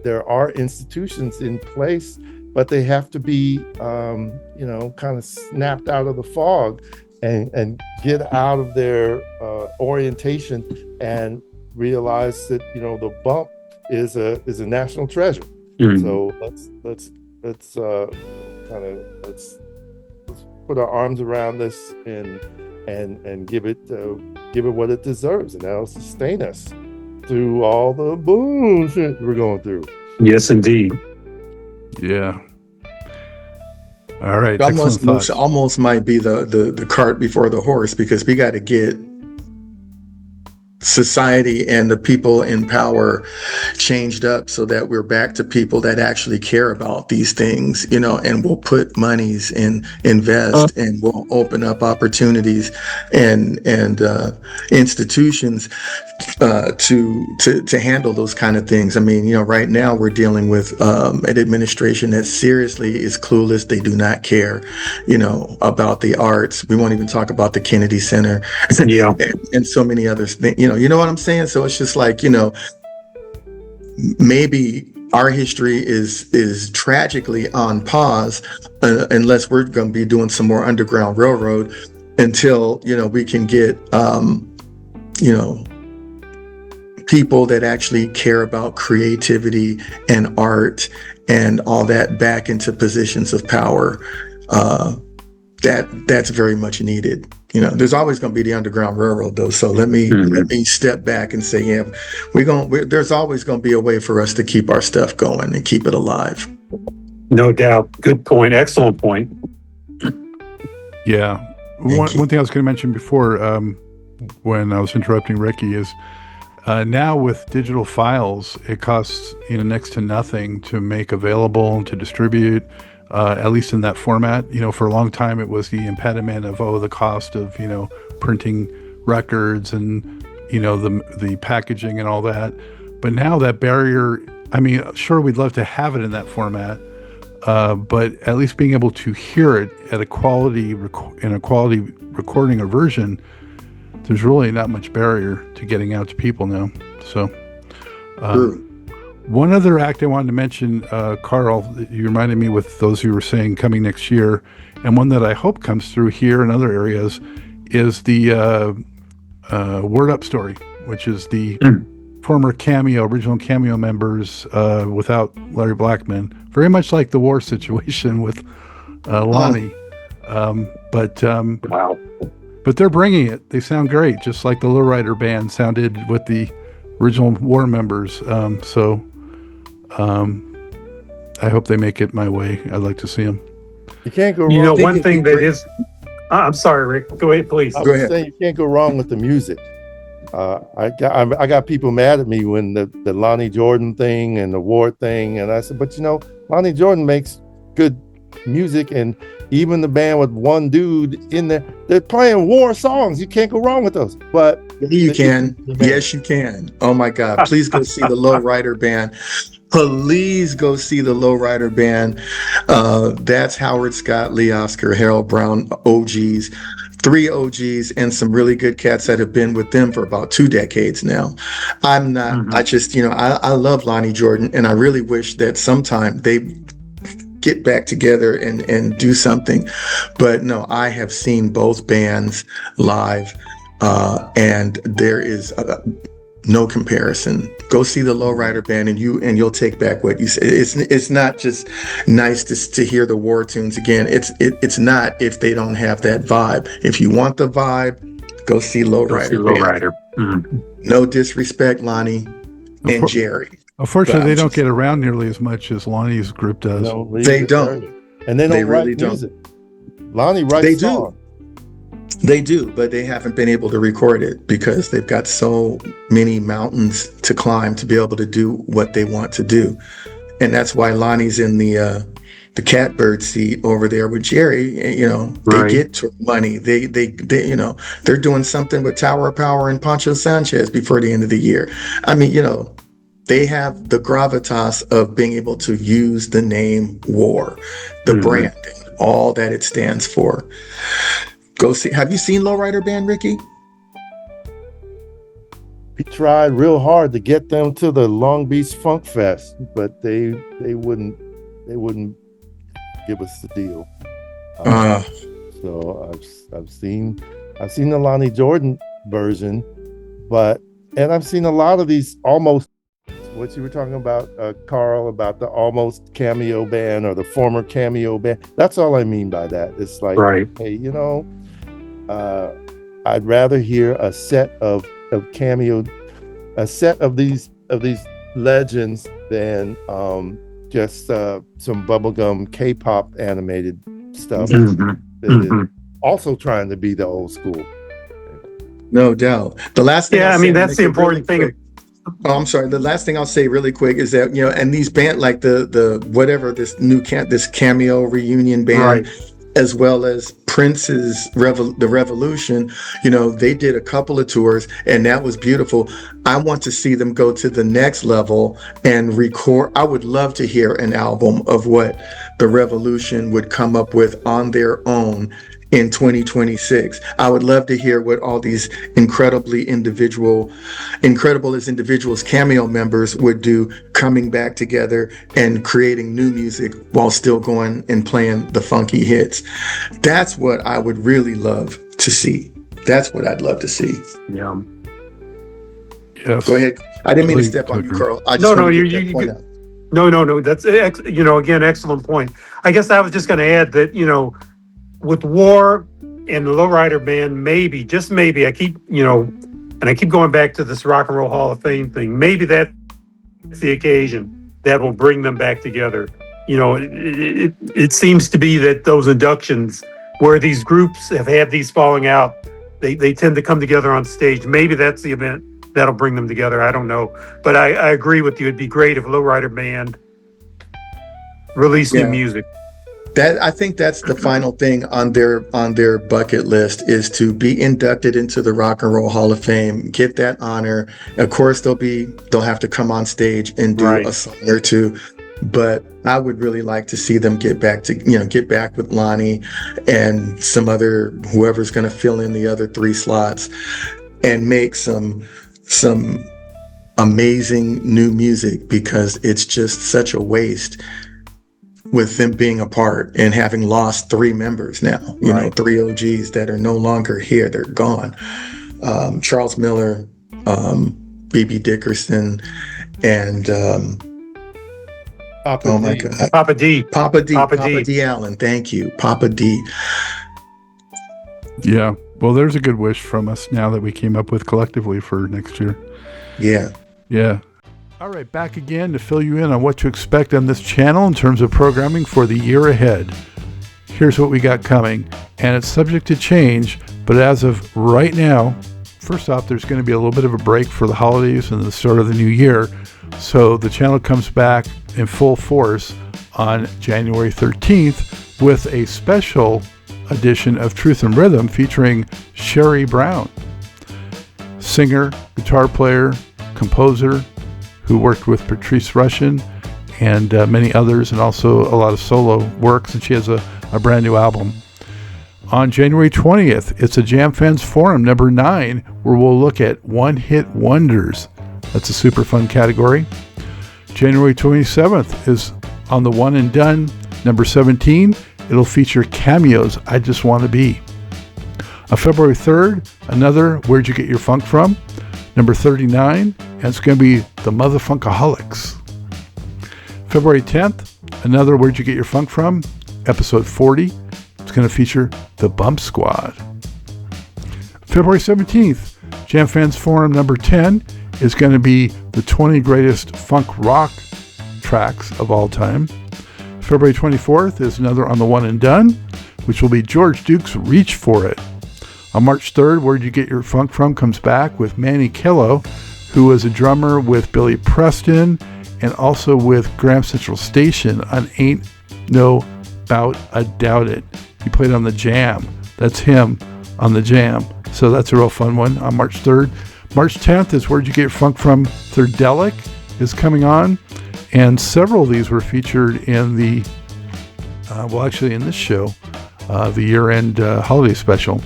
Speaker 4: there are institutions in place, but they have to be kind of snapped out of the fog and get out of their orientation and realize that the bump is a national treasure. So let's put our arms around this and give it what it deserves, and that'll sustain us through all the bullshit we're going through.
Speaker 2: Yes, indeed.
Speaker 1: Yeah. All right.
Speaker 3: Almost might be the cart before the horse, because we got to get society and the people in power changed up so that we're back to people that actually care about these things, and will put monies and invest and will open up opportunities and institutions to handle those kind of things. I mean, right now we're dealing with an administration that seriously is clueless. They do not care, about the arts. We won't even talk about the Kennedy Center and so many other things. You know what I'm saying? So it's just like, maybe our history is tragically on pause unless we're going to be doing some more Underground Railroad until, we can get, people that actually care about creativity and art and all that back into positions of power. that's very much needed. There's always going to be the Underground Railroad, though. So let me step back and say, yeah, there's always going to be a way for us to keep our stuff going and keep it alive.
Speaker 2: No doubt. Good point. Excellent point.
Speaker 1: Yeah. One thing I was going to mention before, when I was interrupting Rickey, is now with digital files, it costs next to nothing to make available, to distribute. At least in that format. For a long time it was the impediment of the cost of printing records and the packaging and all that. But now that barrier, I mean, sure, we'd love to have it in that format, but at least being able to hear it at a quality recording or version, there's really not much barrier to getting out to people now. So one other act I wanted to mention, Karl, you reminded me with those you were saying coming next year, and one that I hope comes through here in other areas, is the Word Up story, which is the former original Cameo members without Larry Blackman. Very much like the War situation with Lonnie.
Speaker 2: Wow.
Speaker 1: But they're bringing it. They sound great, just like the Lowrider Band sounded with the original War members. I hope they make it my way. I'd like to see them.
Speaker 4: You can't go wrong.
Speaker 2: One thing that is... I'm sorry, Rick. Go ahead, please.
Speaker 4: I was saying you can't go wrong with the music. I got people mad at me when the Lonnie Jordan thing and the Ward thing, and I said, but Lonnie Jordan makes good music, and even the band with one dude in there, they're playing war songs. You can't go wrong with those. But
Speaker 3: you can. Yes, you can. Oh my God! Please go see the Lowrider Band. Please go see the Lowrider Band. That's Howard Scott, Lee Oscar, Harold Brown, OGs. 3 OGs and some really good cats that have been with them for about 2 decades now. I'm not, I just, I love Lonnie Jordan, and I really wish that sometime they get back together and do something. But no, I have seen both bands live, and there is no comparison. Go see the Lowrider Band, and you'll take back what you said. It's not just nice to hear the war tunes again. It's not if they don't have that vibe. If you want the vibe, go see Lowrider Band. No disrespect, Lonnie and Jerry.
Speaker 1: Unfortunately, they don't get around nearly as much as Lonnie's group does.
Speaker 3: No, they don't.
Speaker 4: And they don't write music. Lonnie writes songs.
Speaker 3: They do, but they haven't been able to record it because they've got so many mountains to climb to be able to do what they want to do. And that's why Lonnie's in the catbird seat over there with Jerry. They get to money. They they're doing something with Tower of Power and Pancho Sanchez before the end of the year. I mean, they have the gravitas of being able to use the name War, the brand, all that it stands for. Go see. Have you seen Lowrider Band, Rickey?
Speaker 4: We tried real hard to get them to the Long Beach Funk Fest, but they wouldn't give us the deal. So I've seen the Lonnie Jordan version, and I've seen a lot of these almost what you were talking about, Karl, about the almost cameo band or the former cameo band. That's all I mean by that. It's like, hey, I'd rather hear a set of cameo, a set of these legends than just some bubblegum K-pop animated stuff that is also trying to be the old school.
Speaker 3: No doubt. The last thing,
Speaker 2: that's the important thing.
Speaker 3: Oh, I'm sorry. The last thing I'll say really quick is that, and these band, like the whatever, this this cameo reunion band, as well as Prince's The Revolution, they did a couple of tours, and that was beautiful. I want to see them go to the next level and record. I would love to hear an album of what The Revolution would come up with on their own in 2026. I would love to hear what all these incredible as individuals cameo members would do, coming back together and creating new music while still going and playing the funky hits. That's what I would really love to see. That's what I'd love to see.
Speaker 2: Yeah.
Speaker 1: Yes.
Speaker 3: Go ahead. I didn't mean to step on you, Karl.
Speaker 2: No. That's again, excellent point. I guess I was just going to add that with War and the Lowrider Band, maybe, just maybe, I keep going back to this Rock and Roll Hall of Fame thing. Maybe that's the occasion that will bring them back together. It seems to be that those inductions where these groups have had these falling out, they tend to come together on stage. Maybe that's the event that'll bring them together. I don't know. But I agree with you. It'd be great if Lowrider Band released new music.
Speaker 3: I think that's the final thing on their bucket list, is to be inducted into the Rock and Roll Hall of Fame, get that honor. Of course, they'll have to come on stage and do a song or two, but I would really like to see them get back with Lonnie and some other, whoever's going to fill in the other 3 slots, and make some amazing new music, because it's just such a waste with them being apart and having lost 3 members now, 3 OGs that are no longer here. They're gone. Charles Miller, B.B. Dickerson, and
Speaker 2: Papa D.
Speaker 3: Papa D. Allen. Thank you, Papa D.
Speaker 1: Yeah. Well, there's a good wish from us now that we came up with collectively for next year. Yeah. All right, back again to fill you in on what to expect on this channel in terms of programming for the year ahead. Here's what we got coming, and it's subject to change, but as of right now, first off, there's going to be a little bit of a break for the holidays and the start of the new year, so the channel comes back in full force on January 13th with a special edition of Truth and Rhythm featuring Sherry Brown, singer, guitar player, composer, who worked with Patrice Rushen and many others, and also a lot of solo works, and she has a brand new album. On January 20th, it's a Jam Fans Forum number 9, where we'll look at one-hit wonders. That's a super fun category. January 27th is on the One and Done number 17. It'll feature cameos, I Just Want to Be. On February 3rd, another Where'd You Get Your Funk From? Number 39, and it's going to be the Motherfunkaholics. February 10th, another Where'd You Get Your Funk From? Episode 40. It's going to feature the Bump Squad. February 17th, Jam Fans Forum number 10 is going to be the 20 greatest funk rock tracks of all time. February 24th is another on the One and Done, which will be George Duke's Reach For It. On March 3rd, Where'd You Get Your Funk From comes back with Manny Killo, who was a drummer with Billy Preston and also with Graham Central Station on Ain't No Bout A Doubt It. He played on the Jam. That's him on the Jam. So that's a real fun one on March 3rd. March 10th is Where'd You Get Your Funk From? Thirdelic is coming on. And several of these were featured in the, in this show, the year-end holiday special.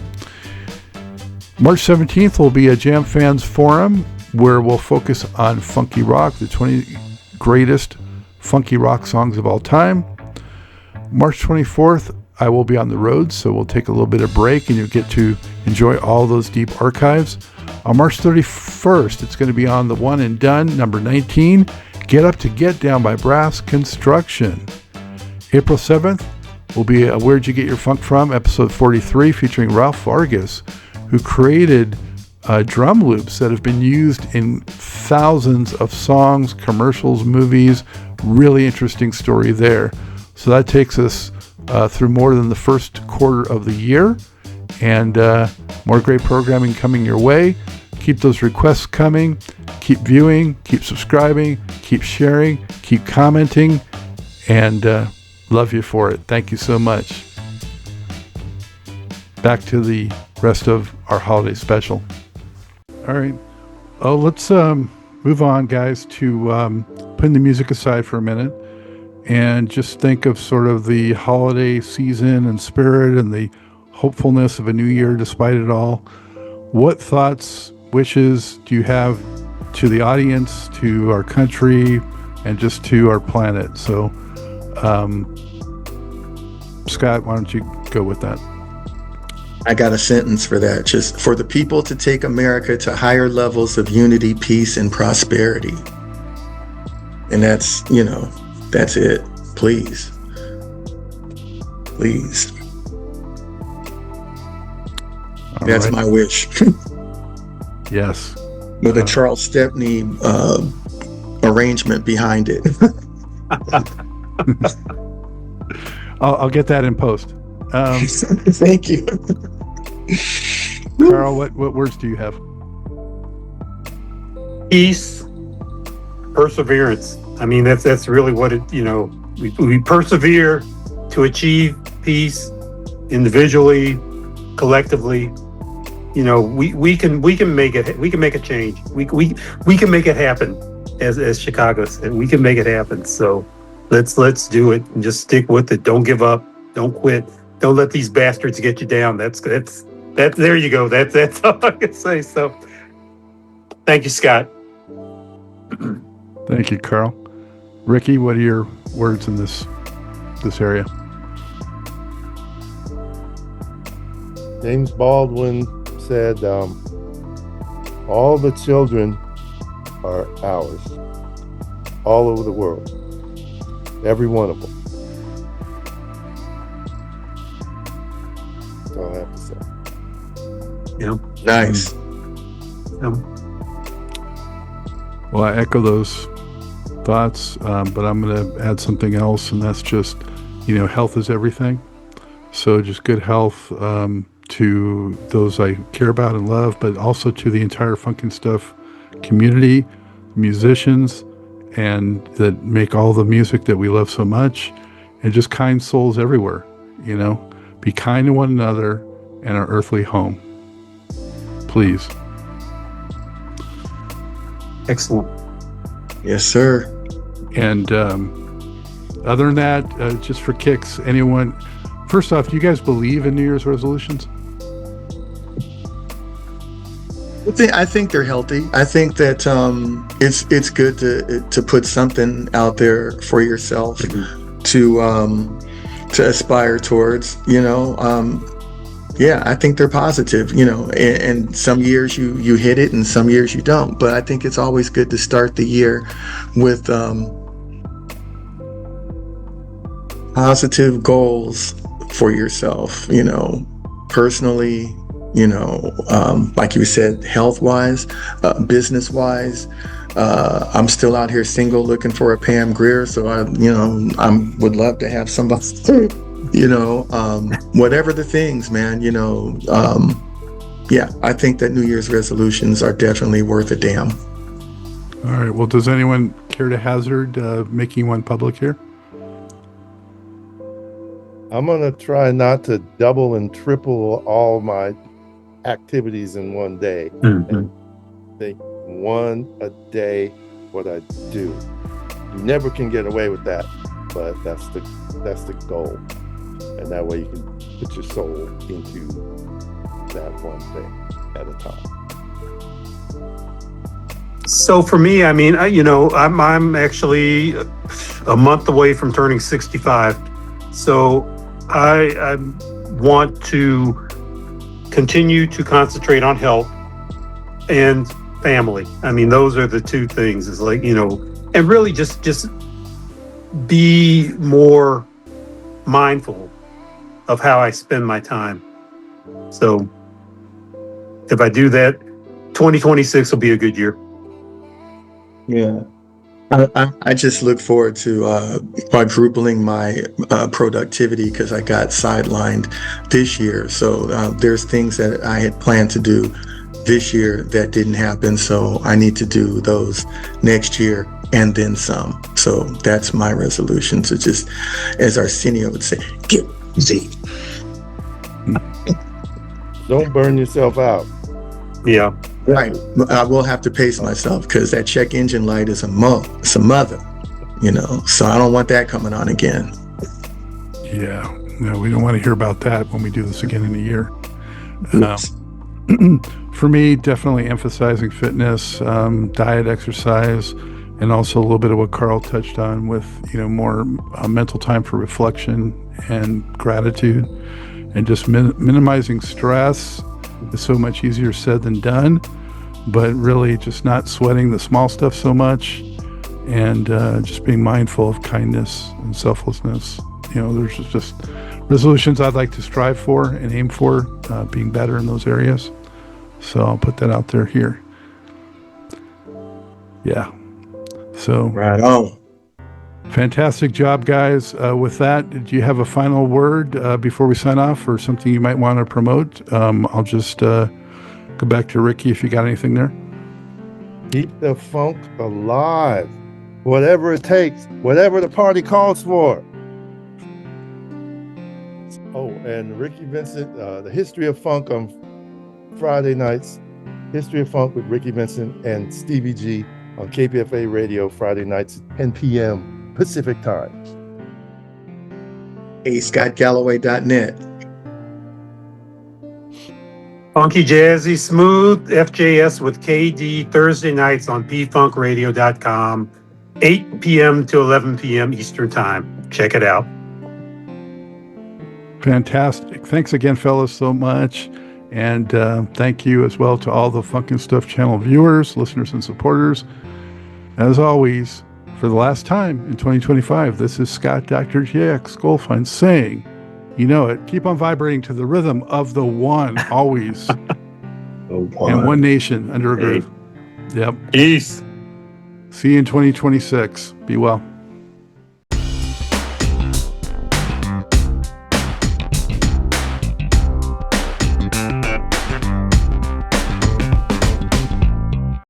Speaker 1: March 17th will be a Jam Fans Forum where we'll focus on funky rock, the 20 greatest funky rock songs of all time. March 24th, I will be on the road, so we'll take a little bit of break and you'll get to enjoy all those deep archives. On March 31st, it's going to be on the One and Done, number 19, Get Up to Get Down by Brass Construction. April 7th will be a Where'd You Get Your Funk From? Episode 43 featuring Ralph Vargas, who created drum loops that have been used in thousands of songs, commercials, movies. Really interesting story there. So that takes us through more than the first quarter of the year, and more great programming coming your way. Keep those requests coming. Keep viewing, keep subscribing, keep sharing, keep commenting, and love you for it. Thank you so much. Back to the rest of our holiday special. All right. Oh, let's move on, guys, to putting the music aside for a minute and just think of sort of the holiday season and spirit and the hopefulness of a new year despite it all. What thoughts, wishes do you have to the audience, to our country, and just to our planet? So, Scott, why don't you go with that?
Speaker 3: I got a sentence for that. Just for the people to take America to higher levels of unity, peace, and prosperity. And that's, that's it. Please. Please.
Speaker 1: All
Speaker 3: That's
Speaker 1: right.
Speaker 3: my wish.
Speaker 1: Yes.
Speaker 3: With a Charles Stepney arrangement behind it.
Speaker 1: I'll get that in post.
Speaker 3: Thank you.
Speaker 1: Karl, what words do you have?
Speaker 2: Peace, perseverance. I mean, that's really what it, we persevere to achieve peace individually, collectively. We can make it. We can make a change. We can make it happen, as Chicago said. We can make it happen. So let's do it and just stick with it. Don't give up. Don't quit. Don't let these bastards get you down. That's there you go. That's all I can say. So thank you, Scott.
Speaker 1: Thank you, Karl. Rickey, what are your words in this area?
Speaker 4: James Baldwin said, all the children are ours, all over the world, every one of them. That's all I have to say.
Speaker 2: Yeah.
Speaker 3: Nice.
Speaker 1: Well, I echo those thoughts, but I'm going to add something else, and that's just, health is everything. So just good health to those I care about and love, but also to the entire Funkin' Stuff community, musicians, and that make all the music that we love so much, and just kind souls everywhere. Be kind to one another and our earthly home. Please.
Speaker 2: Excellent.
Speaker 3: Yes, sir.
Speaker 1: And other than that, just for kicks, anyone, first off, do you guys believe in New Year's resolutions?
Speaker 3: I think they're healthy. I think that it's good to put something out there for yourself to aspire towards. Yeah, I think they're positive. And some years you hit it, and some years you don't. But I think it's always good to start the year with positive goals for yourself. Personally. Like you said, health-wise, business-wise, I'm still out here single looking for a Pam Grier, so I would love to have somebody, whatever the things, man, yeah, I think that New Year's resolutions are definitely worth a damn.
Speaker 1: All right. Well, does anyone care to hazard making one public here?
Speaker 4: I'm going to try not to double and triple all my activities in one day, and think one a day what I do. You never can get away with that, but that's the goal, and that way you can put your soul into that one thing at a time.
Speaker 2: So for me, I mean, I'm actually a month away from turning 65, so I want to continue to concentrate on health and family. I mean, those are the two things. Is like, and really just be more mindful of how I spend my time. So if I do that, 2026 will be a good year.
Speaker 3: Yeah. I just look forward to quadrupling my productivity because I got sidelined this year. So there's things that I had planned to do this year that didn't happen. So I need to do those next year and then some. So that's my resolution to just, as Arsenio would say, get busy.
Speaker 4: Don't burn yourself out.
Speaker 2: Yeah.
Speaker 3: Right. I will have to pace myself because that check engine light is a mother, so I don't want that coming on again.
Speaker 1: Yeah. No, we don't want to hear about that when we do this again in a year. For me, definitely emphasizing fitness, diet, exercise, and also a little bit of what Karl touched on with, more mental time for reflection and gratitude, and just minimizing stress is so much easier said than done, but really just not sweating the small stuff so much, and just being mindful of kindness and selflessness. There's just resolutions I'd like to strive for and aim for, being better in those areas. So I'll put that out there here. Yeah. So
Speaker 3: Right on.
Speaker 1: fantastic job, guys. With that, do you have a final word before we sign off, or something you might want to promote? I'll just go back to Rickey if you got anything there.
Speaker 4: Keep the funk alive, whatever it takes, whatever the party calls for. Oh, and Rickey Vincent, the History of Funk on Friday nights. History of Funk with Rickey Vincent and Stevie G on KPFA Radio Friday nights at 10 p.m. Pacific time.
Speaker 3: scottgalloway.net.
Speaker 2: Funky Jazzy Smooth, FJS with KD, Thursday nights on pfunkradio.com, 8 p.m. to 11 p.m. Eastern Time. Check it out.
Speaker 1: Fantastic. Thanks again, fellas, so much. And thank you as well to all the FUNKNSTUFF Channel viewers, listeners, and supporters. As always, for the last time in 2025, this is Scott Dr. JX Goldfine saying, you know it, keep on vibrating to the rhythm of the one, always. And one nation under a groove. Yep.
Speaker 2: Peace.
Speaker 1: See you in 2026. Be well.